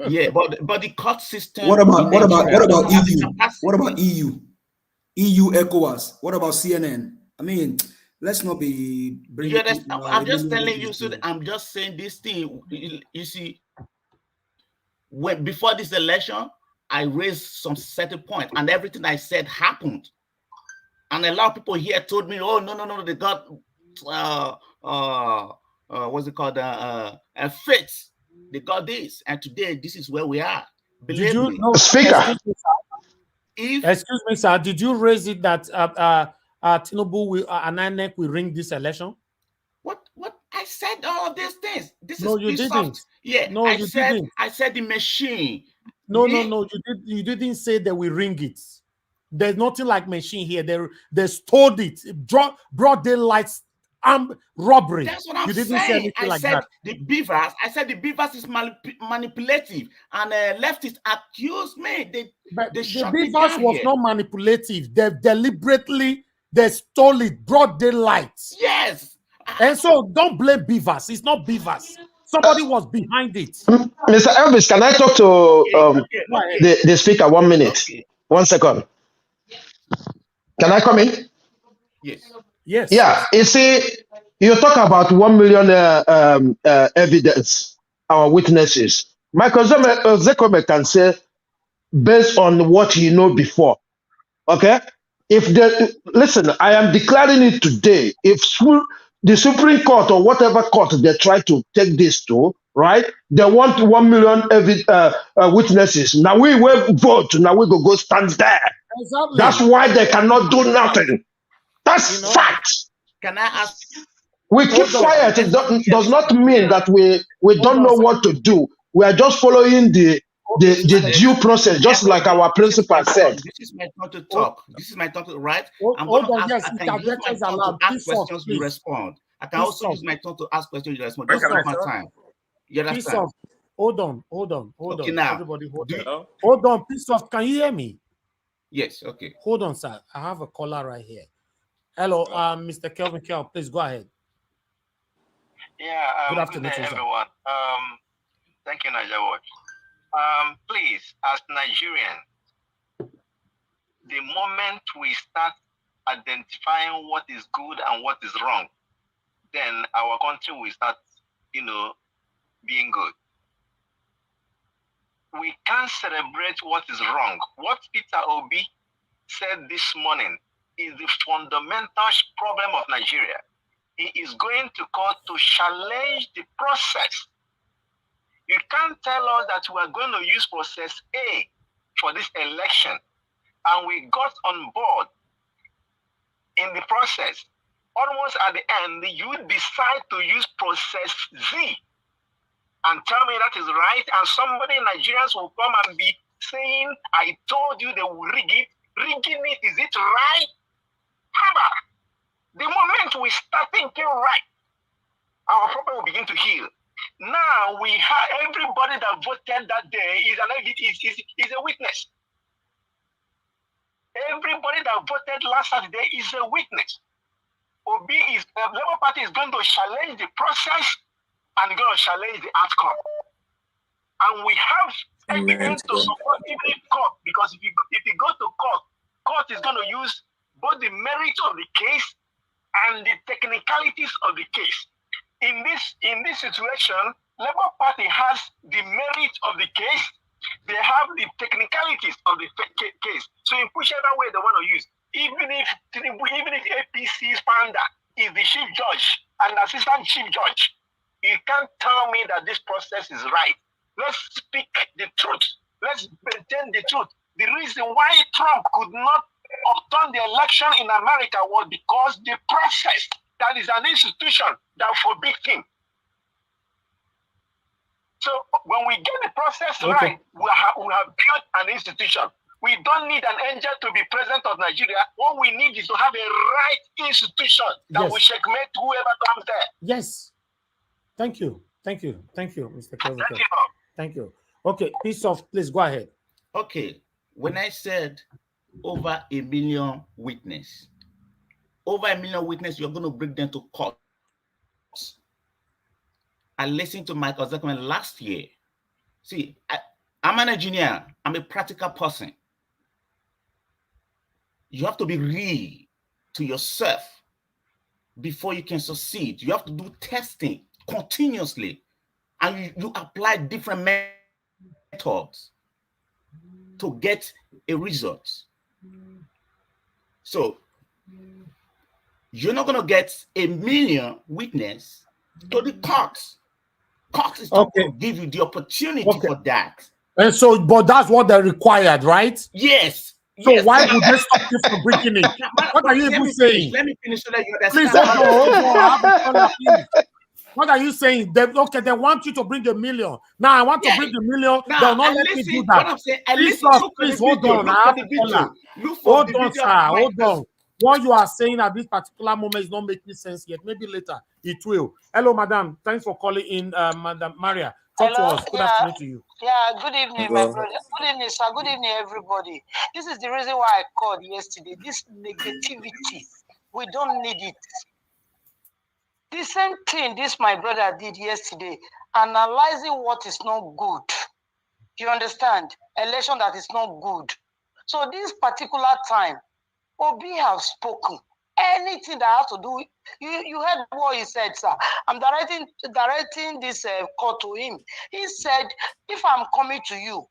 Yeah, but the court system. What about EU? What about EU? EU ECOWAS. What about CNN? I mean, let's not be. I'm just telling you. So I'm just saying this thing. You see, before this election, I raised some certain point, and everything I said happened. And a lot of people here told me, "Oh no, they got what's it called? Faith. They got this, and today this is where we are." Believe me. Speaker. Excuse me, sir. Did you raise it that Tinubu and INEC will ring this election? What? I said all of these things. You didn't. Yeah, no, you didn't. I said the machine. No, you didn't say that we ring it. There's nothing like machine here. They stole it. Broad daylight robbery. That's what I'm you didn't saying. say anything I like said that. the beavers. I said the beavers is manipulative, and leftists accused me. They shut me beavers down was here. not manipulative. They deliberately stole it, broad daylight. Yes. And so don't blame beavers. It's not beavers. Somebody was behind it. Mr. Elvis, can I talk to the speaker 1 minute? Okay. 1 second. Can I come in? Yes. Yes. Yeah. You see, you talk about 1 million evidence, our witnesses. Michael Zekome can say, based on what you know before. Okay? Listen, I am declaring it today. If the Supreme Court or whatever court they try to take this to, right? They want 1 million witnesses. Now we will vote. Now we go stand there. Exactly. That's why they cannot do nothing. That's fact. Can I ask? We keep quiet. It does not mean that we don't know what to do. We are just following the due process, just like our principal said. This is my turn to talk. This is my turn to right. I'm Hold going on. to ask. Yes, I can use my turn to ask questions. You respond. I can also use my turn to ask questions. You respond. Just take my time. You understand? Hold on. Okay, now. Everybody, hold on. Piece of. Can you hear me? Yes. Okay. Hold on, sir. I have a caller right here. Hello, Mr. Kelvin Kell. Please go ahead. Yeah. Good afternoon, everyone. Thank you, NIGERIAN Watch. Please, as Nigerian, the moment we start identifying what is good and what is wrong, then our country will start, being good. We can't celebrate what is wrong. What Peter Obi said this morning is the fundamental problem of Nigeria. He is going to court to challenge the process. You can't tell us that we are going to use process A for this election, and we got on board in the process. Almost at the end, you decide to use process Z and tell me that is right, and somebody, Nigerians, will come and be saying, I told you they will rig it. Rigging it, is it right? However, the moment we start thinking right, our problem will begin to heal. Now we have everybody that voted that day is a witness. Everybody that voted last Saturday is a witness. Labour Party is going to challenge the process and going to challenge the outcome. And we have evidence to support even court, because if you go to court, court is going to use both the merits of the case and the technicalities of the case. In this situation, Labour Party has the merit of the case, they have the technicalities of the case. So in whichever way they want to use, even if APC's founder is the chief judge and assistant chief judge, you can't tell me that this process is right. Let's speak the truth. Let's maintain the truth. The reason why Trump could not overturn the election in America was because the process, that is an institution that forbids him. So when we get the process right, we have built an institution. We don't need an angel to be president of Nigeria. What we need is to have a right institution that will checkmate whoever comes there. Yes. Thank you, Mr. Kelvin. Thank you. Okay, piece of, please go ahead. Okay, when I said over 1 million witnesses, you're going to bring them to court. I listened to Michael Zekome last year. See, I'm an engineer. I'm a practical person. You have to be real to yourself before you can succeed. You have to do testing continuously, and you apply different methods to get a result. So you're not going to get 1 million witnesses to the courts. Court is going to give you the opportunity for that. And so, but that's what they required, right? Yes. So why would they stop you from breaking it? What are you even saying? Let me finish so that you understand. Please, hold on. What are you saying? They want you to bring 1 million. Now I want to bring 1 million. They'll not let me do that. What I'm saying, please hold on. Hold on, sir. Hold on. what you are saying at this particular moment is not making sense yet. Maybe later it will. Hello, madam. Thanks for calling in, Madam Maria. Talk to us. Good afternoon to you. Yeah, good evening, my brother. Good evening, sir. Good evening, everybody. This is the reason why I called yesterday. This negativity, we don't need it. The same thing this my brother did yesterday, analyzing what is not good. You understand? Election that is not good. So this particular time, Obi have spoken. Anything that has to do, you heard what he said, sir. I'm directing this call to him. He said, if I'm coming to you,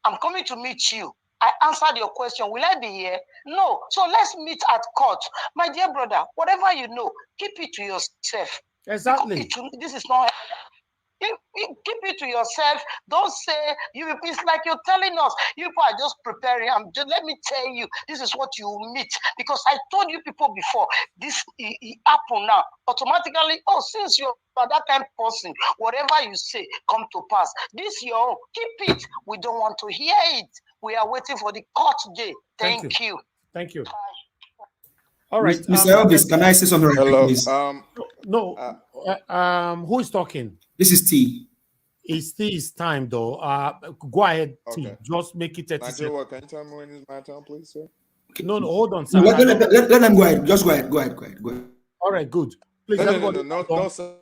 I'm coming to meet you. I answered your question. Will I be here? No. So let's meet at court. My dear brother, whatever you know, keep it to yourself. Exactly. This is not... You keep it to yourself. Don't say you. It's like you're telling us. You people are just preparing. Let me tell you, this is what you will meet. Because I told you people before, this it happen now. Automatically, oh, since you're that kind of person, whatever you say come to pass. This your own. Keep it. We don't want to hear it. We are waiting for the court day. Thank you. Thank you. All right, Mr. Elvis, can I say something right now, please? Who is talking? This is T. It's T's time, though. Go ahead, T. Okay. Just make it 30 seconds. Can you tell me when it's my turn, please, sir? No, hold on, sir. Let them go ahead. Just go ahead. Go ahead. All right, good. Please, no, sir.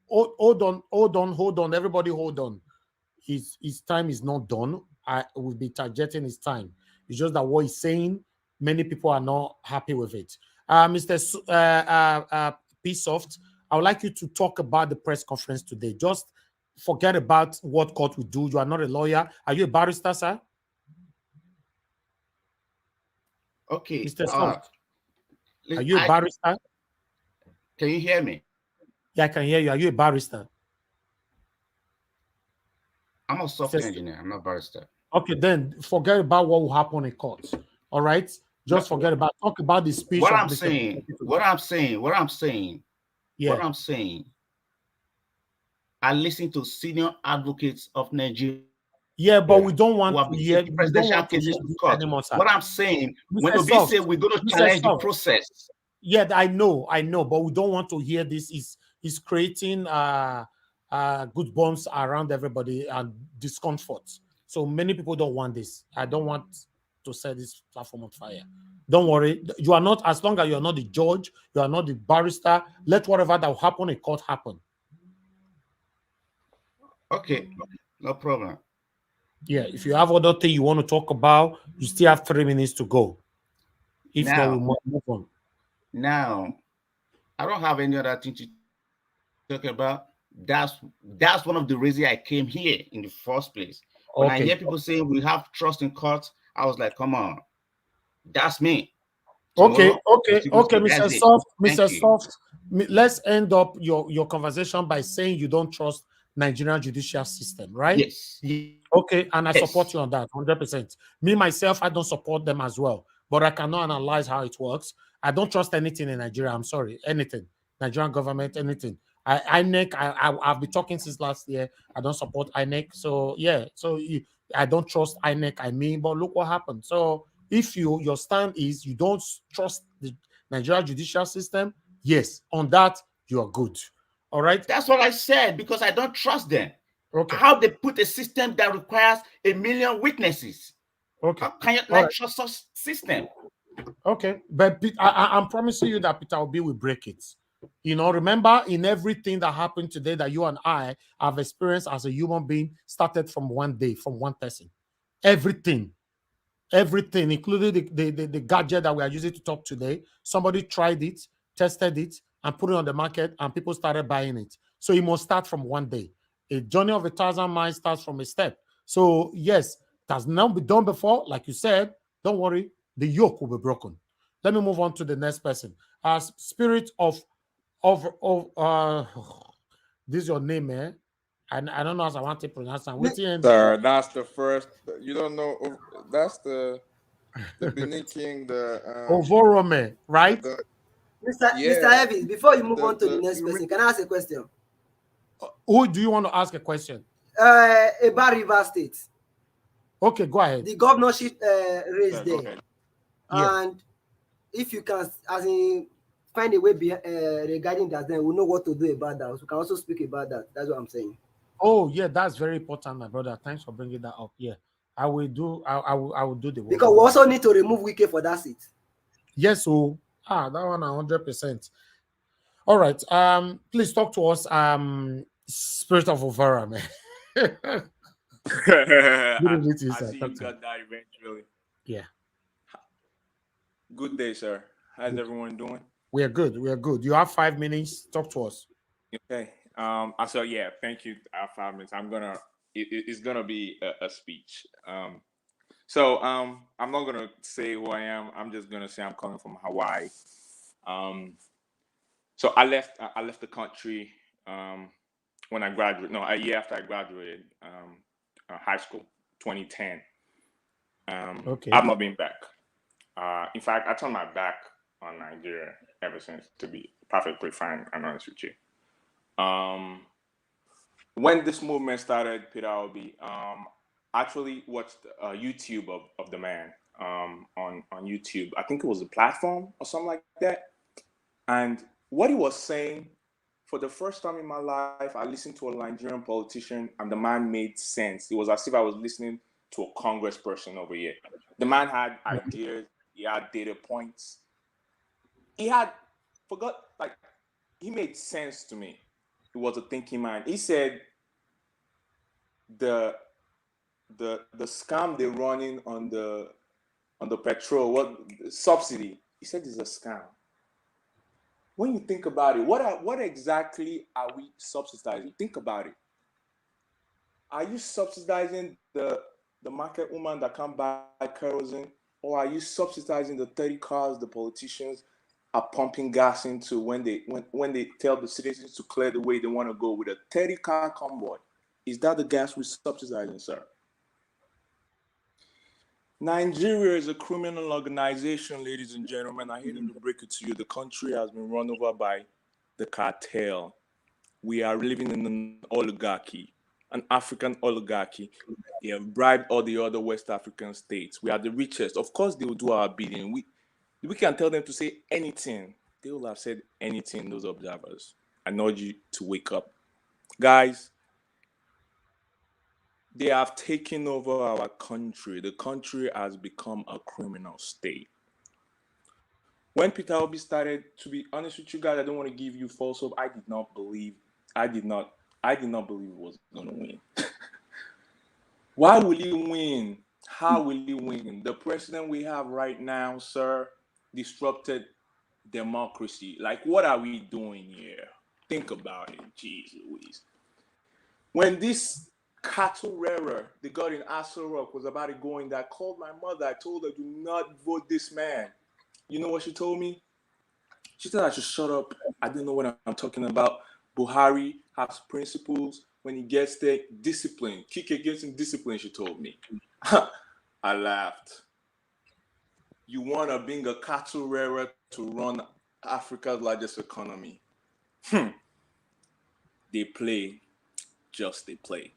Hold on. Everybody, hold on. His time is not done. I will be targeting his time. It's just that what he's saying, many people are not happy with it. Mr. P-Soft, I would like you to talk about the press conference today. Just forget about what court will do. You are not a lawyer. Are you a barrister, sir? Okay. Mr. Soft, are you a barrister? Can you hear me? Yeah, I can hear you. Are you a barrister? I'm a software engineer. I'm not a barrister. Okay, then forget about what will happen in court. All right? Just forget about, talk about the speech. What I'm saying, I listen to senior advocates of Nigeria. Yeah, but we don't want to hear presidential cases to court. What I'm saying, when Obi say we're going to challenge the process. Yeah, I know, but we don't want to hear this. Is creating good bombs around everybody and discomfort. So many people don't want this. I don't want to set this platform on fire. Don't worry. You are not, as long as you are not the judge, you are not the barrister, let whatever that will happen in court happen. Okay, no problem. Yeah, if you have other thing you want to talk about, you still have 3 minutes to go. If not, we'll move on. Now, I don't have any other thing to talk about. That's one of the reasons I came here in the first place. When I hear people saying we have trust in courts, I was like, come on, that's me. Okay, Mr. Soft, let's end up your conversation by saying you don't trust Nigerian judicial system, right? Yes. Okay, and I support you on that 100%. Me myself, I don't support them as well, but I cannot analyze how it works. I don't trust anything in Nigeria. I'm sorry, anything. Nigerian government, anything. INEC, I've been talking since last year. I don't support INEC. So yeah, I don't trust INEC. But look what happened. So if your stand is you don't trust the Nigerian judicial system, yes, on that you are good. All right. That's what I said, because I don't trust them. Okay. How they put a system that requires 1 million witnesses. Okay. How can you not trust such system? Okay, but I'm promising you that Peter Obi will break it. You know, remember, in everything that happened today that you and I have experienced as a human being started from one day, from one person. Everything, including the gadget that we are using to talk today. Somebody tried it, tested it, and put it on the market, and people started buying it. So it must start from one day. A journey of 1,000 miles starts from a step. So yes, it has not been done before. Like you said, don't worry, the yoke will be broken. Let me move on to the next person. As spirit of this is your name, eh? And I don't know how I want to pronounce it. Sir, that's the first. You don't know. That's the Benin King. Ovorome, right? Mr. Evans, before you move on to the next person, can I ask a question? Who do you want to ask a question? About River State. Okay, go ahead. The governorship race there. Yeah. And if you can, as in, find a way regarding that, then we'll know what to do about that. So we can also speak about that. That's what I'm saying. Oh yeah, that's very important, my brother. Thanks for bringing that up. Yeah, I will do. I will do the work. Because we also need to remove Wike for that seat. Yes, so that one 100%. All right. Please talk to us. Spirit of Ovara, man. I see you got that eventually. Yeah. Good day, sir. How's everyone doing? We are good. We are good. You have 5 minutes. Talk to us. Okay. So yeah, thank you. 5 minutes. It's gonna be a speech. So I'm not gonna say who I am. I'm just gonna say I'm coming from Hawaii. So I left the country when I graduated. No, a year after I graduated high school, 2010. Okay. I've not been back. In fact, I turned my back on Nigeria ever since, to be perfectly frank and honest with you. When this movement started, Peter Obi, actually watched YouTube of the man on YouTube. I think it was a platform or something like that. And what he was saying, for the first time in my life, I listened to a Nigerian politician and the man made sense. It was as if I was listening to a Congress person over here. The man had ideas, he had data points. He made sense to me. He was a thinking man. He said the scam they're running on the petrol, subsidy, he said is a scam. When you think about it, what exactly are we subsidizing? Think about it. Are you subsidizing the market woman that can't buy kerosene, or are you subsidizing the 30 cars the politicians are pumping gas into when they tell the citizens to clear the way they want to go with a 30-car convoy? Is that the gas we're subsidizing, sir? Nigeria is a criminal organization, ladies and gentlemen. I hate to break it to you. The country has been run over by the cartel. We are living in an oligarchy, an African oligarchy. They have bribed all the other West African states. We are the richest. Of course, they will do our bidding. We can tell them to say anything. They will have said anything, those observers. I urge you to wake up. Guys, they have taken over our country. The country has become a criminal state. When Peter Obi started, to be honest with you guys, I don't want to give you false hope. I did not believe it was going to win. Why will he win? How will he win? The president we have right now, sir, disrupted democracy. Like, what are we doing here? Think about it. Jeez Louise. When this cattle rearer, the god in Aso Rock, was about to go in there, I called my mother. I told her, do not vote this man. You know what she told me? She said I should shut up. I didn't know what I'm talking about. Buhari has principles. When he gets there, discipline. Kick against him, discipline, she told me. I laughed. You want to bring a cattle rearer to run Africa's largest economy? They play. Just they play.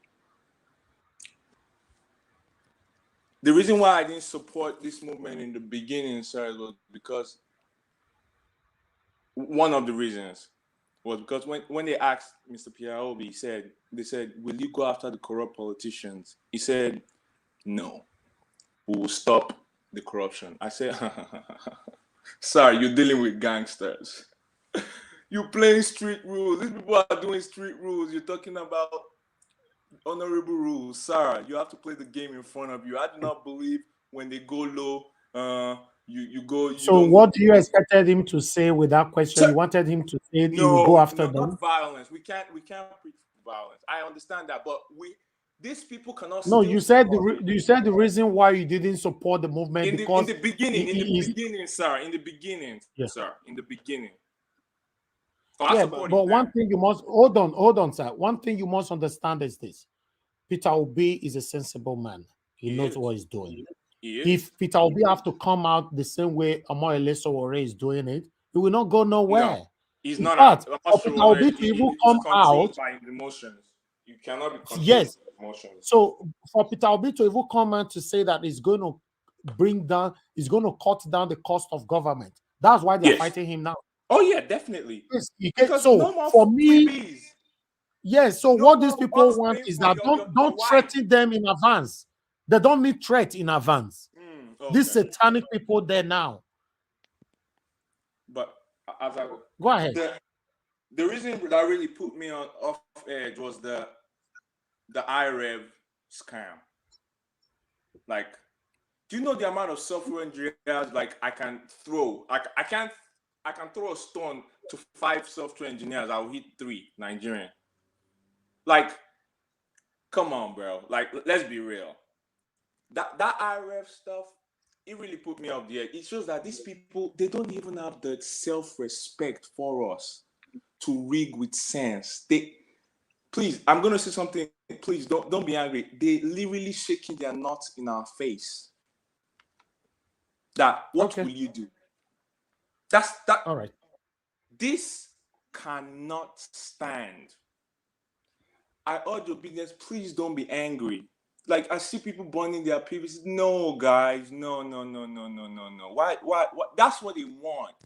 The reason why I didn't support this movement in the beginning, sir, was because one of the reasons was because when they asked Mr. Pierre Obi, they said, will you go after the corrupt politicians? He said, no, we will stop the corruption. I said, sorry, you're dealing with gangsters. You're playing street rules. These people are doing street rules. You're talking about honorable rules. Sarah, you have to play the game in front of you. I do not believe when they go low, you go. So what do you expected him to say with that question? So, you wanted him to say he will go after them? Not violence. We can't preach violence. I understand that, but these people cannot. No, you said the reason why you didn't support the movement because in the beginning, sir. In the beginning, yeah. Sir. In the beginning. Yeah, but one thing you must hold on, sir. One thing you must understand is this: Peter Obi is a sensible man. He knows what he's doing. If Peter Obi have to come out the same way Omoyele Sowore is doing it, he will not go nowhere. No, he's not. Peter Obi to even come out by emotions. You cannot be controlled by emotions. So for Peter Obi to even come out to say that he's going to cut down the cost of government, That's why they're Yes. fighting him now. Oh yeah, definitely. Yes, Because so no more for me, freebies. yes. So No what these more people us want paying is for that your don't wife. threaten them in advance. They don't need threat in advance. Okay. These satanic people there now. But as I go ahead, the reason that really put me on off edge was the IREV scam. Like, do you know the amount of software engineers like I can throw? I can throw a stone to 5 software engineers. I'll hit 3 Nigerian. Like, come on, bro. Like, let's be real. That IREV stuff, it really put me off the edge. It shows that these people, they don't even have the self-respect for us to rig with sense. Please, I'm gonna say something. Please don't be angry. They literally shaking their nuts in our face. That what will you do? That's that. All right. This cannot stand. I urge your business, please don't be angry. Like, I see people burning their PVCs. No, guys, no. Why? That's what they want.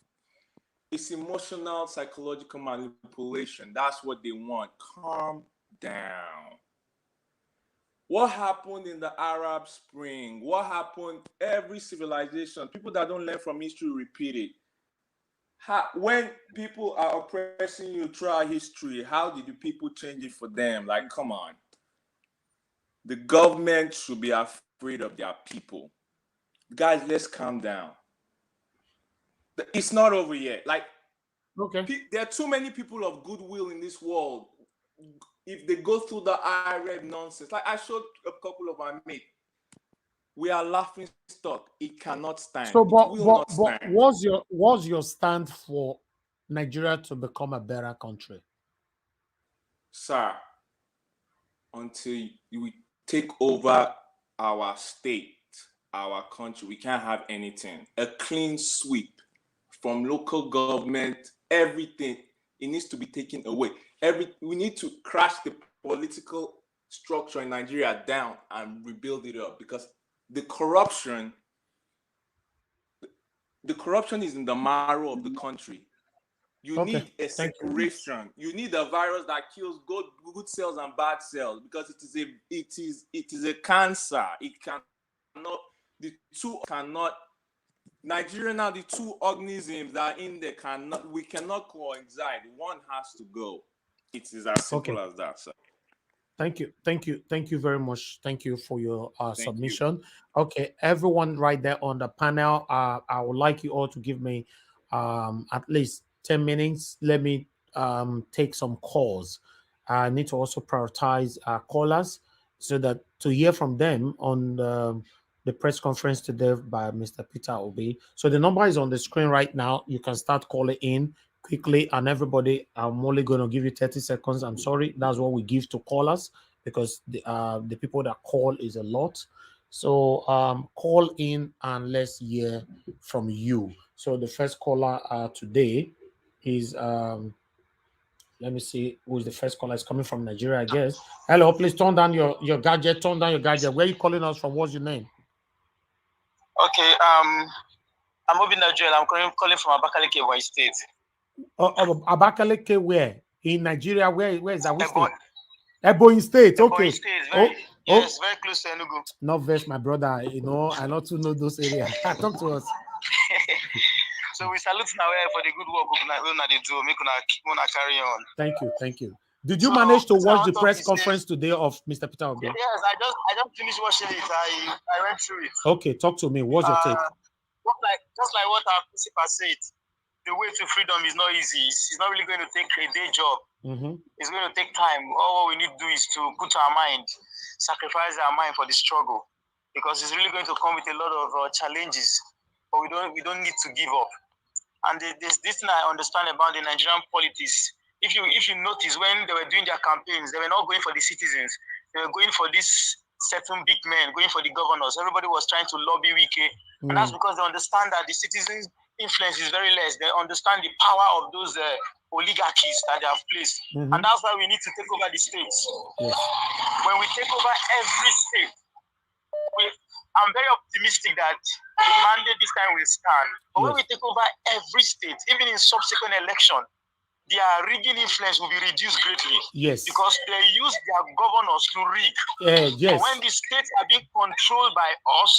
It's emotional, psychological manipulation. That's what they want. Calm down. What happened in the Arab Spring? What happened? Every civilization, people that don't learn from history repeat it. When people are oppressing you throughout history, how did the people change it for them? Like, come on. The government should be afraid of their people. Guys, let's calm down. It's not over yet. Like, there are too many people of goodwill in this world. If they go through the IREV nonsense, like I showed a couple of my mates, we are laughing stock. It cannot stand. So, but stand. what's your stand for Nigeria to become a better country? Sir, until we take over our state, our country, we can't have anything. A clean sweep from local government, everything, it needs to be taken away. We need to crash the political structure in Nigeria down and rebuild it up, because the corruption is in the marrow of the country. You need a separation. You need a virus that kills good cells and bad cells, because it is a cancer. It cannot, the two cannot. Nigeria now, the two organisms that are in there we cannot coincide. One has to go. It is as simple as that, sir. Thank you very much. Thank you for your submission. Okay, everyone right there on the panel, I would like you all to give me at least 10 minutes. Let me take some calls. I need to also prioritize callers so that to hear from them on the press conference today by Mr. Peter Obi. So the number is on the screen right now. You can start calling in quickly, and everybody, I'm only going to give you 30 seconds. I'm sorry, that's what we give to callers, because the people that call is a lot. So call in and let's hear from you. So the first caller today is let me see who's the first caller. Is coming from Nigeria, I guess. Hello, please turn down your gadget. Turn down your gadget. Where are you calling us from? What's your name? Okay, I'm Obi Nigeria. I'm calling from Abakaliki, Ebonyi State. Abakaliki, where? In Nigeria, where is that? Which state? Ebonyi State. Okay. Ebonyi State, yes, very close to Enugu. Not vex, my brother. You know, I not to know those areas. Talk to us. So we salute now for the good work we do. Make una carry on. Thank you. Did you manage to watch the press conference today of Mr. Peter Obi? Yes, I just finished watching it. I went through it. Okay, talk to me. What's your take? Just like what our principal said, the way to freedom is not easy. It's not really going to take a day job. It's going to take time. All we need to do is to put our mind, sacrifice our mind for the struggle, because it's really going to come with a lot of challenges. But we don't need to give up. And there's this thing I understand about the Nigerian politics. If you notice, when they were doing their campaigns, they were not going for the citizens. They were going for these certain big men, going for the governors. Everybody was trying to lobby Wike. And that's because they understand that the citizens' influence is very less. They understand the power of those oligarchies that they have placed. And that's why we need to take over the states. Yes. When we take over every state, I'm very optimistic that the mandate this time will stand. But when we take over every state, even in subsequent election, their rigging influence will be reduced greatly. Yes. Because they use their governors to rig. Yes. But when the states are being controlled by us,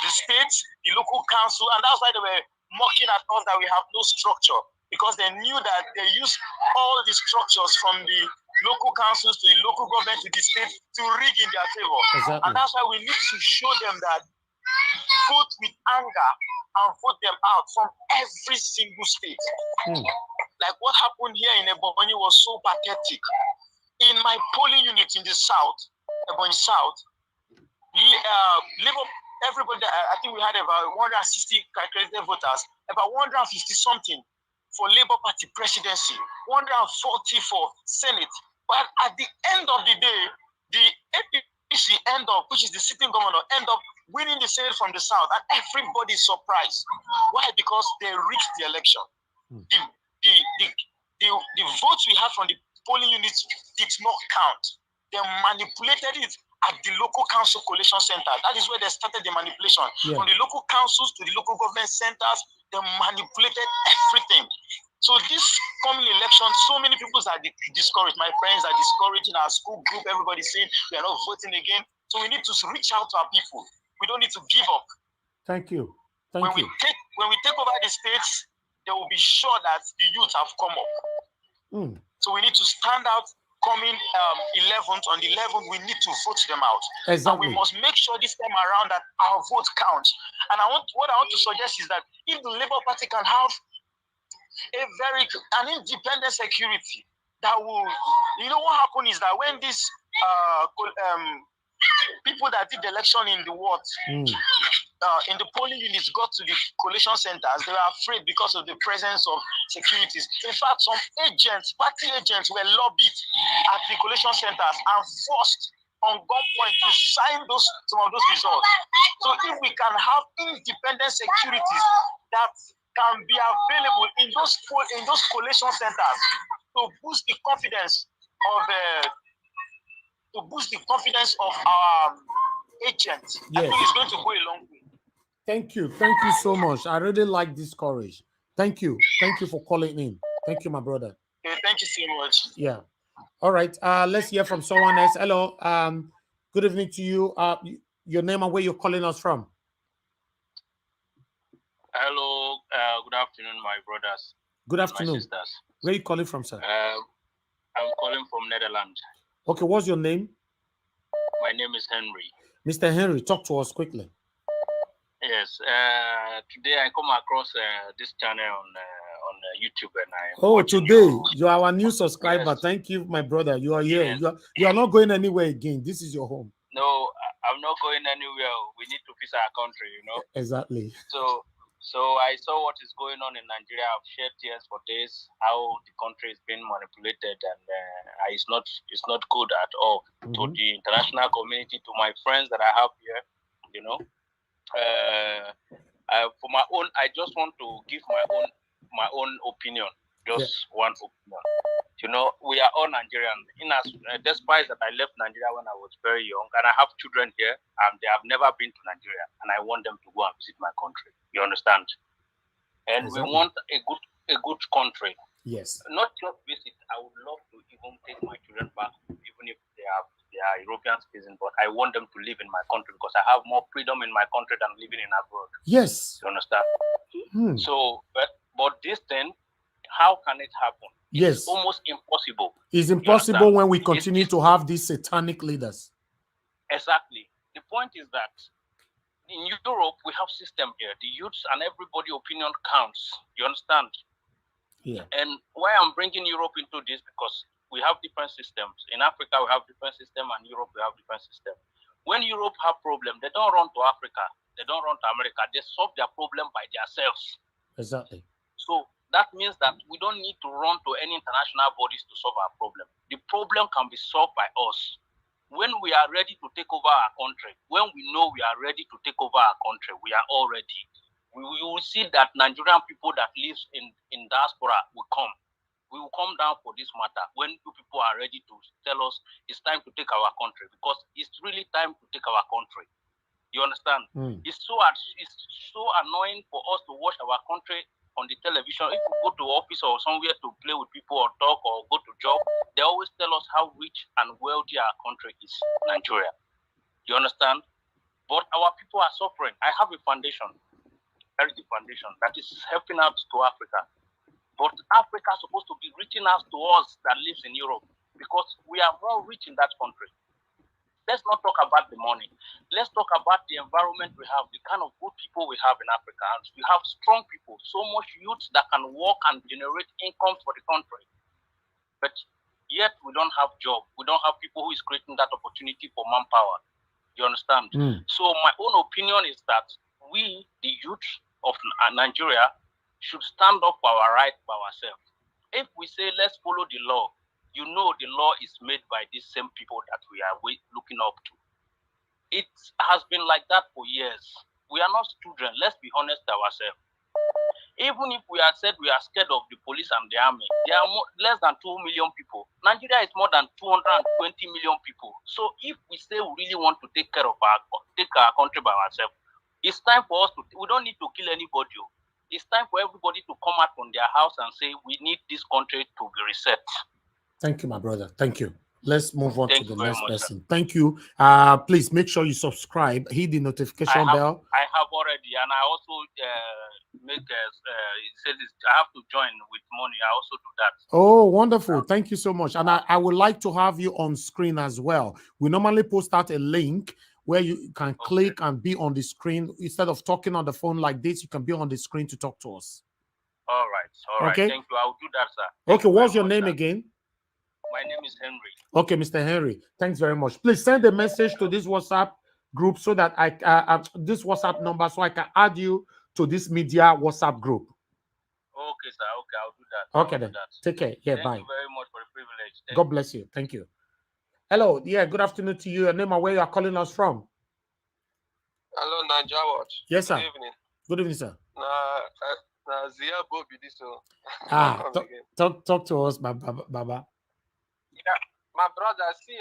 the states, the local council, and that's why they were mocking at us that we have no structure. Because they knew that they use all the structures from the local councils to the local government to the state to rig in their favor. Exactly. And that's why we need to show them that vote with anger and vote them out from every single state. Like what happened here in Ebonyi was so pathetic. In my polling unit in the south, Ebonyi South, Labour, everybody, I think we had about 160 calculated voters, about 150 something for Labour Party presidency, 140 for Senate. But at the end of the day, the APC end up, which is the sitting governor, end up winning the Senate from the south, and everybody is surprised. Why? Because they rigged the election. The votes we had from the polling units did not count. They manipulated it at the local council collation center. That is where they started the manipulation. From the local councils to the local government centers, they manipulated everything. So this coming election, so many people are discouraged. My friends are discouraged in our school group. Everybody's saying we are not voting again. So we need to reach out to our people. We don't need to give up. Thank you. When we take over the states, they will be sure that the youth have come up. So we need to stand out. Coming 11th, on the 11th, we need to vote them out. Exactly. And we must make sure this time around that our vote counts. And what I want to suggest is that if the Labour Party can have an independent security that will, what happened is that when these people that did the election in the in the polling units got to the collation centers, they were afraid because of the presence of securities. In fact, some party agents were lobbied at the collation centers and forced on gunpoint to sign some of those results. So if we can have independent securities that can be available in those collation centers to boost the confidence of our agents, I think it's going to go a long way. Thank you so much. I really like this courage. Thank you for calling in. Thank you, my brother. Okay, thank you so much. Yeah. All right. Let's hear from someone else. Hello. Good evening to you. Your name and where you're calling us from. Hello. Good afternoon, my brothers. Good afternoon. My sisters. Where are you calling from, sir? I'm calling from Netherlands. Okay. What's your name? My name is Henry. Mr. Henry, talk to us quickly. Yes. Today I come across this channel on YouTube, and today you are our new subscriber. Yes. Thank you, my brother. You are here. Yes. You are not going anywhere again. This is your home. No, I'm not going anywhere. We need to fix our country, Exactly. So I saw what is going on in Nigeria. I've shed tears for days. How the country is being manipulated, and it's not good at all. To the international community, to my friends that I have here, for my own, I just want to give my own opinion. One opinion. We are all Nigerians. Despite that I left Nigeria when I was very young, and I have children here, and they have never been to Nigeria, and I want them to go and visit my country. You understand? And we want a good country. Yes. Not just visit. I would love to even take my children back, even if they are European citizens, but I want them to live in my country because I have more freedom in my country than living in abroad. Yes. You understand? So, but this thing, how can it happen? Yes. It's almost impossible. It's impossible when we continue to have these satanic leaders. Exactly. The point is that in Europe, we have system here. The youths and everybody opinion counts. You understand? Yeah. And why I'm bringing Europe into this, because we have different systems. In Africa, we have different system, and Europe, we have different system. When Europe have problem, they don't run to Africa. They don't run to America. They solve their problem by themselves. Exactly. So that means that we don't need to run to any international bodies to solve our problem. The problem can be solved by us. When we are ready to take over our country, when we know we are ready to take over our country, we are all ready. We will see that Nigerian people that live in diaspora will come. We will come down for this matter when you people are ready to tell us it's time to take our country, because it's really time to take our country. You understand? It's so annoying for us to watch our country on the television. If we go to office or somewhere to play with people or talk or go to job, they always tell us how rich and wealthy our country is, Nigeria. You understand? But our people are suffering. I have a foundation, Heritage Foundation, that is helping out to Africa. But Africa is supposed to be reaching out to us that lives in Europe because we are more rich in that country. Let's not talk about the money. Let's talk about the environment we have, the kind of good people we have in Africa. And we have strong people, so much youth that can work and generate income for the country. But yet we don't have job. We don't have people who is creating that opportunity for manpower. You understand? So my own opinion is that we, the youth of Nigeria, should stand up for our right by ourselves. If we say let's follow the law, you know the law is made by these same people that we are looking up to. It has been like that for years. We are not children. Let's be honest ourselves. Even if we are said we are scared of the police and the army, there are less than 2 million people. Nigeria is more than 220 million people. So if we say we really want to take care of our country by ourselves, it's time for us to. We don't need to kill anybody. It's time for everybody to come out from their house and say we need this country to be reset. Thank you, my brother. Thank you. Let's move on to the next person. Sir. Thank you. Please make sure you subscribe, hit the notification bell. I have already, and I also it says I have to join with money. I also do that. Oh, wonderful. Thank you so much. And I would like to have you on screen as well. We normally post out a link where you can click and be on the screen. Instead of talking on the phone like this, you can be on the screen to talk to us. All right. Okay. Thank you. I'll do that, sir. Okay, what's your name again? My name is Henry. Okay, Mr. Henry. Thanks very much. Please send a message to this WhatsApp group so that this WhatsApp number so I can add you to this media WhatsApp group. Okay, sir. Okay, I'll do that. Okay, then. Take care. Yeah, bye. Thank you very much for the privilege. God bless you. Thank you. Hello. Yeah, good afternoon to you. Your name and where you are calling us from? Hello, NAIJA Watch. Yes, sir. Good evening. Good evening, sir. Zia Bobby, this talk to us, Baba. Yeah, my brother, see,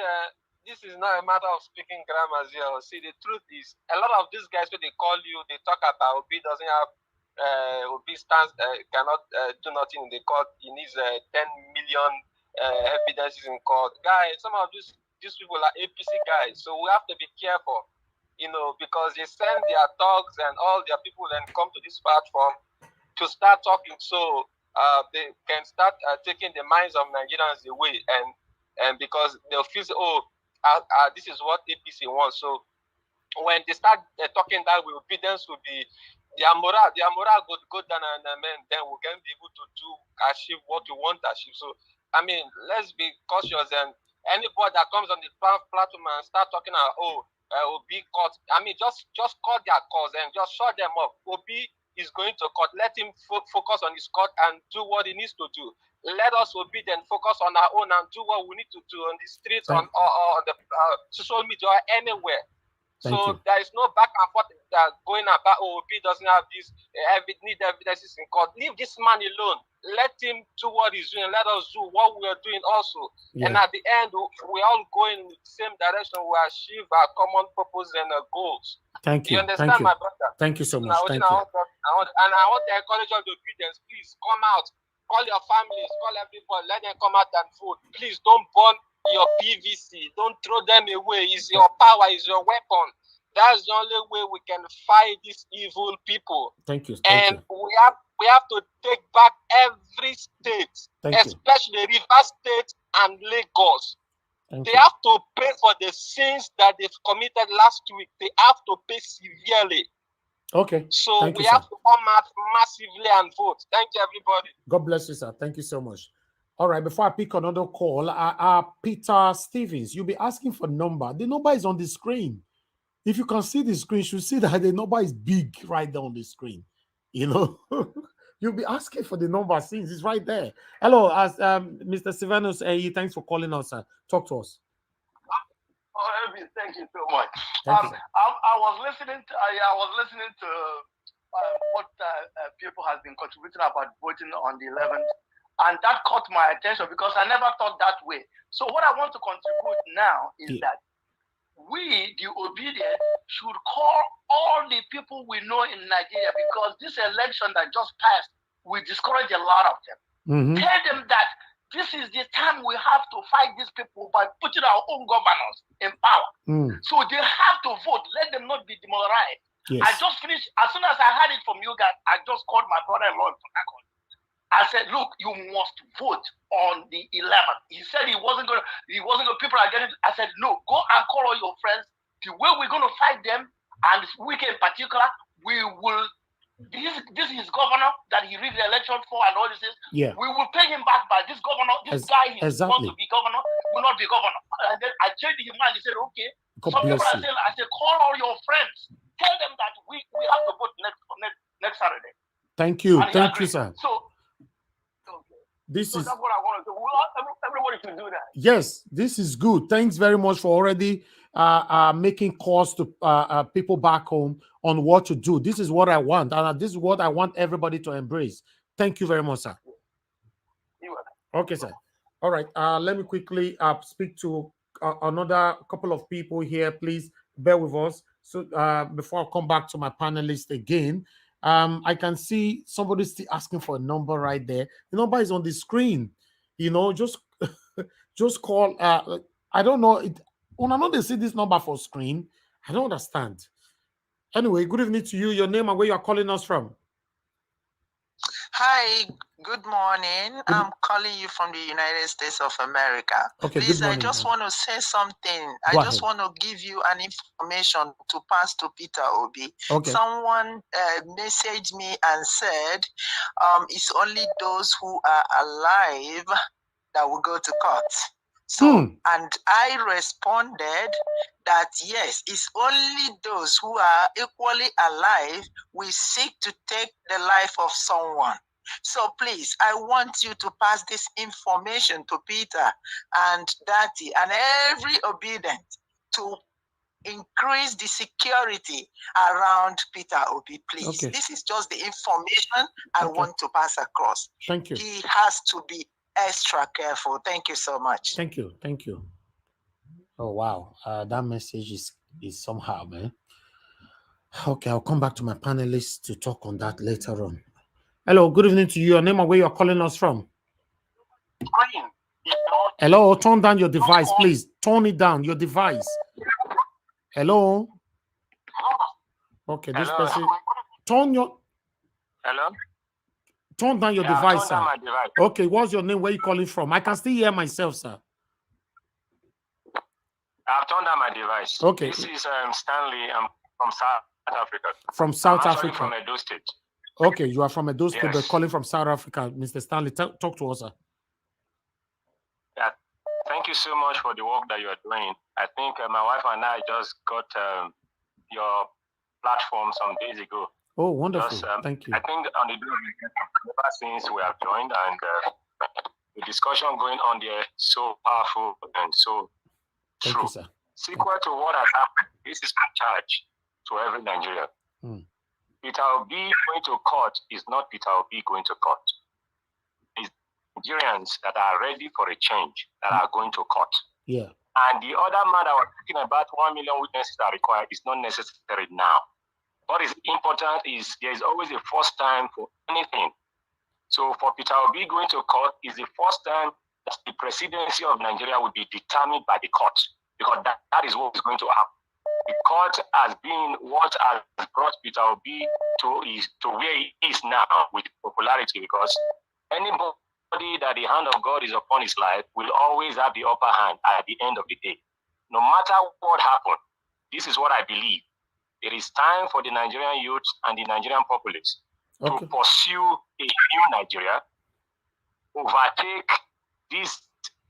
this is not a matter of speaking grammar here. See, the truth is, a lot of these guys, when they call you, they talk about Obi doesn't have, Obi stands, cannot do nothing in the court. He needs 10 million evidences in court. Guys, some of these people are APC guys, so we have to be careful, because they send their thugs and all their people and come to this platform to start talking, so they can start taking the minds of Nigerians away, and because they'll feel, this is what APC wants. So when they start talking that way, obedience will be their moral would go down, and then we can be able to achieve what we want to achieve. So I mean, let's be cautious, and anybody that comes on the platform and start talking about Obi court, I mean, just call their cause and just shut them up. Obi is going to court. Let him focus on his court and do what he needs to do. Let us Obi then focus on our own and do what we need to do on the streets, on the social media, or anywhere. There is no back and forth going about, Obi doesn't have this, need evidences in court. Leave this man alone. Let him do what he's doing. Let us do what we are doing also. Yeah. And at the end, we all go in the same direction. We achieve our common purpose and goals. Thank you. You understand, my brother? Thank you so much. Thank you. I want to encourage all the obedience. Please come out. Call your families. Call everybody. Let them come out and vote. Please don't burn your PVC. Don't throw them away. It's your power. It's your weapon. That's the only way we can fight these evil people. Thank you. We have to take back every state, especially Rivers State and Lagos. They have to pay for the sins that they've committed last week. They have to pay severely. Okay. So we have to come out massively and vote. Thank you, everybody. God bless you, sir. Thank you so much. All right, before I pick another call, Peter Stevens, you'll be asking for number. The number is on the screen. If you can see the screen, you should see that the number is big right there on the screen. You'll be asking for the number since it's right there. Hello, Mr. Silvanus, thanks for calling us. Talk to us. Thank you so much. Thank you, I was listening to what people have been contributing about voting on the 11th, and that caught my attention because I never thought that way. So what I want to contribute now is that we, the obedient, should call all the people we know in Nigeria, because this election that just passed will discourage a lot of them. Tell them that this is the time we have to fight these people by putting our own governors in power. So they have to vote. Let them not be demoralized. Yes. I just finished, as soon as I heard it from you guys, I just called my brother-in-law in Port Harcourt. I said, look, you must vote on the 11th. He said he wasn't going to, people are getting, I said, no, go and call all your friends. The way we're going to fight them, and Wike in particular, we will, this is governor that he read the election for and all this is. Yeah. We will pay him back by this governor, this guy he wants to be governor, will not be governor. And then I changed his mind. He said, okay. God Some people bless are you. saying, I said, call all your friends. Tell them that we have to vote next Saturday. Thank you. And he Thank you, agreed. sir. So this is that's what I want to do. Everybody should do that. yes, this is good. Thanks very much for already making calls to people back home on what to do. This is what I want, and this is what I want everybody to embrace. Thank you very much, sir. Okay, sir. All right. Let me quickly speak to another couple of people here. Please bear with us. So before I come back to my panelists again, I can see somebody still asking for a number right there. The number is on the screen. You know, just call. I don't know. When I know they see this number for screen, I don't understand. Anyway, good evening to you. Your name and where you are calling us from. Hi, good morning. I'm calling you from the United States of America. Okay, please, good morning, I just want to say something. Go I just ahead. want to give you an information to pass to Peter Obi. Okay. Someone messaged me and said it's only those who are alive that will go to court. So, and I responded that yes, it's only those who are equally alive will seek to take the life of someone. So please, I want you to pass this information to Peter and Dati and every obedient to increase the security around Peter Obi, please. Okay. This is just the information I want to pass across. Thank you. He has to be extra careful. Thank you so much. Thank you. Thank you. Oh, wow. That message is somehow, man. Okay, I'll come back to my panelists to talk on that later on. Hello, good evening to you. Your name and where you're calling us from. Hello, turn down your device, please. Turn it down, your device. Hello. Okay, this person. Turn your. Hello. Turn down your Yeah, device, turn sir. down my device. Okay, what's your name? Where you calling from? I can still hear myself, sir. I've turned down my device. Okay. This is Stanley. I'm from South Africa. From South I'm actually Africa. from Edo State. Okay, you are from Edo State, Yes. but calling from South Africa. Mr. Stanley, talk to us, sir. Yeah. Thank you so much for the work that you are doing. I think my wife and I just got your platform some days ago. Oh, wonderful. Just, Thank you. I think on the day ever since we have joined, and the discussion going on there so powerful and so Thank true. you, sir. Sequel to what has happened, this is my charge to every Nigerian. Peter Obi going to court is not Peter Obi going to court. It's Nigerians that are ready for a change that are going to court. Yeah. And the other matter I was talking about 1 million witnesses are required is not necessary now. What is important is there is always a first time for anything. So for Peter Obi going to court is the first time that the presidency of Nigeria will be determined by the court, because that is what is going to happen. The court has been what has brought Peter Obi to where he is now with popularity, because anybody that the hand of God is upon his life will always have the upper hand at the end of the day. No matter what happened, this is what I believe. It is time for the Nigerian youth and the Nigerian populace to pursue a new Nigeria, overtake these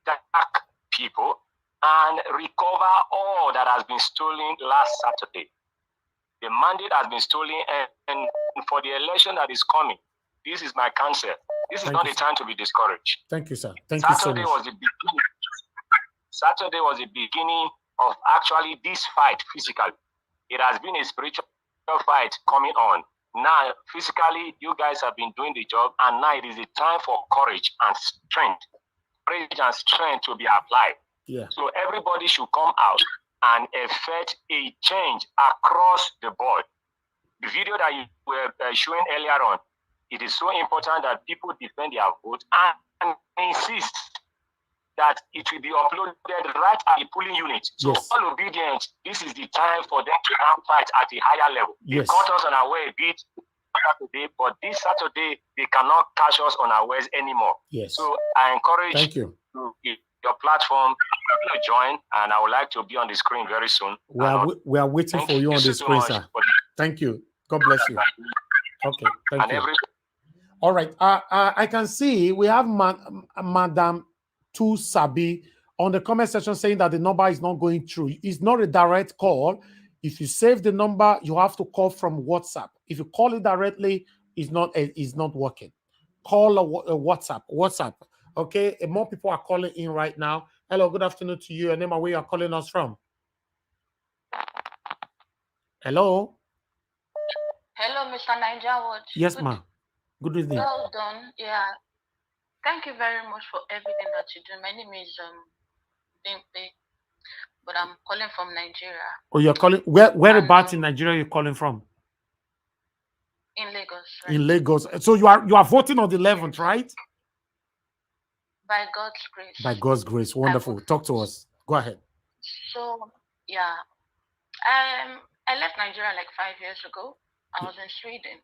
dark people, and recover all that has been stolen last Saturday. The mandate has been stolen, and for the election that is coming, this is my counsel. This is not the time to be discouraged. Thank you, sir. Thank you so much. Saturday was the beginning of actually this fight physically. It has been a spiritual fight coming on. Now, physically, you guys have been doing the job, and now it is a time for courage and strength. Courage and strength to be applied. Yeah. So everybody should come out and effect a change across the board. The video that you were showing earlier on, it is so important that people defend their vote and insist that it will be uploaded right at the polling unit. So all obedience, this is the time for them to now fight at a higher level. They caught us on our way a bit Saturday, but this Saturday, they cannot catch us on our ways anymore. Yes. So I encourage you. Your platform to join, and I would like to be on the screen very soon. We are waiting for you on the screen, sir. Thank you. God bless you. Okay, thank you. All right. I can see we have Madam Tu Sabi on the comment section saying that the number is not going through. It's not a direct call. If you save the number, you have to call from WhatsApp. If you call it directly, it's not working. Call a WhatsApp. Okay, and more people are calling in right now. Hello, good afternoon to you. Your name and where you are calling us from. Hello. Hello, Mr. NIGERIAN. Yes, ma'am. Good evening. Well done. Yeah. Thank you very much for everything that you do. My name is Bimpe, but I'm calling from Nigeria. Oh, you're calling whereabouts in Nigeria you're calling from? In Lagos. Right? In Lagos. So you are voting on the 11th, right? By God's grace. By God's grace. Wonderful. Talk to us. Go ahead. So yeah. I left Nigeria like 5 years ago. I was in Sweden.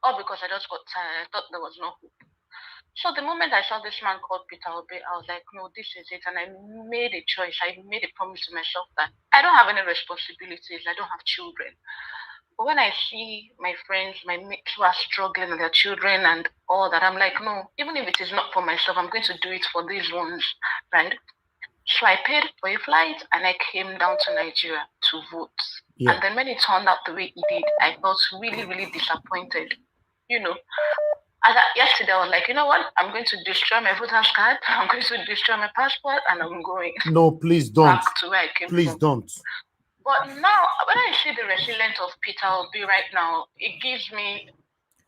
All because I just got tired. I thought there was no hope. So the moment I saw this man called Peter Obi, I was like, no, this is it. And I made a choice. I made a promise to myself that I don't have any responsibilities. I don't have children. But when I see my friends, my mates who are struggling with their children and all that, I'm like, no, even if it is not for myself, I'm going to do it for these ones, right? So I paid for a flight and I came down to Nigeria to vote. Yeah. And then when it turned out the way it did, I felt really, really disappointed. You know, yesterday I was like, you know what? I'm going to destroy my voter's card. I'm going to destroy my passport, and I'm going. No, please don't. Back to where I came please from. Don't. But now, when I see the resilience of Peter Obi right now, it gives me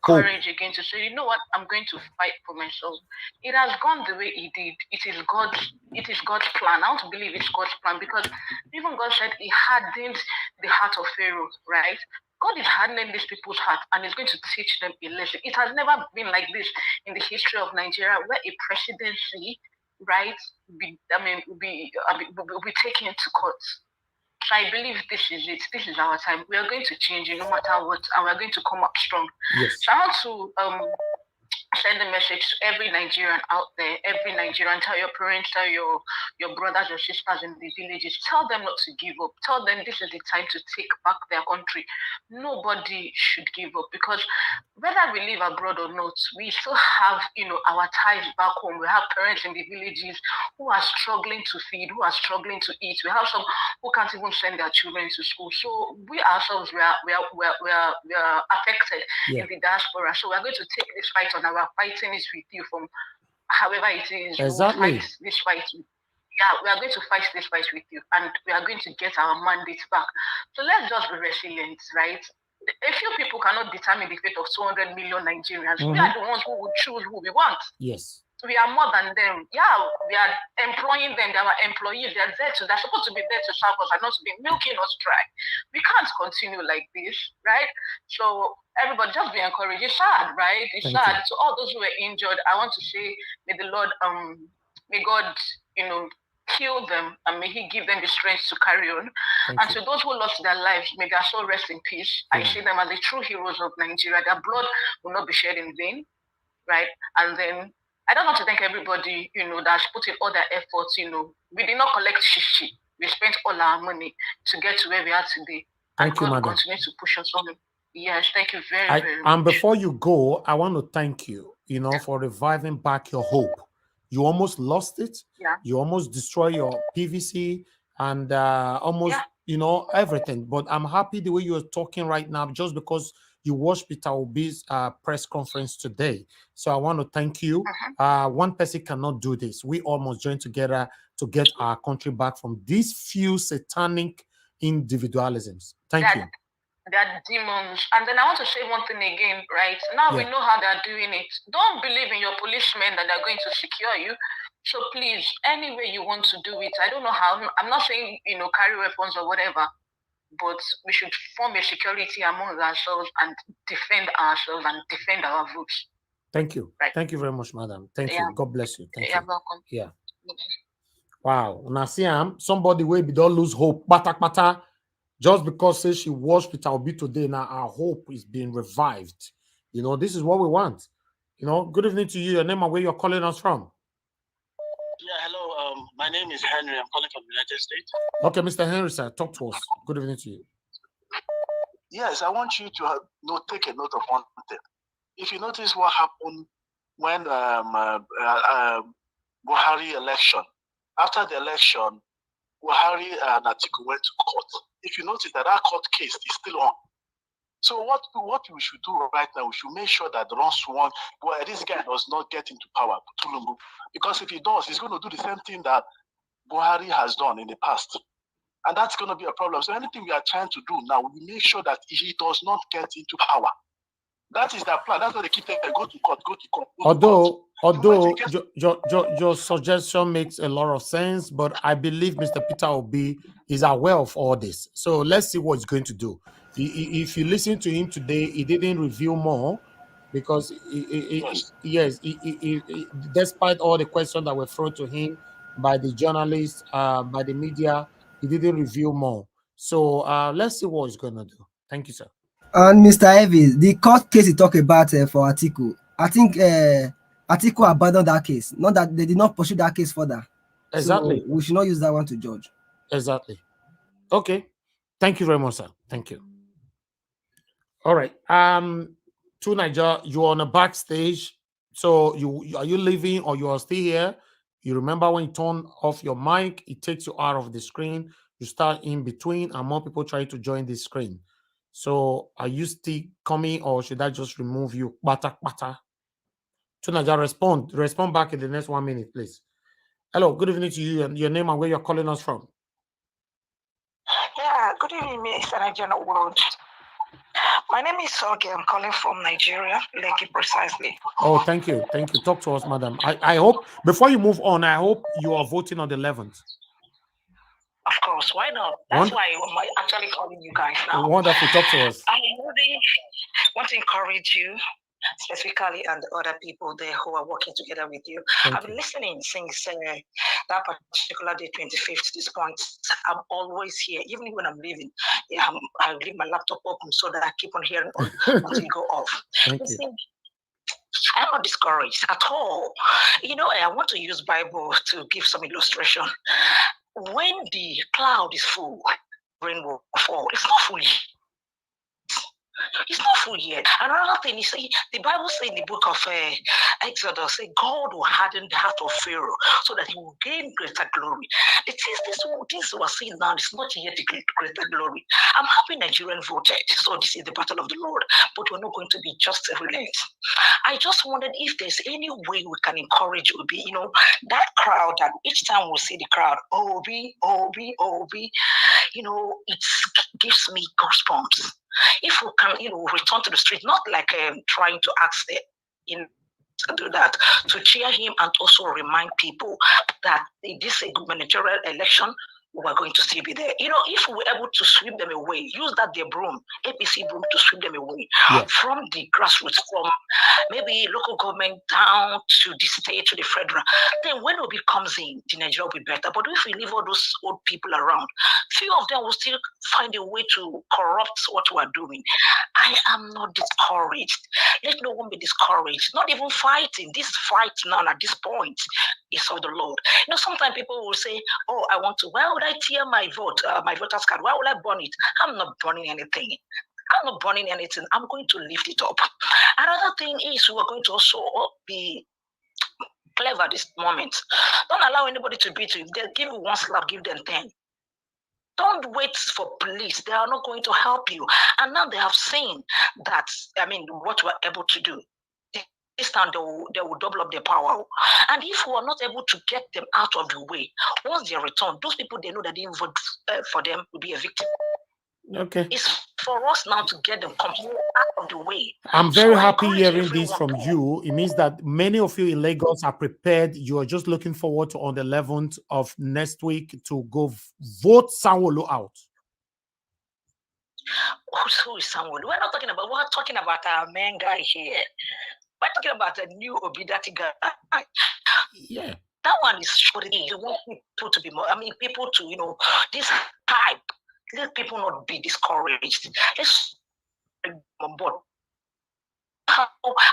courage again to say, you know what? I'm going to fight for myself. It has gone the way it did. It is God's plan. I want to believe it's God's plan because even God said He hardened the heart of Pharaoh, right? God is hardening these people's heart and is going to teach them a lesson. It has never been like this in the history of Nigeria, where a presidency, right, will be taken to court. So I believe this is it. This is our time. We are going to change it no matter what, and we're going to come up strong. Yes. So I want to send a message to every Nigerian out there, every Nigerian. Tell your parents, tell your brothers, your sisters in the villages. Tell them not to give up. Tell them this is the time to take back their country. Nobody should give up because whether we live abroad or not, we still have, our ties back home. We have parents in the villages who are struggling to feed, who are struggling to eat. We have some who can't even send their children to school. So we ourselves, we are affected in the diaspora. So we're going to take this fight on. Our fighting is with you from however it is. Exactly. We'll fight this fight. Yeah, we are going to fight this fight with you, and we are going to get our mandate back. So let's just be resilient, right? A few people cannot determine the fate of 200 million Nigerians. We are the ones who will choose who we want. Yes. We are more than them. Yeah, we are employing them. They are employees. They're supposed to be there to serve us and not to be milking us dry. We can't continue like this, right? So everybody just be encouraged. It's sad, right? It's sad. So all those who were injured, I want to say, may the Lord, may God, heal them and may He give them the strength to carry on. And to those who lost their lives, may their soul rest in peace. I see them as the true heroes of Nigeria. Their blood will not be shed in vain, right? And then I don't want to thank everybody, that's put in all their efforts, We did not collect shishi. We spent all our money to get to where we are today. Thank you, madam. Continue to push us on. Yes, thank you very much. And before you go, I want to thank you, for reviving back your hope. You almost lost it. Yeah. You almost destroyed your PVC and almost, everything. But I'm happy the way you're talking right now, just because you watched Peter Obi's press conference today. So I want to thank you. One person cannot do this. We all must join together to get our country back from these few satanic individualisms. Thank you. They're demons. And then I want to say one thing again, right? Now we know how they're doing it. Don't believe in your policemen that they're going to secure you. So please, any way you want to do it, I don't know how. I'm not saying, carry weapons or whatever, but we should form a security among ourselves and defend ourselves and defend our votes. Thank you. Right. Thank you very much, madam. Thank you. God bless you. Thank you. Welcome. Yeah. Wow. Now see, somebody will be don't lose hope. Bata. Just because say she watched Peter Obi today, now our hope is being revived. This is what we want. Good evening to you. Your name and where you're calling us from. Yeah, hello. My name is Henry. I'm calling from the United States. Okay, Mr. Henry, sir, talk to us. Good evening to you. Yes, I want you to take a note of one thing. If you notice what happened when Buhari election, after the election, Buhari and Atiku went to court. If you notice that court case is still on. So what we should do right now, we should make sure that this guy does not get into power, Tulumbu. Because if he does, he's going to do the same thing that Buhari has done in the past. And that's going to be a problem. So anything we are trying to do now, we make sure that he does not get into power. That is their plan. That's why they keep saying, go to court, go to court. Although your suggestion makes a lot of sense, but I believe Mr. Peter Obi is aware of all this. So let's see what he's going to do. If you listen to him today, he didn't reveal more because, despite all the questions that were thrown to him by the journalists, by the media, he didn't reveal more. So let's see what he's going to do. Thank you, sir. And Mr. Evans, the court case you talk about for Atiku, I think Atiku abandoned that case. Not that they did not pursue that case further. Exactly. So we should not use that one to judge. Exactly. Okay. Thank you very much, sir. Thank you. All right. To Nigeria, you're on a backstage. So are you leaving or you are still here? You remember when you turn off your mic, it takes you out of the screen. You start in between, and more people try to join the screen. So are you still coming, or should I just remove you? Bata. To Nigeria, respond back in the next 1 minute, please. Hello, good evening to you, and your name and where you're calling us from. Yeah, good evening, Mr. Nigerian World. My name is Soge. I'm calling from Nigeria, Lekki precisely. Oh, thank you. Thank you. Talk to us, madam. I hope, before you move on, I hope you are voting on the 11th. Of course, why not? That's why I'm actually calling you guys now. Wonderful. Talk to us. I really want to encourage you, specifically, and the other people there who are working together with you. I've been listening since that particular day, 25th, to this point. I'm always here, even when I'm leaving. Yeah, I leave my laptop open so that I keep on hearing until you go off. Thank you. I'm not discouraged at all. I want to use Bible to give some illustration. When the cloud is full, rain will fall. It's not fully. It's not full yet. Another thing, you see, the Bible says in the book of Exodus, say God will harden the heart of Pharaoh so that he will gain greater glory. It is this we're seeing now is not yet the greater glory. I'm happy Nigerian voted, so this is the battle of the Lord, but we're not going to be just relent. I just wondered if there's any way we can encourage Obi, that crowd, that each time we see the crowd, Obi, it gives me goosebumps. If we can, return to the street, not like trying to ask them, to do that, to cheer him and also remind people that this is a gubernatorial election, we're going to still be there. If we're able to sweep them away, use their broom, APC broom, to sweep them away from the grassroots, from maybe local government down to the state, to the federal, then when Obi comes in, the Nigeria will be better. But if we leave all those old people around, few of them will still find a way to corrupt what we're doing. I am not discouraged. Let no one be discouraged. Not even fighting. This fight now at this point is of the Lord. Sometimes people will say, oh, I want to, why would I tear my vote, my voter's card? Why would I burn it? I'm not burning anything. I'm not burning anything. I'm going to lift it up. Another thing is we're going to also be clever this moment. Don't allow anybody to beat you. If they give you one slap, give them 10. Don't wait for police. They are not going to help you. And now they have seen that, what we're able to do. This time they will double up their power. And if we are not able to get them out of the way, once they return, those people, they know that they didn't vote for them will be a victim. Okay. It's for us now to get them completely out of the way. I'm very happy hearing this from you. It means that many of you in Lagos are prepared. You are just looking forward to on the 11th of next week to go vote Sanwo-Olu out. Who is Sanwo-Olu? We're talking about our main guy here. We're talking about a new Obidati guy. Yeah. That one is short. We want people to be more, people to, this type. Let people not be discouraged. Let's on board. I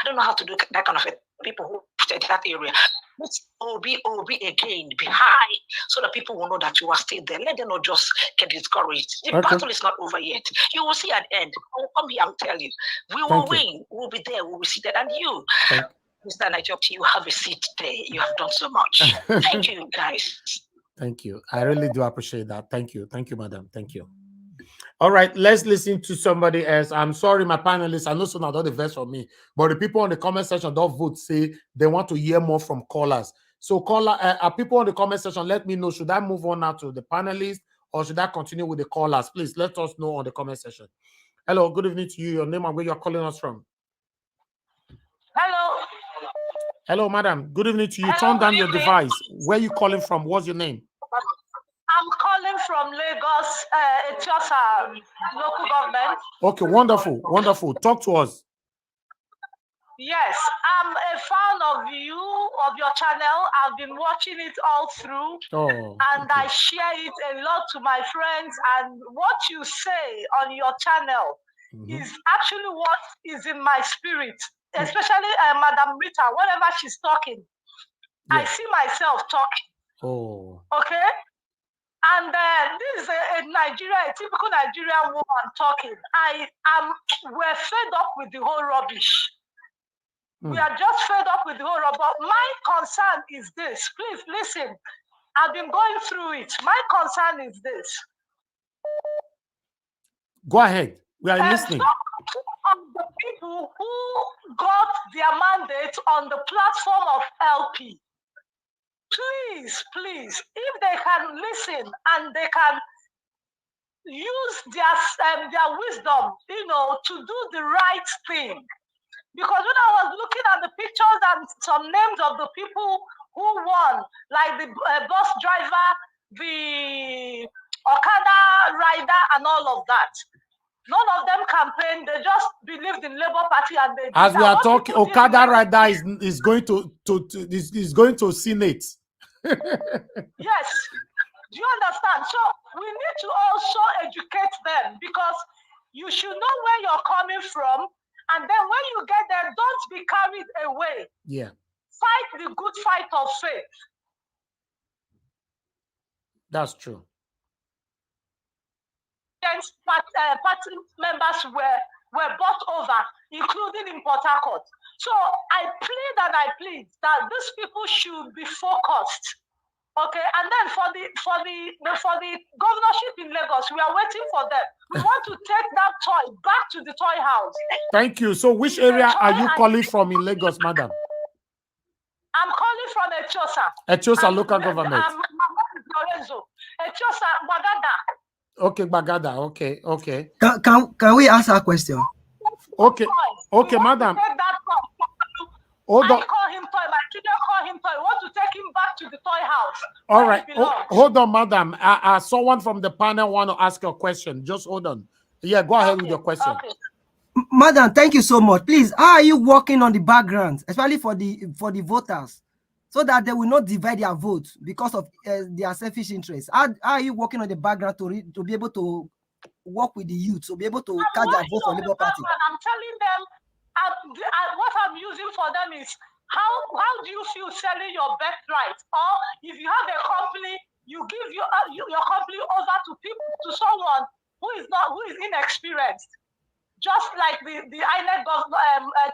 don't know how to do that kind of it. People who at that area. Let's OB again, be high, so that people will know that you are still there. Let them not just get discouraged. The battle is not over yet. You will see an end. I will come here and tell you. We will win. We'll be there. We will see that. And you, Mr. NIGERIAN, you have a seat there. You have done so much. Thank you, guys. Thank you. I really do appreciate that. Thank you. Thank you, madam. Thank you. All right, let's listen to somebody else. I'm sorry, my panelists. I know some are not the verse for me, but the people on the comment section don't vote say they want to hear more from callers. So, people on the comment section, let me know. Should I move on now to the panelists or should I continue with the callers? Please let us know on the comment section. Hello, good evening to you. Your name and where you're calling us from. Hello. Hello, madam. Good evening to you. Hello, turn down your device. Where are you calling from? What's your name? I'm calling from Lagos, Etiosa local government. Okay, wonderful, wonderful. Talk to us. Yes, I'm a fan of you, of your channel. I've been watching it all through, and I share it a lot to my friends. And what you say on your channel is actually what is in my spirit, especially Madam Rita. Whenever she's talking, I see myself talking. Okay. And this is a Nigerian, a typical Nigerian woman talking. We're fed up with the whole rubbish. We are just fed up with the whole rubbish. But my concern is this. Please listen. I've been going through it. My concern is this. Go ahead. We are listening. Of the people who got their mandate on the platform of LP. Please, if they can listen and they can use their wisdom, to do the right thing. Because when I was looking at the pictures and some names of the people who won, like the bus driver, the Okada rider, and all of that, none of them campaigned. They just believed in Labour Party, and they. As we are talking, Okada rider is going to Senate. Yes, do you understand? So we need to also educate them, because you should know where you're coming from, and then when you get there, don't be carried away. Yeah. Fight the good fight of faith. That's true. Party members were bought over, including in Port Harcourt. So I plead that these people should be focused. Okay, and then for the governorship in Lagos, we are waiting for them. We want to take that toy back to the toy house. Thank you. So which area are you calling from in Lagos, madam? I'm calling from Etiosa. Etiosa local government. Etiosa, Bagada. Okay, Bagada. Okay. Can we ask a question? Okay, madam. Hold on. I call him toy. My children call him toy. We want to take him back to the toy house. All right. Hold on, madam. Someone from the panel want to ask a question. Just hold on. Yeah, go ahead with your question. Okay. Madam, thank you so much. Please, how are you working on the background, especially for the voters, so that they will not divide their votes because of their selfish interests? How are you working on the background to be able to work with the youth, to be able to catch their vote for Labour Party? I'm telling them. What I'm using for them is how do you feel selling your birthright? Or if you have a company, you give your company over to someone who is inexperienced, just like the INEC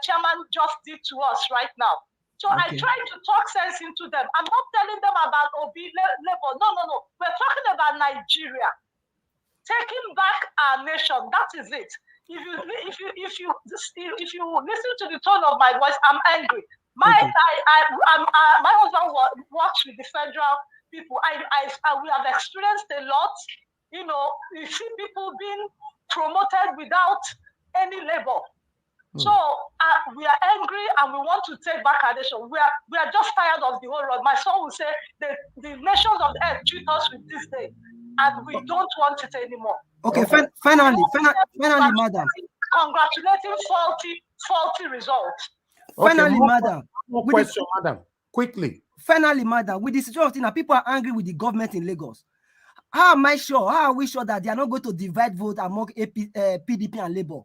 chairman just did to us right now. So I try to talk sense into them. I'm not telling them about Labour. No. We're talking about Nigeria, taking back our nation. That is it. If you listen to the tone of my voice, I'm angry. My husband works with the federal people. We have experienced a lot. You see people being promoted without any labor. So we are angry and we want to take back our nation. We are just tired of the whole road. My son will say the nations of the earth treat us with this day, and we don't want it anymore. Okay, finally, madam. Congratulating faulty results. Okay, finally, madam. More question, madam. Quickly. Finally, madam, with the situation now, people are angry with the government in Lagos. How am I sure? How are we sure that they are not going to divide vote among PDP and Labour?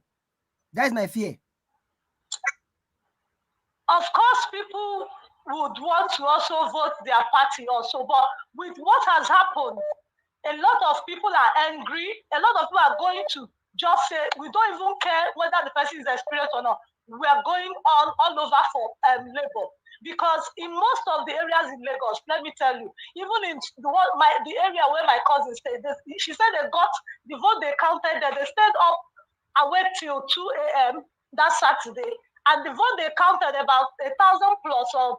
That is my fear. Of course, people would want to also vote their party also, but with what has happened, a lot of people are angry. A lot of people are going to just say, we don't even care whether the person is experienced or not. We are going on all over for Labour. Because in most of the areas in Lagos, let me tell you, even in the area where my cousin stayed, she said they got the vote they counted there. They stayed up awake till 2 a.m. that Saturday, and the vote they counted about 1,000 plus or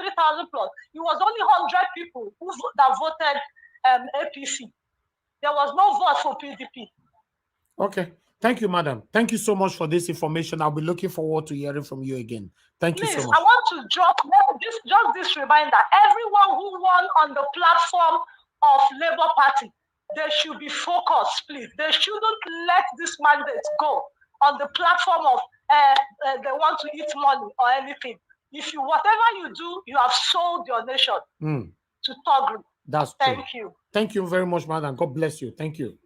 3,000 plus. It was only 100 people that voted APC. There was no vote for PDP. Okay. Thank you, madam. Thank you so much for this information. I'll be looking forward to hearing from you again. Thank you so much. I want to drop this reminder. Everyone who won on the platform of Labour Party, they should be focused, please. They shouldn't let this mandate go on the platform of they want to eat money or anything. Whatever you do, you have sold your nation to Togri. That's true. Thank you. Thank you very much, madam. God bless you. Thank you.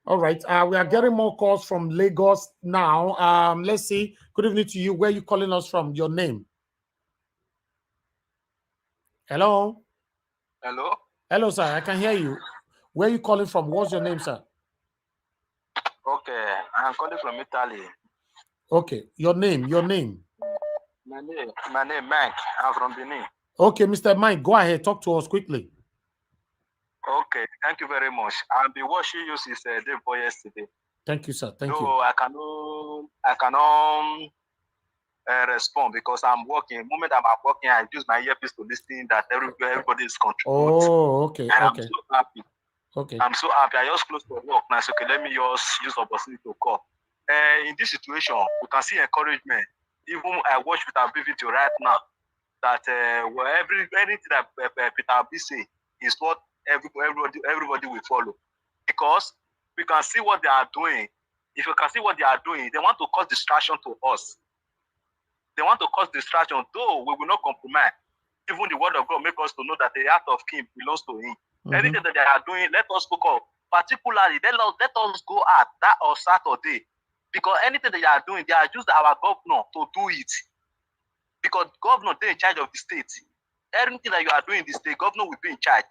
All right, we are getting more calls from Lagos now. Let's see. Good evening to you. Where are you calling us from? Your name? Hello? Hello? Hello, sir. I can hear you. Where are you calling from? What's your name, sir? Okay, I'm calling from Italy. Okay, your name? My name, Mike. I'm from Benin. Okay, Mr. Mike, go ahead. Talk to us quickly. Okay, thank you very much. I've been watching you since day before yesterday. Thank you, sir. Thank you. I cannot respond because I'm working. The moment I'm working, I use my earpiece to listen that everybody is contributing. Oh, okay. And okay. I'm so happy. Okay. I'm so happy. I just close to work now. So okay, let me just use the opportunity to call. In this situation, we can see encouragement. Even I watch Peter B video right now that anything that Peter B say is what everybody will follow, because we can see what they are doing. If you can see what they are doing, they want to cause distraction to us. They want to cause distraction, though we will not compromise. Even the word of God make us to know that the heart of King belongs to Him. Anything that they are doing, let us focus. Particularly, let us go at that on Saturday, because anything they are doing, they are using our governor to do it. Because governor they in charge of the state. Anything that you are doing in the state, governor will be in charge.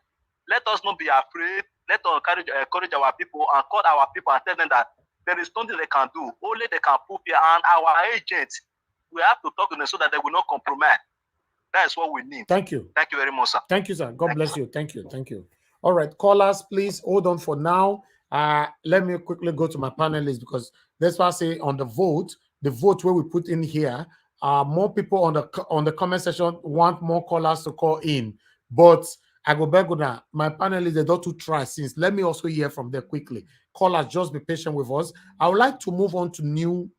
Let us not be afraid. Let us encourage our people and call our people and tell them that there is nothing they can do. Only they can put here, and our agents, we have to talk to them so that they will not compromise. That is what we need. Thank you. Thank you very much, sir. Thank you, sir. God bless you. Thank you. Thank you. All right, callers, please hold on for now. Let me quickly go to my panelists, because that's why I say on the vote where we put in here, more people on the comment section want more callers to call in. But I go back with that. My panelists, they don't to try since. Let me also hear from them quickly. Callers, just be patient with us. I would like to move on to new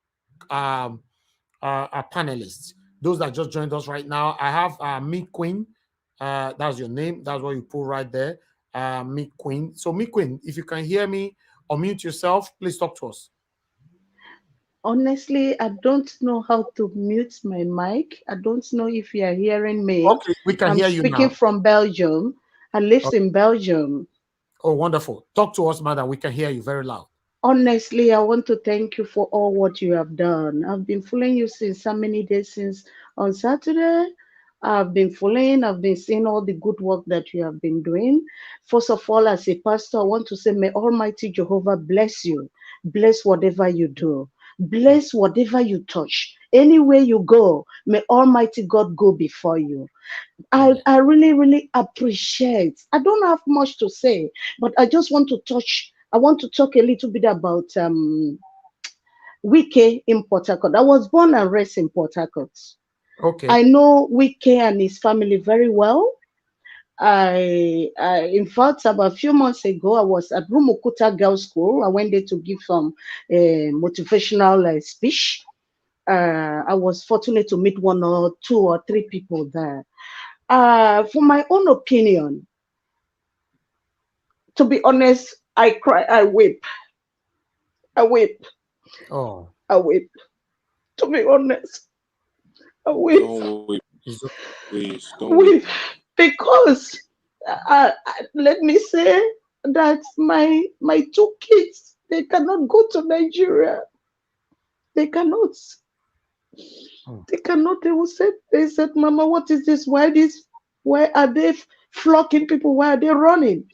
panelists. Those that just joined us right now. I have Meet Queen. That's your name. That's what you put right there. Meet Queen. So Meet Queen, if you can hear me, unmute yourself. Please talk to us. Honestly, I don't know how to mute my mic. I don't know if you are hearing me. Okay, we can hear you now. I'm speaking from Belgium. I live in Belgium. Oh, wonderful. Talk to us, madam. We can hear you very loud. Honestly, I want to thank you for all what you have done. I've been following you since so many days, since on Saturday. I've been seeing all the good work that you have been doing. First of all, as a pastor, I want to say, may Almighty Jehovah bless you. Bless whatever you do. Bless whatever you touch. Anywhere you go, may Almighty God go before you. I really, really appreciate. I don't have much to say, but I just want to touch. I want to talk a little bit about Wike in Port Harcourt. I was born and raised in Port Harcourt. Okay. I know Wike and his family very well. In fact, about a few months ago, I was at Rumukuta Girls School. I went there to give some motivational speech. I was fortunate to meet 1 or 2 or 3 people there. For my own opinion, to be honest, I cry, I weep. I weep. Oh. I weep. To be honest, I weep. Don't weep. Please, don't Weep. weep. Because let me say that my 2 kids, they cannot go to Nigeria. They cannot. They cannot. They will say, they said, Mama, what is this? Why are they flocking people? Why are they running?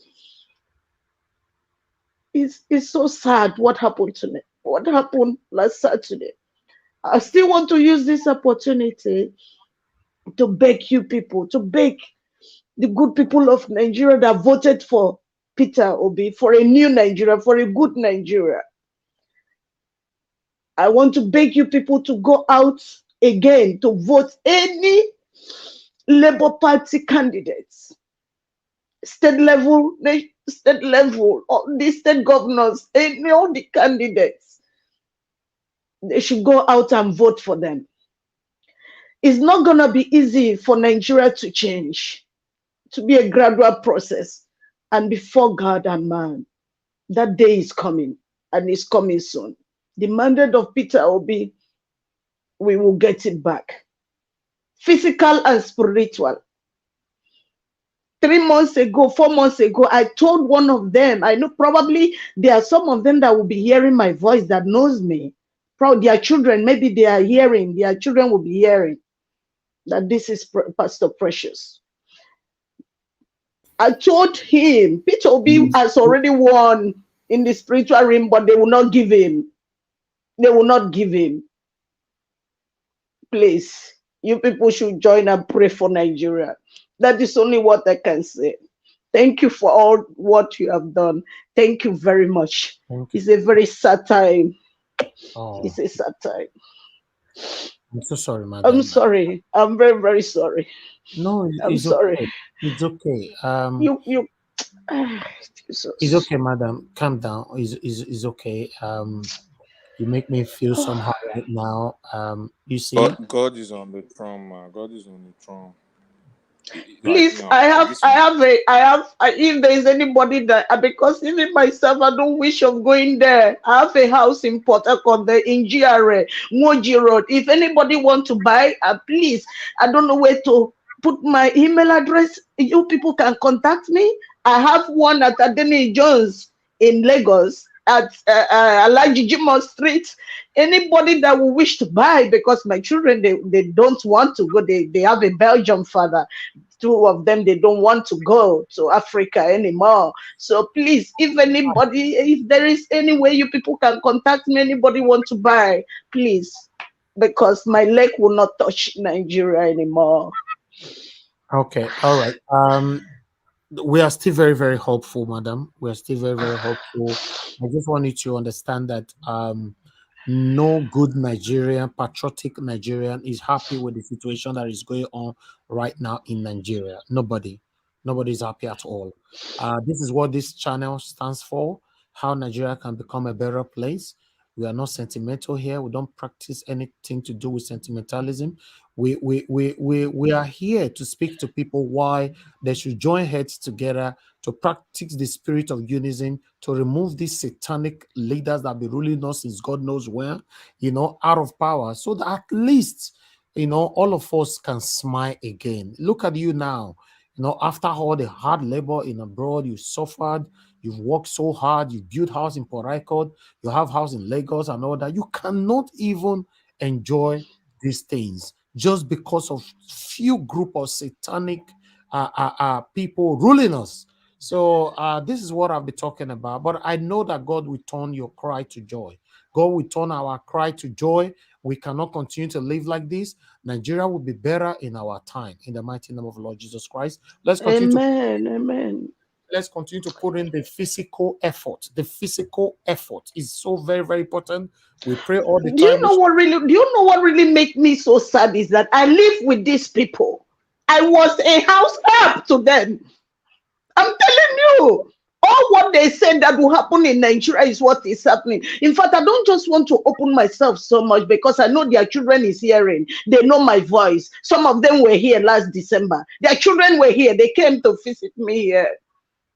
It's so sad what happened to me. What happened last Saturday. I still want to use this opportunity to beg you people, to beg the good people of Nigeria that voted for Peter Obi, for a new Nigeria, for a good Nigeria. I want to beg you people to go out again to vote any Labour Party candidates, state level, all the state governors, all the candidates. They should go out and vote for them. It's not going to be easy for Nigeria to change, to be a gradual process. And before God and man, that day is coming, and it's coming soon. The mandate of Peter Obi, we will get it back. Physical and spiritual. 3 months ago, 4 months ago, I told one of them, I know probably there are some of them that will be hearing my voice that knows me. Probably their children, maybe they are hearing, their children will be hearing that this is Pastor Precious. I told him, Peter Obi has already won in the spiritual realm, but they will not give him. They will not give him. Please, you people should join and pray for Nigeria. That is only what I can say. Thank you for all what you have done. Thank you very much. It's a very sad time. Oh. It's a sad time. I'm so sorry, madam. I'm sorry. I'm very, very sorry. No, I'm sorry. okay. It's okay. Jesus. It's okay, madam. Calm down. It's okay. You make me feel somehow right now. You see, God is on the throne, man. God is on the throne. Please, if there is anybody that, because even myself, I don't wish of going there. I have a house in Port Harcourt there in GRA, Moji Road. If anybody want to buy, please, I don't know where to put my email address. You people can contact me. I have one at Adeni Jones in Lagos at Alaji Jimo Street. Anybody that will wish to buy, because my children, they don't want to go. They have a Belgian father. 2 of them, they don't want to go to Africa anymore. So please, if anybody, if there is any way you people can contact me, anybody want to buy, please, because my leg will not touch Nigeria anymore. okay, all right. We are still very, very hopeful, madam. We are still very, very hopeful. I just want you to understand that no good Nigerian, patriotic Nigerian is happy with the situation that is going on right now in Nigeria. Nobody is happy at all. This is what this channel stands for, how Nigeria can become a better place. We are not sentimental here. We don't practice anything to do with sentimentalism. We are here to speak to people why they should join heads together to practice the spirit of unison, to remove these satanic leaders that be ruling us since God knows where, out of power, so that at least, all of us can smile again. Look at you now. After all the hard labor in abroad, you suffered, you've worked so hard, you built house in Port Harcourt, you have house in Lagos and all that. You cannot even enjoy these things just because of few group of satanic people ruling us. So this is what I'll be talking about. But I know that God will turn your cry to joy. God will turn our cry to joy. We cannot continue to live like this. Nigeria will be better in our time. In the mighty name of the Lord Jesus Christ. Let's continue. Amen. Let's continue to put in the physical effort. The physical effort is so very, very important. We pray all the time. Do you know what really make me so sad is that I live with these people. I was a house help to them. I'm telling you, all what they said that will happen in Nigeria is what is happening. In fact, I don't just want to open myself so much because I know their children is hearing. They know my voice. Some of them were here last December. Their children were here. They came to visit me here.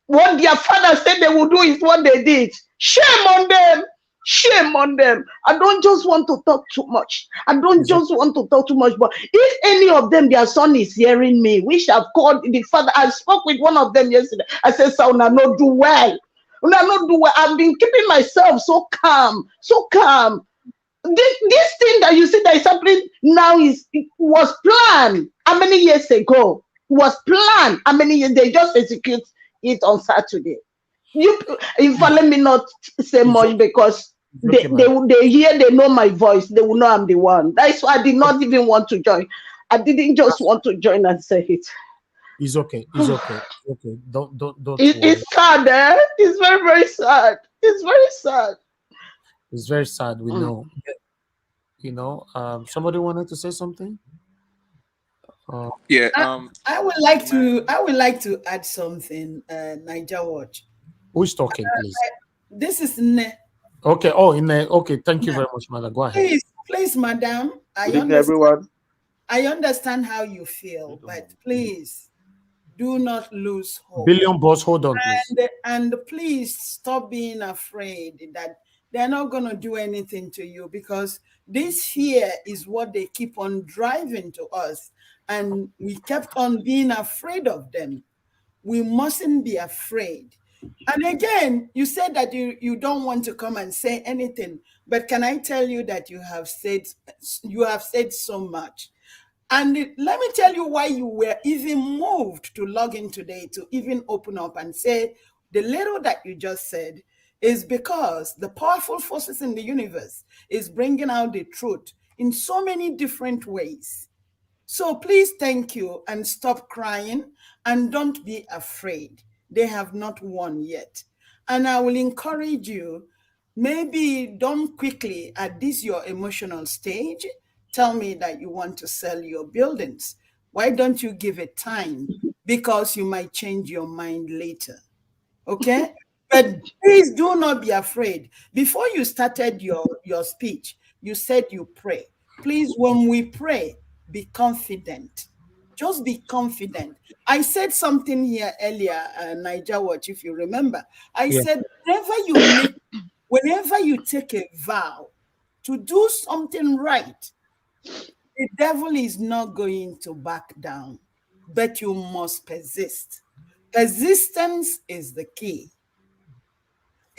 What their father said they would do is what they did. Shame on them. Shame on them. I don't just want to talk too much. I don't just want to talk too much. But if any of them, their son is hearing me, we shall call the father. I spoke with one of them yesterday. I said, "Son, I not do well. I not do well. I've been keeping myself so calm, so calm. This thing that you see that is happening now was planned. How many years ago? Was planned. How many years? They just execute it on Saturday. In fact, let me not say much because they hear, they know my voice. They will know I'm the one. That's why I did not even want to join. I didn't just want to join and say it. It's okay. It's okay. Okay. Don't It's sad, eh? It's very, very sad. It's very sad. It's very sad. We know. You know, somebody wanted to say something. Yeah. I would like to add something. NAIJA Watch. Who's talking, please? This is Ne. Okay. Oh, okay. Thank you very much, madam. Go ahead. Please, madam. Good evening, everyone. I understand how you feel, but please do not lose hope. Billion boss, hold on, please. And please stop being afraid that they're not going to do anything to you, because this fear is what they keep on driving to us. And we kept on being afraid of them. We mustn't be afraid. And again, you said that you don't want to come and say anything, but can I tell you that you have said so much. And let me tell you why you were even moved to log in today, to even open up and say the little that you just said, is because the powerful forces in the universe is bringing out the truth in so many different ways. So please, thank you, and stop crying, and don't be afraid. They have not won yet. And I will encourage you, maybe don't quickly at this your emotional stage tell me that you want to sell your buildings. Why don't you give it time? Because you might change your mind later. Okay? But please do not be afraid. Before you started your speech, you said you pray. Please, when we pray, be confident. Just be confident. I said something here earlier, NAIJA Watch, if you remember. I said, whenever you take a vow to do something right, the devil is not going to back down, but you must persist. Persistence is the key.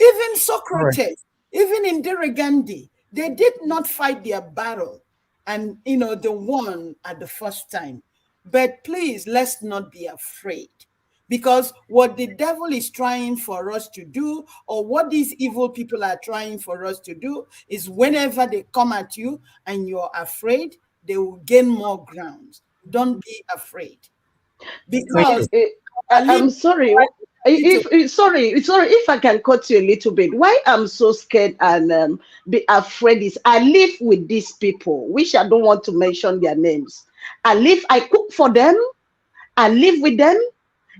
Even Socrates, even Indira Gandhi, they did not fight their battle and, they won at the first time. But please, let's not be afraid, because what the devil is trying for us to do, or what these evil people are trying for us to do, is whenever they come at you and you're afraid, they will gain more ground. Don't be afraid. Because I'm sorry. If I can cut you a little bit. Why I'm so scared and be afraid is I live with these people, which I don't want to mention their names. I cook for them. I live with them.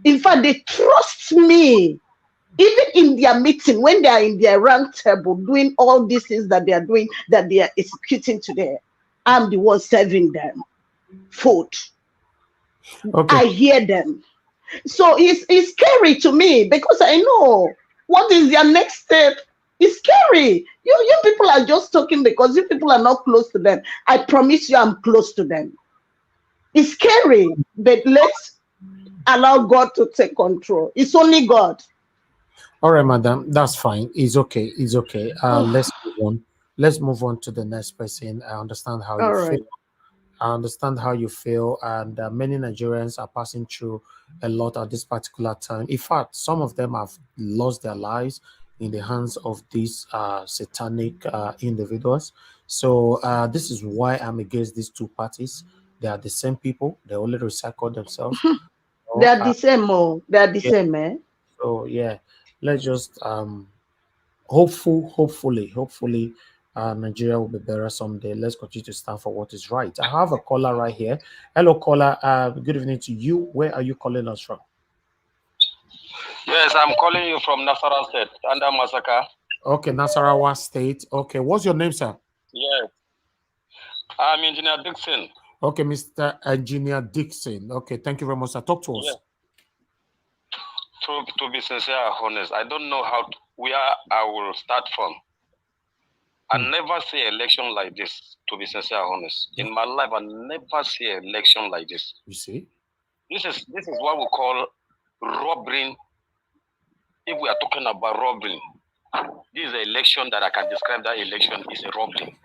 In fact, they trust me. Even in their meeting, when they are in their round table doing all these things that they are doing, that they are executing today, I'm the one serving them food. Okay. I hear them. So it's scary to me, because I know what is their next step. It's scary. You people are just talking because you people are not close to them. I promise you I'm close to them. It's scary, but let's allow God to take control. It's only God. All right, madam, that's fine. It's okay. It's okay. Let's move on. Let's move on to the next person. I understand how you feel. I understand how you feel, and many Nigerians are passing through a lot at this particular time. In fact, some of them have lost their lives in the hands of these satanic individuals. So this is why I'm against these two parties. They are the same people. They only recycle themselves. They are the same. They are the same, eh? So yeah, let's just hopefully Nigeria will be better someday. Let's continue to stand for what is right. I have a caller right here. Hello, caller. Good evening to you. Where are you calling us from? Yes, I'm calling you from Nasarawa State, under Masaka. Okay, Nasarawa State. Okay, what's your name, sir? Yes, I'm Engineer Dixon. Okay, Mr. Engineer Dixon. Okay, thank you very much, sir. Talk to us. Yes. To be sincere and honest, I don't know where I will start from. I never see election like this, to be sincere and honest. In my life, I never see an election like this. You see? This is what we call robbery. If we are talking about robbery, this is an election that I can describe that election is a robbery.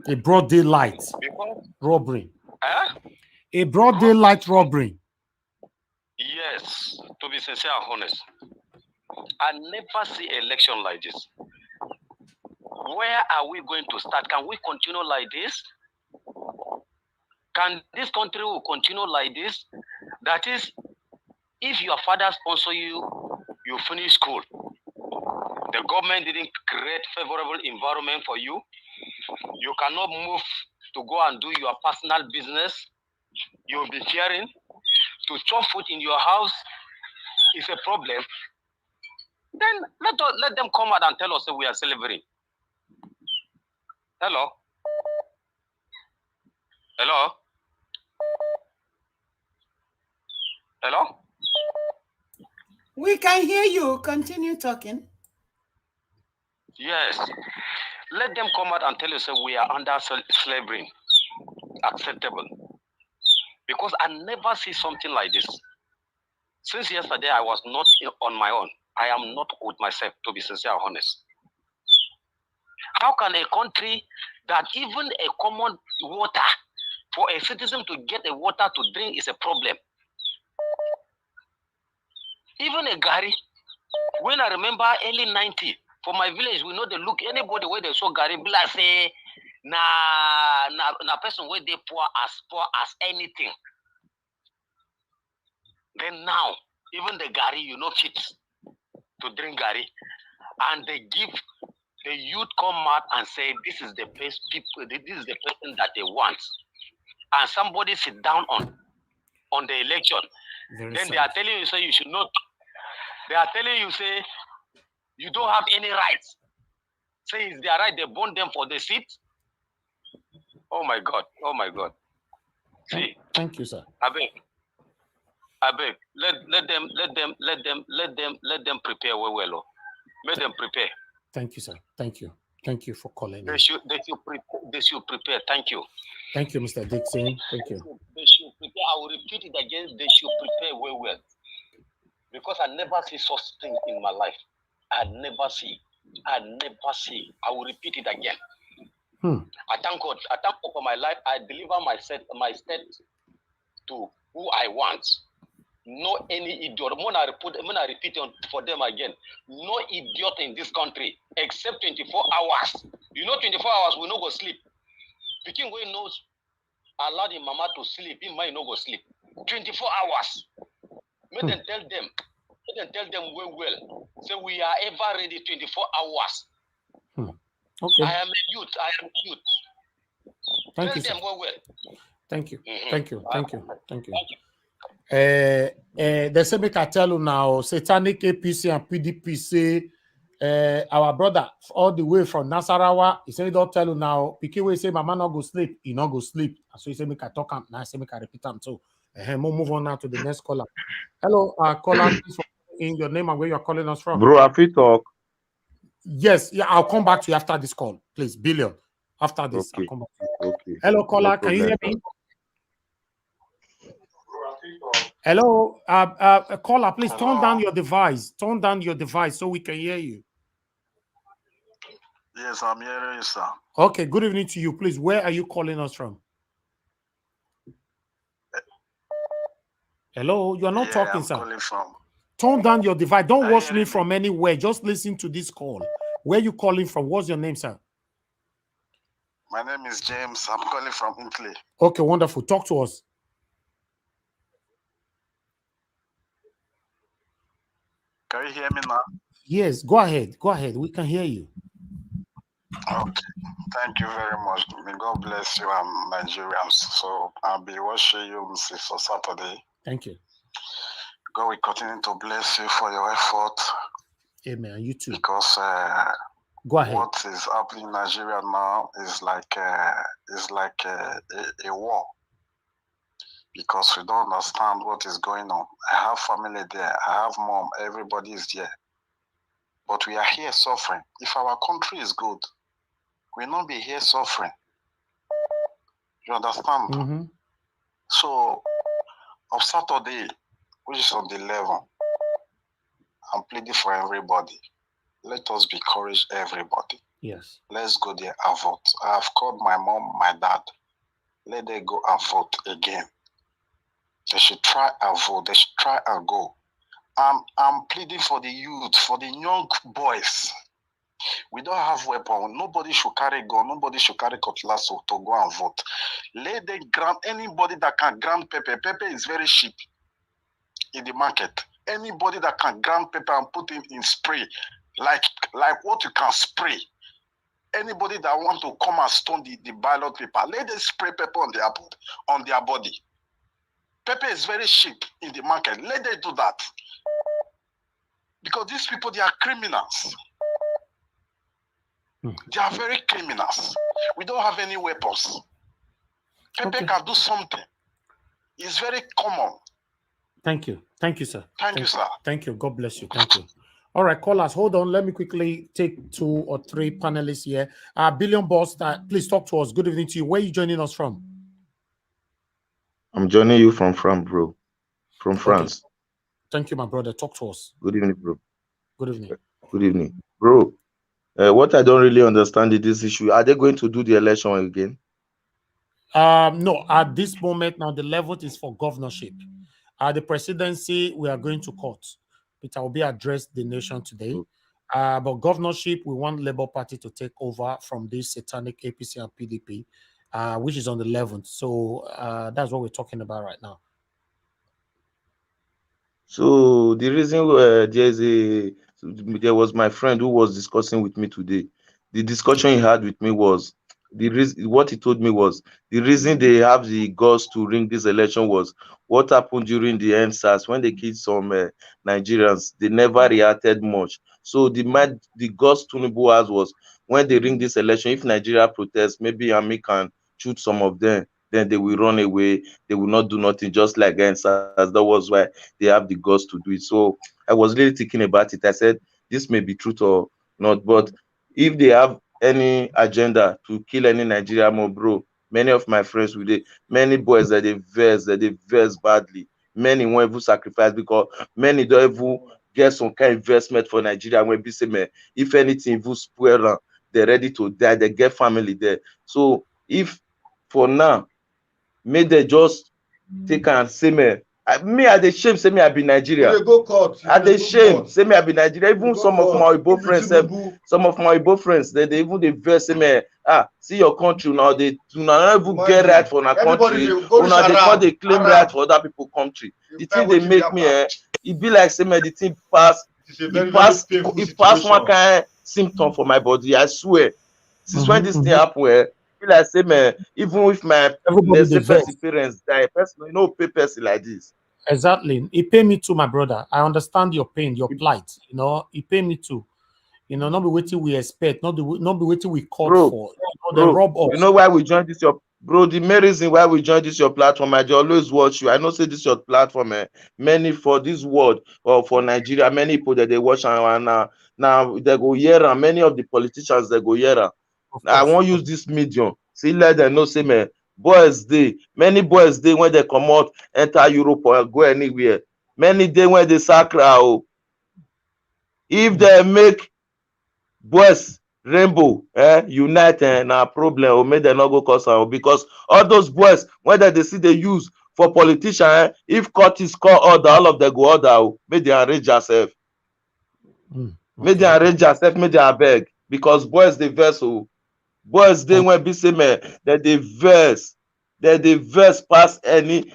A broad daylight robbery. A broad daylight robbery. Yes, to be sincere and honest. I never see an election like this. Where are we going to start? Can we continue like this? Can this country will continue like this? That is, if your father sponsor you, you finish school. The government didn't create favorable environment for you. You cannot move to go and do your personal business. You'll be fearing. To chop food in your house is a problem. Then let them come out and tell us that we are celebrating. Hello? Hello? Hello? We can hear you. Continue talking. Yes. Let them come out and tell us that we are under slavery. Acceptable. Because I never see something like this. Since yesterday, I was not on my own. I am not with myself, to be sincere and honest. How can a country that even a common water, for a citizen to get a water to drink is a problem? Even a gari, when I remember early 90, for my village, we know they look, anybody where they saw gari, be like say, na person where they poor as anything. Then now, even the gari, you know, fits to drink gari. And they give, the youth come out and say, this is the best people, this is the person that they want. And somebody sit down on the election. Then they are telling you, say, you should not, they are telling you, say, you don't have any rights. Say it's their right, they burn them for the seat. Oh my God, oh my God. See. Thank you, sir. I beg. Let them prepare well. Let them prepare. Thank you, sir. Thank you. Thank you for calling. They should prepare. Thank you. Thank you, Mr. Dixon. Thank you. They should prepare. I will repeat it again. They should prepare well. Because I never see such thing in my life. I never see. I will repeat it again. I thank God. I thank God for my life. I deliver my state to who I want. No any idiot. When I repeat it for them again. No idiot in this country except 24 hours. You know, 24 hours we no go sleep. Pikin wey knows allow the mama to sleep. He might no go sleep. 24 hours. Make them tell them. Make them tell them well. So we are ever ready 24 hours. Okay. I am a youth. Thank you, Tell sir. them well. Thank you. Thank you. They say make I tell you now, satanic APC and PDP say our brother all the way from Nasarawa, he say don't tell you now. Pikin wey say mama not go sleep, he not go sleep. So he say make I talk him. Now I say make I repeat him too. Move on now to the next caller. Hello, caller, please in your name and where you're calling us from. Bro, I fit talk. Yes, yeah, I'll come back to you after this call, please. Billion. After this, Okay. I'll come back to you. Okay. Hello, caller, can you hear me? Hello, caller, please turn down your device. Turn down your device so we can hear you. Yes, I'm hearing you, sir. Okay, good evening to you. Please, where are you calling us from? Hello, you are not talking, I'm sir. calling from. Turn down your device. Don't watch me from anywhere. Just listen to this call. Where are you calling from? What's your name, sir? My name is James. I'm calling from Italy. Okay, wonderful. Talk to us. Can you hear me now? Yes, go ahead. Go ahead. We can hear you. Okay, thank you very much. May God bless you and Nigerians. So I'll be watching you on Saturday. Thank you. God will continue to bless you for your effort. Amen. You too. Because go ahead. What is happening in Nigeria now is like a war. Because we don't understand what is going on. I have family there. I have mom. Everybody is there. But we are here suffering. If our country is good, we'll not be here suffering. You understand? Mm-hmm. So, on Saturday, which is on the 11th, I'm pleading for everybody. Let us encourage everybody. Yes. Let's go there and vote. I have called my mom, my dad. Let them go and vote again. They should try and vote. They should try and go. I'm pleading for the youth, for the young boys. We don't have weapon. Nobody should carry gun. Nobody should carry cutlass to go and vote. Let them grant anybody that can grant pepper. Pepper is very cheap in the market. Anybody that can grant pepper and put it in spray, like what you can spray. Anybody that want to come and stone the ballot paper, let them spray pepper on their body. Pepper is very cheap in the market. Let them do that. Because these people, they are criminals. They are very criminals. We don't have any weapons. Pepper can do something. It's very common. Thank you. Thank you, sir. Thank you, sir. Thank you. God bless you. Thank you. All right, callers, hold on. Let me quickly take 2 or 3 panelists here. Billion Boss, please talk to us. Good evening to you. Where are you joining us from? I'm joining you from France, bro. From France. Okay. Thank you, my brother. Talk to us. Good evening, bro. Good evening. Good evening. Bro, what I don't really understand is this issue. Are they going to do the election again? No, at this moment now, the level is for governorship. The presidency, we are going to court. Peter Obi addressed the nation today. But governorship, we want Labour Party to take over from this satanic APC and PDP, which is on the 11th. So that's what we're talking about right now. So the reason there was my friend who was discussing with me today. The discussion he had with me was what he told me was the reason they have the guts to ring this election was what happened during the NSAS when they killed some Nigerians. They never reacted much. So the guts Tinubu has was when they ring this election, if Nigeria protests, maybe Army can shoot some of them, then they will run away. They will not do nothing, just like NSAS. That was why they have the guts to do it. So I was really thinking about it. I said, this may be truth or not, but if they have any agenda to kill any Nigerian mob, bro, many of my friends with it, many boys that they verse badly. Many won't even sacrifice because many don't even get some kind of investment for Nigeria. When be say, man, if anything will spoil, they're ready to die. They get family there. So if for now, may they just take and say, man, me at the shame, say me I be Nigeria. At the shame, say me I be Nigeria. Even some of my Igbo friends, they even the verse say me, see your country now. They do not even get right for our country. Now they call they claim right for other people country. The thing they make me, it be like say me the thing pass. It pass one kind symptom for my body. I swear. Since when this thing happen, like say, man, even if my parents die, person, you know, pay person like this. Exactly. It pay me too, my brother. I understand your pain, your plight. You know, it pay me too. You know, not be waiting we expect, not be waiting we call for. You know, rob us. You know why we join this your bro? The main reason why we join this your platform, I always watch you. I know say this your platform, many for this world or for Nigeria, many people that they watch and now they go here and many of the politicians they go here. I won't use this medium. See, let them know, say, man, many boys day when they come out, enter Europe or go anywhere. Many day when they sacra. If they make boys rainbow, unite and a problem, or make them not go cause because all those boys, whether they see they use for politician, if court is called order, all of them go order, make they arrange yourself. Make they arrange yourself, make they beg. Because boys they vessel. Boys they when be say man that they verse past any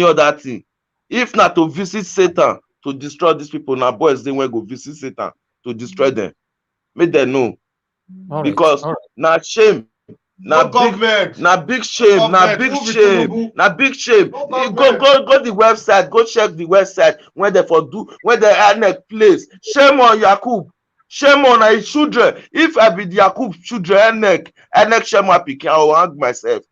other thing. If not to visit Satan to destroy these people, now boys they when go visit Satan to destroy them. Make them know. Because now shame. Now big shame. Now big shame. Now big shame. Go the website. Go check the website when they INEC place. Shame on Yakub. Shame on his children. If I be the Yakub children, INEC shame my pikin, I will hang myself.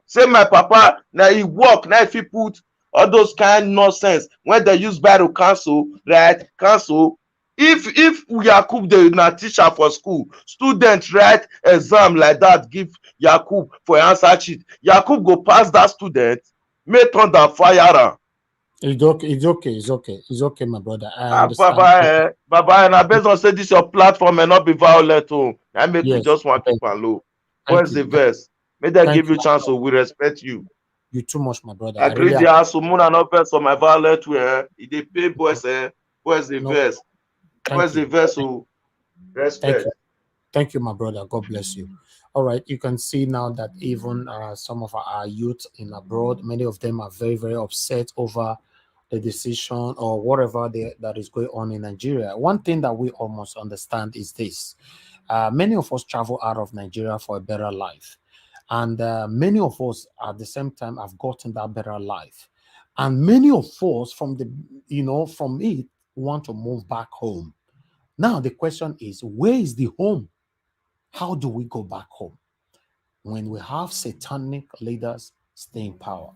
Say my papa now he work now if he put all those kind nonsense when they use battle cancel, right? Cancel. If Yakub dey na teacher for school, student write exam like that, give Yakub for answer sheet, Yakub go pass that student, make thunder fire am. It's okay, my brother. I understand. Baba, and I based on say this your platform and not be violent. I make we just want keep am low. Where's the verse? May they give you chance, so we respect you. You too much, my brother. I agree the answer. Muna no verse for my violent way. They pay boys. Where's the verse? Where's the verse? Respect. Thank you, my brother. God bless you. All right, you can see now that even some of our youth in abroad, many of them are very, very upset over the decision or whatever that is going on in Nigeria. One thing that we almost understand is this. Many of us travel out of Nigeria for a better life. And many of us at the same time have gotten that better life. And many of us from it want to move back home. Now the question is, where is the home? How do we go back home when we have satanic leaders stay in power?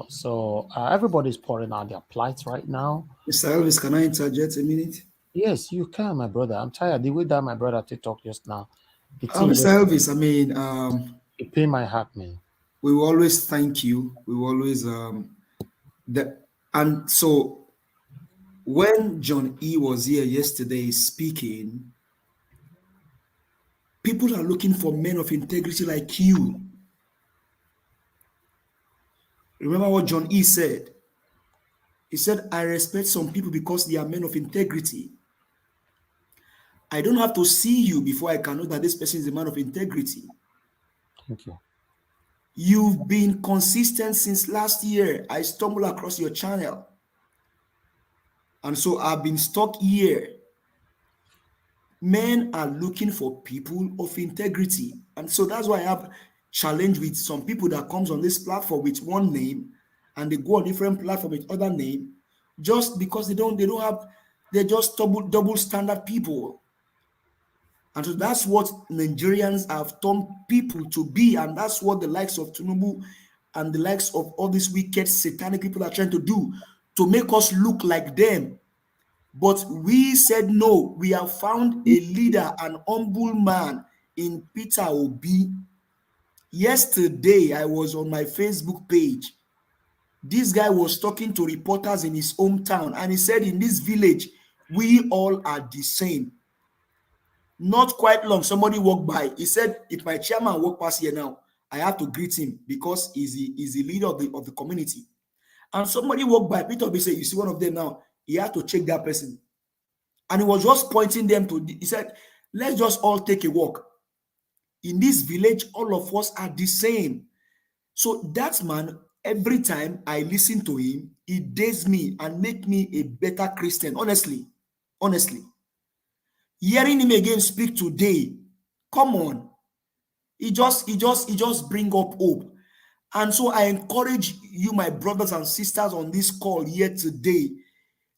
So everybody's pouring out their plights right now. Mr. Elvis, can I interject a minute? Yes, you can, my brother. I'm tired. The way that my brother to talk just now. Mr. Elvis, I mean, it pain my heart, man. We will always thank you. We will always and so when John E was here yesterday speaking, people are looking for men of integrity like you. Remember what John E said? He said, I respect some people because they are men of integrity. I don't have to see you before I can know that this person is a man of integrity. Thank you. You've been consistent since last year. I stumbled across your channel. And so I've been stuck here. Men are looking for people of integrity. And so that's why I have challenge with some people that comes on this platform with one name and they go on different platform with other name just because they're just double standard people. And so that's what Nigerians have turned people to be, and that's what the likes of Tinubu and the likes of all these wicked satanic people are trying to do, to make us look like them. But we said no. We have found a leader, an humble man in Peter Obi. Yesterday, I was on my Facebook page. This guy was talking to reporters in his hometown, and he said, in this village, we all are the same. Not quite long, somebody walked by. He said, if my chairman walk past here now, I have to greet him because he's the leader of the community. And somebody walked by. Peter Obi said, you see one of them now, he had to check that person. And he was just pointing them to, he said, let's just all take a walk. In this village, all of us are the same. So that man, every time I listen to him, he dares me and make me a better Christian. Honestly. Hearing him again speak today, come on. He just bring up hope. And so I encourage you, my brothers and sisters on this call here today,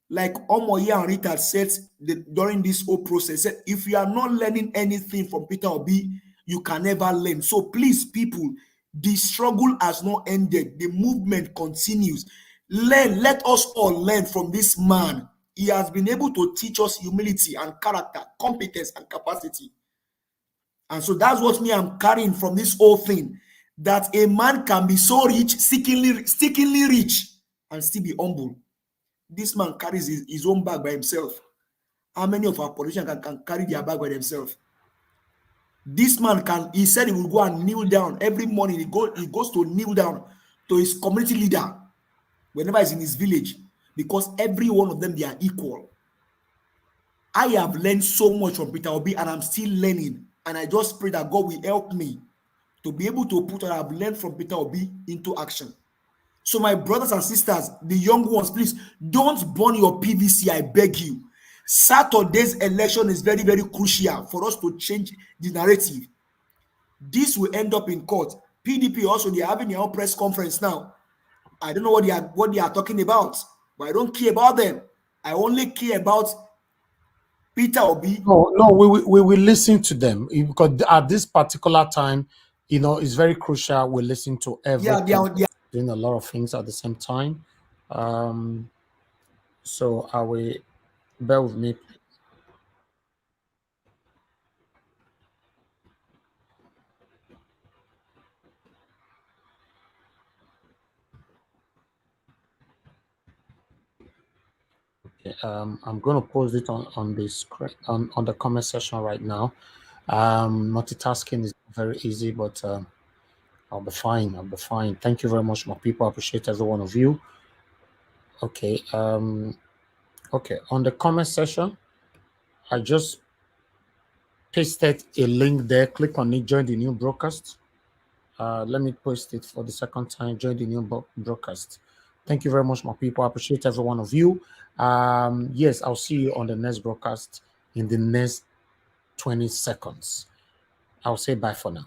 like Omoye and Rita said during this whole process, said, if you are not learning anything from Peter Obi, you can never learn. So please, people, the struggle has not ended. The movement continues. Learn. Let us all learn from this man. He has been able to teach us humility and character, competence and capacity. And so that's what I'm carrying from this whole thing, that a man can be so rich, stickingly rich, and still be humble. This man carries his own bag by himself. How many of our politicians can carry their bag by themselves? This man he said he will go and kneel down every morning. He goes to kneel down to his community leader whenever he's in his village, because every one of them, they are equal. I have learned so much from Peter Obi, and I'm still learning. And I just pray that God will help me to be able to put what I've learned from Peter Obi into action. So my brothers and sisters, the young ones, please don't burn your PVC, I beg you. Saturday's election is very, very crucial for us to change the narrative. This will end up in court. PDP also, they are having their own press conference now. I don't know what they are talking about, but I don't care about them. I only care about Peter Obi. No, we will listen to them because at this particular time, you know, it's very crucial. We listen to everything. Yeah, they are doing a lot of things at the same time. So I will bear with me. Okay, I'm going to post it on the screen on the comment section right now. Multitasking is very easy, but I'll be fine. I'll be fine. Thank you very much, my people. I appreciate every one of you. Okay. Okay. On the comment section, I just pasted a link there. Click on it. Join the new broadcast. Let me post it for the second time. Join the new broadcast. Thank you very much, my people. I appreciate every one of you. Yes, I'll see you on the next broadcast in the next 20 seconds. I'll say bye for now.